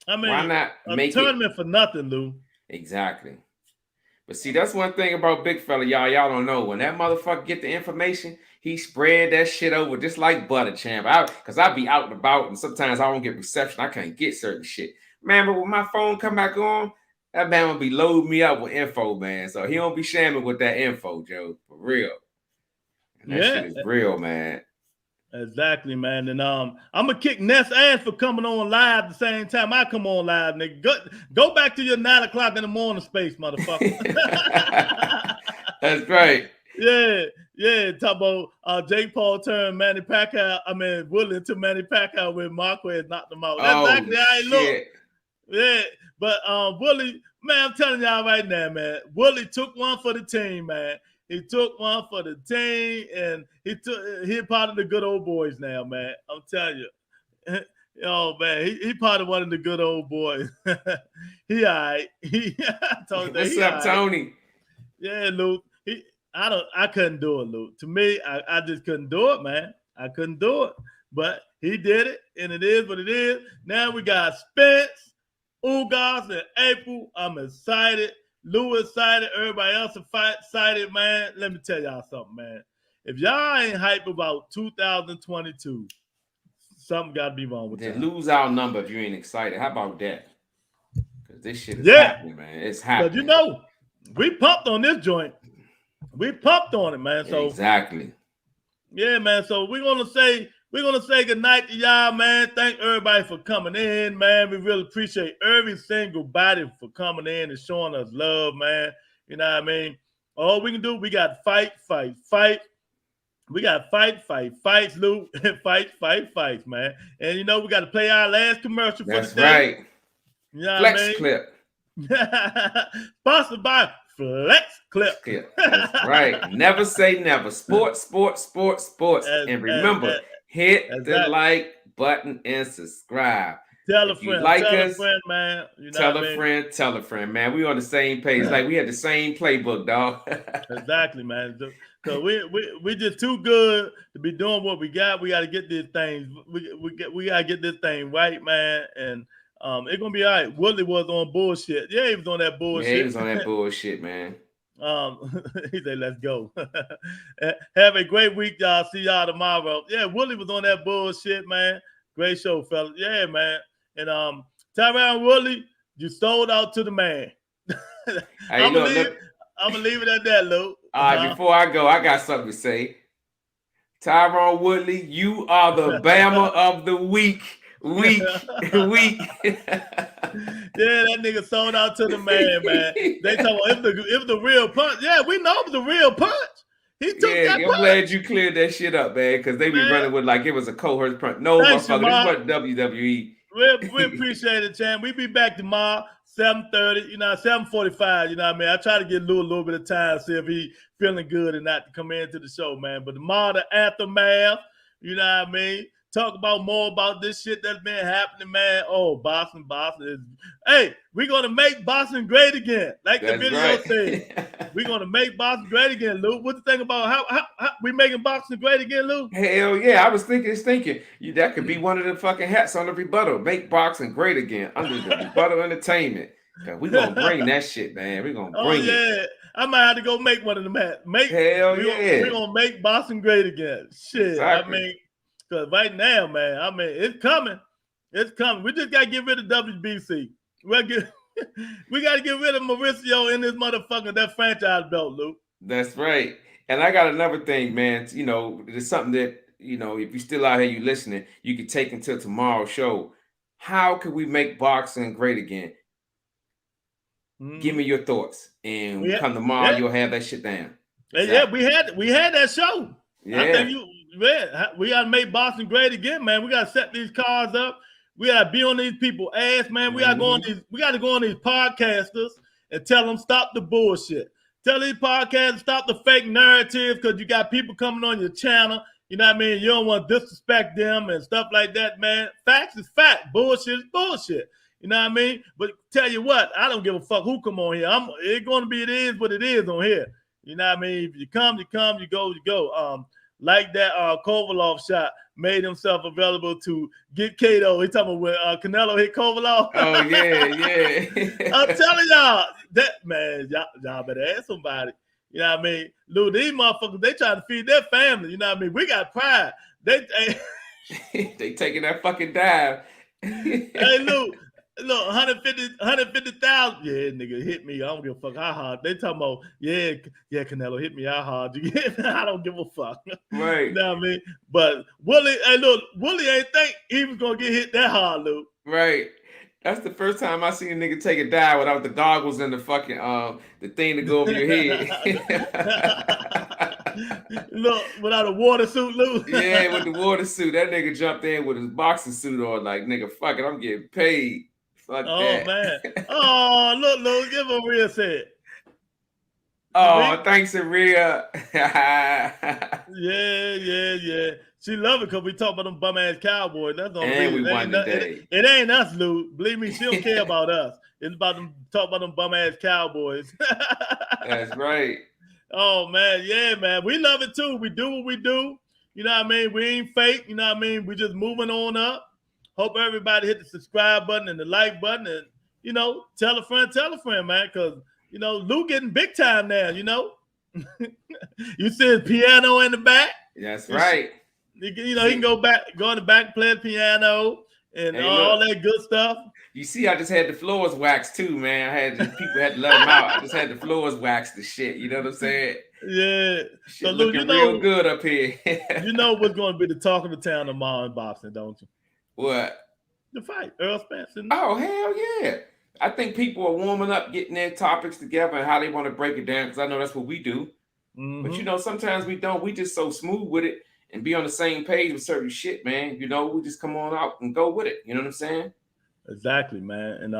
I mean, why not make a tournament for nothing, Lou? Exactly. But see, that's one thing about Big Fella, y'all don't know. When that motherfucker get the information, he spread that shit over just like butter, champ. Because I be out and about, and sometimes I don't get reception. I can't get certain shit. Man, but when my phone come back on, That man will be loading me up with info, man. So he don't be shaming with that info, Joe. For real. And that shit is real, man. Exactly, man. And I'm gonna kick Ness ass for coming on live at the same time I come on live, nigga. Go back to your 9 o'clock in the morning space, motherfucker. That's right. Yeah. Talk about Jake Paul turned Manny Pacquiao. Willie to Manny Pacquiao when Marquez knocked him out. That's exactly how he looked. Yeah, but Willie, man, I'm telling y'all right now, man. Willie took one for the team, man. He took one for the team, and he part of the good old boys now, man. I'm telling you. Oh man, he part of one of the good old boys. He all right. What's up, Tony? Yeah, Luke. I couldn't do it, Luke. To me, I just couldn't do it, man. I couldn't do it. But he did it, and it is what it is. Now we got Spence, Ugas, and April. I'm excited. Lou excited. Everybody else excited, man. Let me tell y'all something, man. If y'all ain't hype about 2022, something got to be wrong with then y'all. Lose our number if you ain't excited. How about that? Because this shit is happening, man. It's happening. But you know, we pumped on this joint. We pumped on it, man. So exactly. Yeah, man. So we're gonna say good night to y'all, man. Thank everybody for coming in, man. We really appreciate every single body for coming in and showing us love, man. You know what I mean? All we can do, we got fight. We got fights, Lou. fights, man. And you know, we got to play our last commercial for the day. That's right. You know Flex clip. Sponsored by Flex Clip. That's right. Never say never. Sports. And remember, hit the like button and subscribe. Tell a friend, man. You know tell a friend, man. We on the same page. Like we had the same playbook, dog. Exactly, man. So we just too good to be doing what we got. We got to get these things. We got to get this thing right, man. And it's gonna be all right. Willie was on bullshit. Yeah, he was on that bullshit. Yeah, he was on that bullshit, man. He said, "Let's go." Have a great week, y'all. See y'all tomorrow. Yeah, Willie was on that bullshit, man. Great show, fella. Yeah, man. And Tyron Willie, you sold out to the man. I'm gonna leave it at that, Lou. All right, before I go, I got something to say. Tyrone Woodley, you are the Bama of the week. Yeah, that nigga sold out to the man. They talk about if the real punch. Yeah, we know it was the real punch. He took that punch. I'm glad you cleared that shit up, man, because they be running with like it was a coerced punch. No, motherfucker, this wasn't WWE. We appreciate it, champ. We be back tomorrow, 7:30, 7:45, you know what I mean? I try to get Lou a little bit of time, see if he feeling good or not to come into the show, man. But tomorrow, the aftermath, you know what I mean? Talk about more about this shit that's been happening, man. Oh, Boston is. Hey, we're gonna make Boston great again, like the video said. We're gonna make Boston great again, Lou. What you think about how we making Boston great again, Lou? Hell yeah, I was thinking that could be one of the fucking hats on the rebuttal. Make boxing great again under the rebuttal entertainment. We're gonna bring that shit, man. We're gonna bring it. I might have to go make one of them hats. We're gonna make Boston great again. Shit, exactly. I mean. Because right now, man, I mean, it's coming. It's coming. We just got to get rid of WBC. We got to get rid of Mauricio in this motherfucker, that franchise belt, Luke. That's right. And I got another thing, man. There's something that, if you're still out here, you listening, you can take until tomorrow's show. How can we make boxing great again? Give me your thoughts. And come tomorrow, you'll have that shit down. Exactly. Yeah, we had that show. Yeah. I think we gotta make Boston great again, man. We gotta set these cars up. We gotta be on these people's ass, man. We gotta go on these podcasters and tell them stop the bullshit. Tell these podcasters stop the fake narrative because you got people coming on your channel. You know what I mean? You don't want to disrespect them and stuff like that, man. Facts is fact. Bullshit is bullshit. You know what I mean? But tell you what, I don't give a fuck who come on here. It's gonna be it is what it is on here. You know what I mean? If you come, you come. You go. Like that Kovalov shot made himself available to get Kato. He talking about when Canelo hit Kovalov. Oh, yeah. I'm telling y'all, that man, y'all better ask somebody. You know what I mean? Lou, these motherfuckers, they trying to feed their family. You know what I mean? We got pride. They taking that fucking dive. Hey, Lou, Look, 150,000. Yeah, nigga, hit me. I don't give a fuck how hard. They talking about, yeah, Canelo, hit me how hard. You get me? I don't give a fuck. Right. You know what I mean? But Willie, hey, look, Willie ain't think he was gonna get hit that hard, Luke. Right. That's the first time I seen a nigga take a dive without the goggles and the fucking the thing to go over your head. Look, without a water suit, Luke. Yeah, with the water suit. That nigga jumped in with his boxing suit on, like, nigga, fuck it, I'm getting paid. Fuck that. Man. Oh, look, Luke, give him a real set. Oh, thanks, Aria. Yeah. She love it because we talk about them bum ass Cowboys. That's the only And reason. we won today. It ain't us, Lou. Believe me, she don't care about us. It's about them talk about them bum ass Cowboys. That's right. Oh man, yeah, man. We love it too. We do what we do. You know what I mean? We ain't fake. You know what I mean? We just moving on up. Hope everybody hit the subscribe button and the like button, and tell a friend, man, because Lou getting big time now. You see his piano in the back. That's right. He can go in the back, play the piano, and all that good stuff. You see, I just had the floors waxed too, man. People had to let them out. I just had the floors waxed. The shit, you know what I'm saying? Yeah. Shit so looking real good up here. You know what's going to be the talk of the town tomorrow in boxing, don't you? What? The fight, Earl Spence. Oh hell yeah! I think people are warming up, getting their topics together and how they want to break it down. Because I know that's what we do. Mm-hmm. But sometimes we don't. We just so smooth with it and be on the same page with certain shit, man. We just come on out and go with it. You know what I'm saying? Exactly, man. And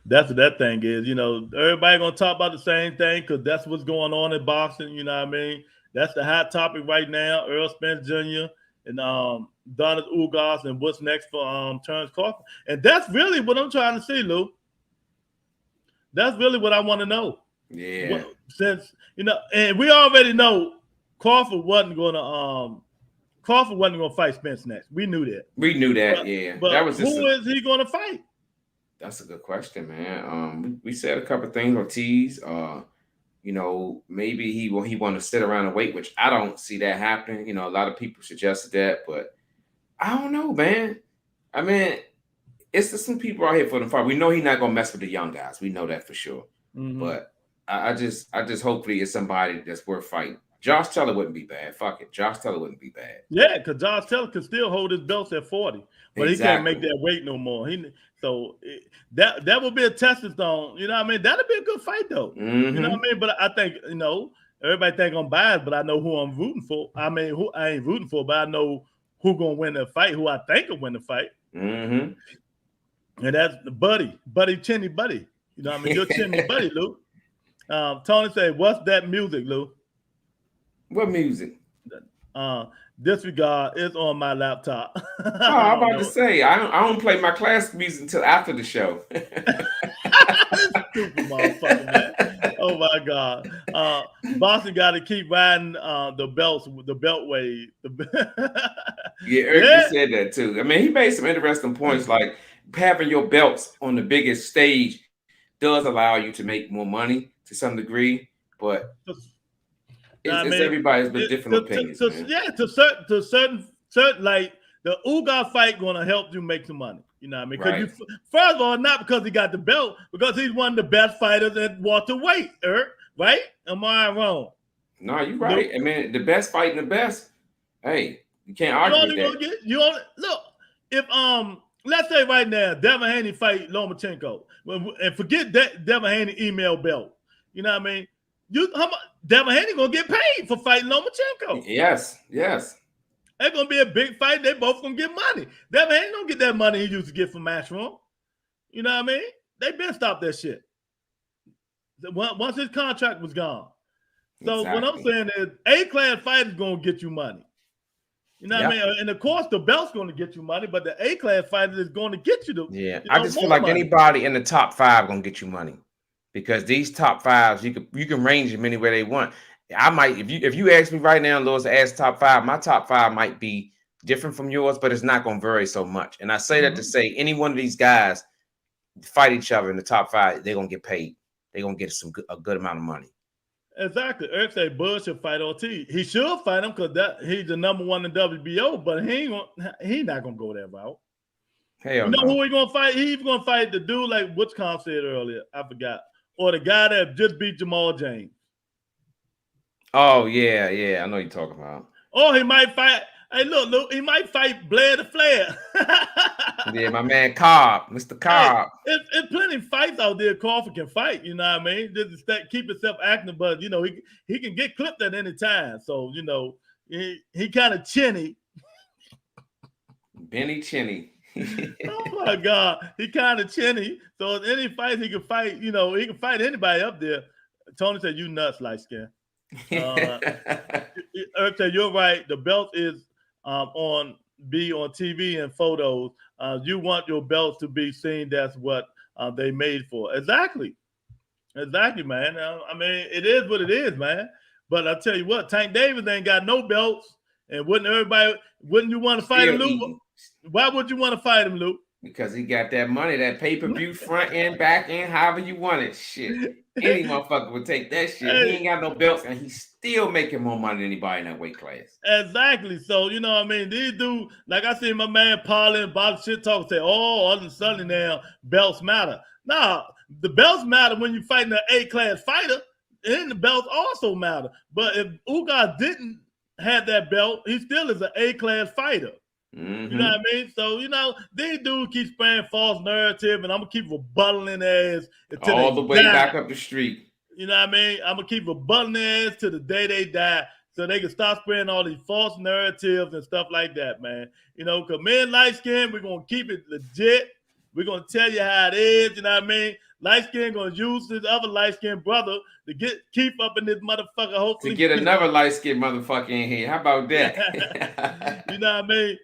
that's what that thing is. Everybody gonna talk about the same thing because that's what's going on in boxing. You know what I mean? That's the hot topic right now. Earl Spence Jr. and Donald Ugas and what's next for Terrence Crawford. And that's really what I'm trying to see, Lou. That's really what I want to know. Yeah. Since and we already know Crawford wasn't gonna fight Spence next. We knew that. Yeah. But that was who is he gonna fight? That's a good question, man. We said a couple of things on tease. Maybe he want to sit around and wait, which I don't see that happening. A lot of people suggested that, but I don't know, man. I mean, it's just some people out here for the fight. We know he's not gonna mess with the young guys. We know that for sure. Mm-hmm. But I just hopefully it's somebody that's worth fighting. Josh Taylor wouldn't be bad. Fuck it. Josh Taylor wouldn't be bad. Yeah, because Josh Taylor can still hold his belts at 40. But He can't make that weight no more. That would be a testing stone. You know what I mean? That'd be a good fight, though. Mm-hmm. You know what I mean? But I think, everybody think I'm biased, but I know who I'm rooting for. I mean, who I ain't rooting for, but I know who going to win the fight, who I think will win the fight. Mm-hmm. And that's the Buddy, Chinny Buddy. You know what I mean? You're Chinny Buddy, Lou. Tony said, what's that music, Lou? What music? Disregard is on my laptop. I'm about to say, I don't play my classic music until after the show. Stupid motherfucker, man. Oh my God. Boston got to keep riding the beltway. Yeah, Eric said that too. I mean, he made some interesting points, like having your belts on the biggest stage does allow you to make more money to some degree, but it's everybody's with different opinions. To certain like the Ugas fight going to help you make some money. You know what I mean? Because first of all, not because he got the belt, because he's one of the best fighters at welterweight. Right? Am I wrong? No, you're right. I mean, the best fighting the best. Hey, you can't argue with that. Look, if let's say right now, Devin Haney fight Lomachenko, and forget that Devin Haney email belt. You know what I mean? Devin Haney gonna get paid for fighting Lomachenko. Yes. It's gonna be a big fight. They both gonna get money. Devin Haney don't get that money he used to get from Matchroom. You know what I mean? They been stopped that shit. Once his contract was gone. So what I'm saying is, A-class fight is gonna get you money. You know what I mean? And of course, the belt's going to get you money, but the A-class fighter is going to get you the. I just feel like money. Anybody in the top 5 going to get you money, because these top 5s you can range them anywhere they want. I might, if you ask me right now, Lewis, ask top 5, my top 5 might be different from yours, but it's not going to vary so much. And I say that to say any one of these guys fight each other in the top 5, they're going to get paid. They're going to get a good amount of money. Exactly. Eric said Bud should fight Ortiz. He should fight him because he's the number 1 in WBO, but he's not gonna go that route. Hell You know no. who he gonna fight? He's gonna fight the dude like what's Con said earlier. I forgot. Or the guy that just beat Jamal James. Oh yeah, yeah. I know you're talking about. Or he might fight. Hey, look, he might fight Blair the Flair. Yeah, my man Cobb, Mr. Hey, Cobb. it's plenty of fights out there. Crawford can fight. You know what I mean? Just keep himself active, but you know he can get clipped at any time. So you know he kind of chinny. Benny Chinny. Oh my God, he kind of chinny. So in any fight he can fight. You know he can fight anybody up there. Tony said, "You nuts, light skin." You're right. The belt is on TV and photos. You want your belts to be seen. That's what they made for. Exactly, man. I mean, it is what it is, man. But I tell you what, Tank Davis ain't got no belts, and wouldn't you want to fight him, Lou? Why would you want to fight him, Lou? Because he got that money, that pay-per-view, front end, back end, however you want it. Shit. Any motherfucker would take that shit. Hey. He ain't got no belts, and he's still making more money than anybody in that weight class. Exactly. So, you know what I mean? These dudes, like I see my man Paul and Bob Shit Talk say, all of a sudden now, belts matter. Nah, the belts matter when you're fighting an A-class fighter, and the belts also matter. But if Ugas didn't have that belt, he still is an A-class fighter. Mm-hmm. You know what I mean? So, you know, these dudes keep spraying false narrative, and I'm going to keep rebuttaling their ass until all the way back up the street. You know what I mean? I'm going to keep rebuttaling their ass till the day they die so they can stop spraying all these false narratives and stuff like that, man. You know, because men light skin, we're going to keep it legit. We're going to tell you how it is, you know what I mean? Light skin going to use his other light skin brother to keep up in this motherfucker, hopefully. To get another light skin motherfucker in here. How about that? You know what I mean?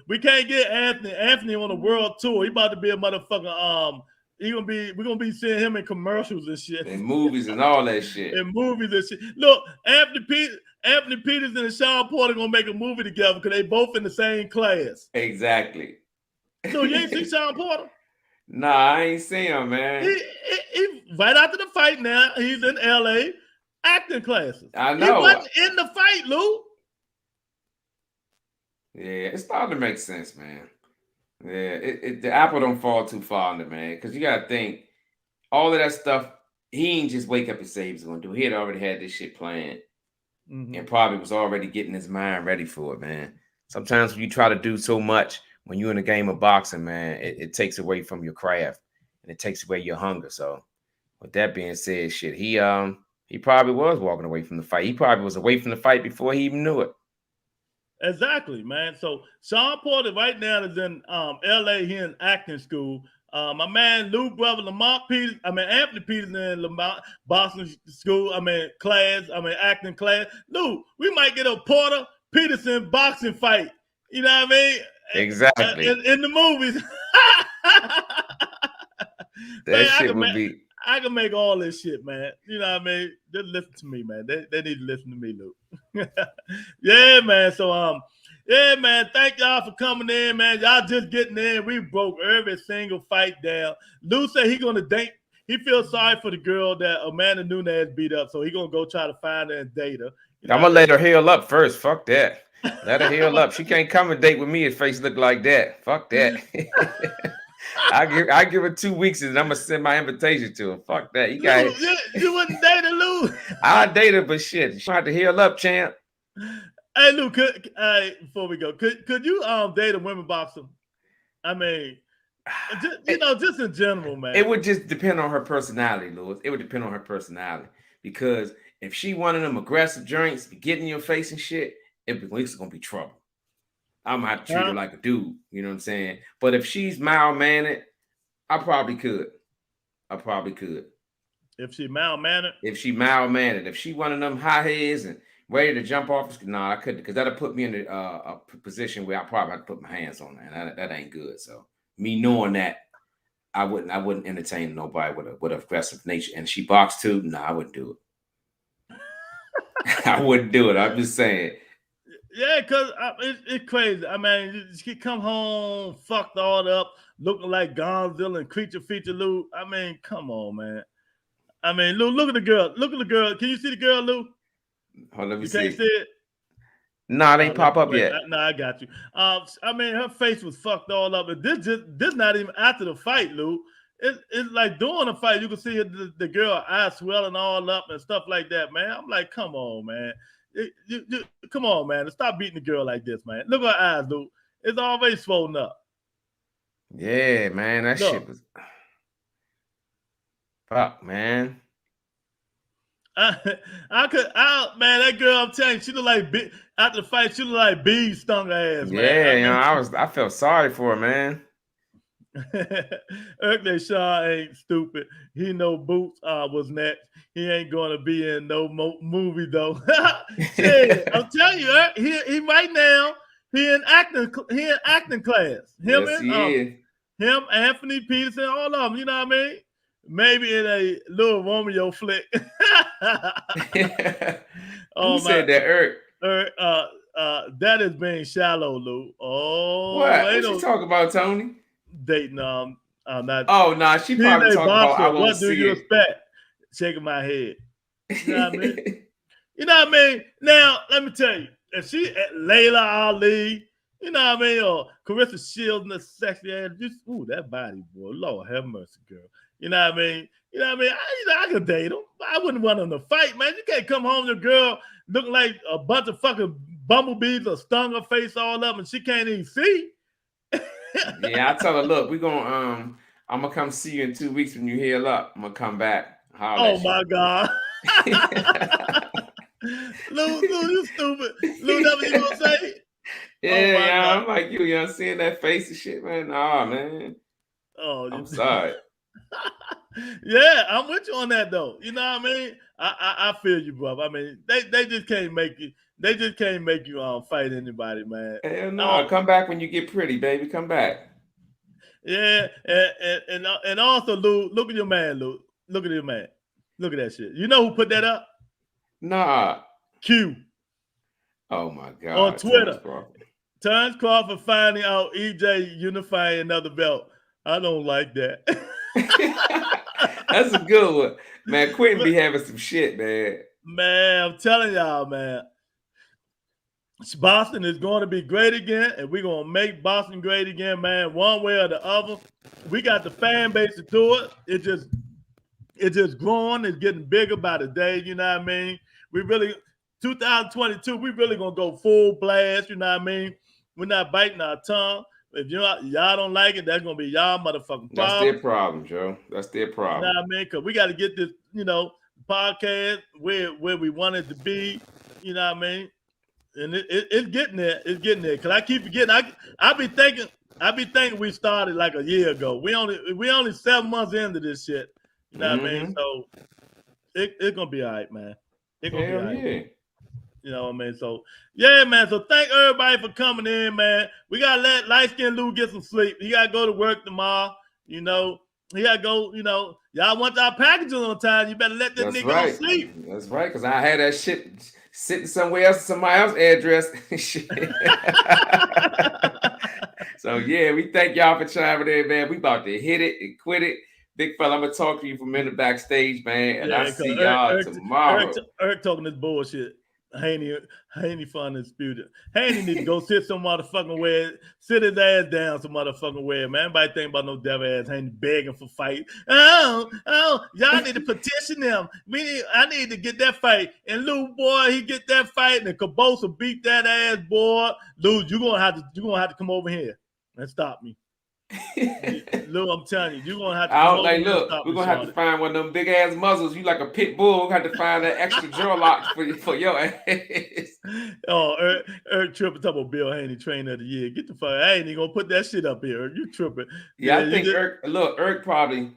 We can't get Anthony on a world tour. He about to be a motherfucker. We're gonna be seeing him in commercials and shit. In movies and all that shit. In movies and shit. Look, Anthony Peters and Sean Porter gonna make a movie together because they both in the same class. Exactly. So you ain't see Sean Porter? Nah, I ain't seen him, man. He right after the fight now, he's in LA acting classes. I know. He wasn't in the fight, Lou. Yeah, it's starting to make sense, man. Yeah, the apple don't fall too far on it, man. Because you got to think, all of that stuff, he ain't just wake up and say he was going to do. He had already had this shit planned. Mm-hmm. And probably was already getting his mind ready for it, man. Sometimes when you try to do so much, when you're in a game of boxing, man, it takes away from your craft. And it takes away your hunger. So, with that being said, shit, he probably was walking away from the fight. He probably was away from the fight before he even knew it. Exactly, man. So Sean Porter right now is in LA here in acting school. My man Lou brother Anthony Peters in Lamont Boston school. Acting class. Lou, we might get a Porter Peterson boxing fight. You know what I mean? Exactly. In the movies. That shit would be. I can make all this shit, man. You know what I mean? Just listen to me, man. They need to listen to me, Lou. Yeah, man. So, yeah, man. Thank y'all for coming in, man. Y'all just getting in. We broke every single fight down. Lou said he gonna date. He feels sorry for the girl that Amanda Nunes beat up, so he gonna go try to find her and date her. You know I'm gonna let her heal up first. Fuck that. Let her heal up. She can't come and date with me if face look like that. Fuck that. I give her 2 weeks and I'm gonna send my invitation to her. Fuck that. You wouldn't date her, Lou. I'll date her, but shit, she have to heal up, champ. Hey, Lou, before we go, could you date a women boxer? I mean, just in general, man. It would just depend on her personality, Louis. It would depend on her personality. Because if she one of them aggressive joints, getting in your face and shit, it's gonna be trouble. I'm gonna have to treat her like a dude, you know what I'm saying? But if she's mild-mannered, I probably could. If she mild-mannered? If she one of them high heads and ready to jump off, I couldn't, because that'll put me in a position where I probably have to put my hands on her, and that ain't good. So me knowing that, I wouldn't entertain nobody with an aggressive nature. And she boxed too? No, I wouldn't do it. I wouldn't do it. I'm just saying. Yeah, because it's crazy. I mean, she come home fucked all up, looking like Godzilla and Creature Feature Lou. I mean, come on, man. I mean, Lou, look at the girl. Can you see the girl, Lou? Hold on, let me see. Can't see it? Nah, they ain't pop up yet. No, I got you. I mean, her face was fucked all up. But this not even after the fight, Lou. It's like during the fight, you can see the girl eyes swelling all up and stuff like that, man. I'm like, come on, man. Come on, man. Stop beating the girl like this, man. Look at her eyes, Lou. It's always swollen up. Yeah, man. That shit was... Fuck, man. Man, that girl, I'm telling you, she look like after the fight, she look like bees stung her ass, man. Yeah, I felt sorry for her, man. Erkley Shaw ain't stupid. He know Boots was next. He ain't gonna be in no movie though. Shit, I'm telling you, he right now he in acting class. Him Yes, and he is. him, Anthony Peterson, all of them. You know what I mean? Maybe in a little Romeo flick. Who said that, Eric? That is being shallow, Lou. Oh, what you talking about, Tony? Dating not. Oh, nah, she probably talking about I won't see it. What do you expect? Shaking my head. You know what I mean? You know what I mean? Now, let me tell you, if she at Layla Ali, you know what I mean, or Carissa Shields in the sexy ass, just that body, boy. Lord have mercy, girl. You know what I mean? You know what I mean? I could date him. I wouldn't want him to fight, man. You can't come home to a girl looking like a bunch of fucking bumblebees or stung her face all up and she can't even see. Yeah, I tell her, look, I'm gonna come see you in 2 weeks when you heal up. I'm gonna come back. Oh my God. Lou, you stupid. Lou, that's what you gonna say? Yeah, I'm like you know, seeing that face and shit, man. Nah, man. Oh, I'm sorry. Yeah, I'm with you on that though. You know what I mean? I feel you, bro. I mean, they just can't make you. They just can't make you fight anybody, man. Hell no, come back when you get pretty, baby. Come back. Yeah, and also, Lou, look at your man, Lou. Look at your man. Look at that shit. You know who put that up? Nah. Q. Oh my God. On Twitter. Terrence Crawford finding out EJ unifying another belt. I don't like that. That's a good one. Man, Quentin be having some shit, man. Man, I'm telling y'all, man. Boston is going to be great again, and we're going to make Boston great again, man, one way or the other. We got the fan base to do it. It's just growing. It's getting bigger by the day, you know what I mean? 2022, we really going to go full blast, you know what I mean? We're not biting our tongue. If y'all don't like it, that's going to be y'all motherfucking problem. That's their problem, Joe. That's their problem. You know what I mean? Because we got to get this, podcast where we want it to be, you know what I mean? And it's getting there. It's getting there. Cause I keep forgetting. I be thinking we started like a year ago. We only 7 months into this shit. You know what I mean? So it's gonna be all right, man. It's gonna be all right. Yeah. You know what I mean? So yeah, man. So thank everybody for coming in, man. We gotta let light skinned Lou get some sleep. He gotta go to work tomorrow. He gotta go. Y'all want our packages on time. You better let that nigga go sleep. That's right. Cause I had that shit sitting somewhere else, somebody else's address. So yeah, we thank y'all for chiming in, man. We about to hit it and quit it. Big fella, I'm gonna talk to you for a minute backstage, man. And I see y'all tomorrow. Eric talking this bullshit. Haney fun and disputed. Haney need to go sit some motherfucking way, sit his ass down some motherfucking way, man. Everybody think about no devil ass Haney begging for fight. Oh, y'all need to petition them. I need to get that fight. And Lou, boy, he get that fight, and Cabosa beat that ass, boy. Lou, you're gonna have to come over here and stop me. Lou, I'm telling you, you're gonna have to. Look, we're gonna have to find one of them big ass muzzles. You like a pit bull. We're gonna have to find that extra jaw lock for your ass. Oh, Eric tripping talking about Bill Haney trainer of the year. Get the fuck. I ain't even gonna put that shit up here. You tripping? Yeah, I think Eric probably.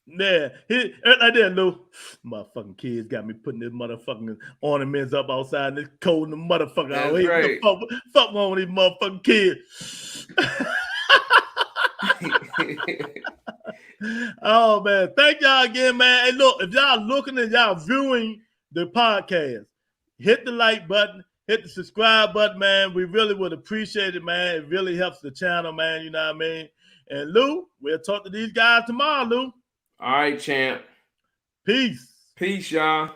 Yeah, Eric like that, Lou. Motherfucking kids got me putting this motherfucking ornaments up outside and it's cold in the motherfucker. That's right. Fuck wrong with these motherfucking kids. Oh man, thank y'all again, man. Hey, look, if y'all looking and y'all viewing the podcast, hit the like button, hit the subscribe button, man. We really would appreciate it, man. It really helps the channel, man. You know what I mean? And Lou, we'll talk to these guys tomorrow, Lou. All right, champ. Peace. Peace, y'all.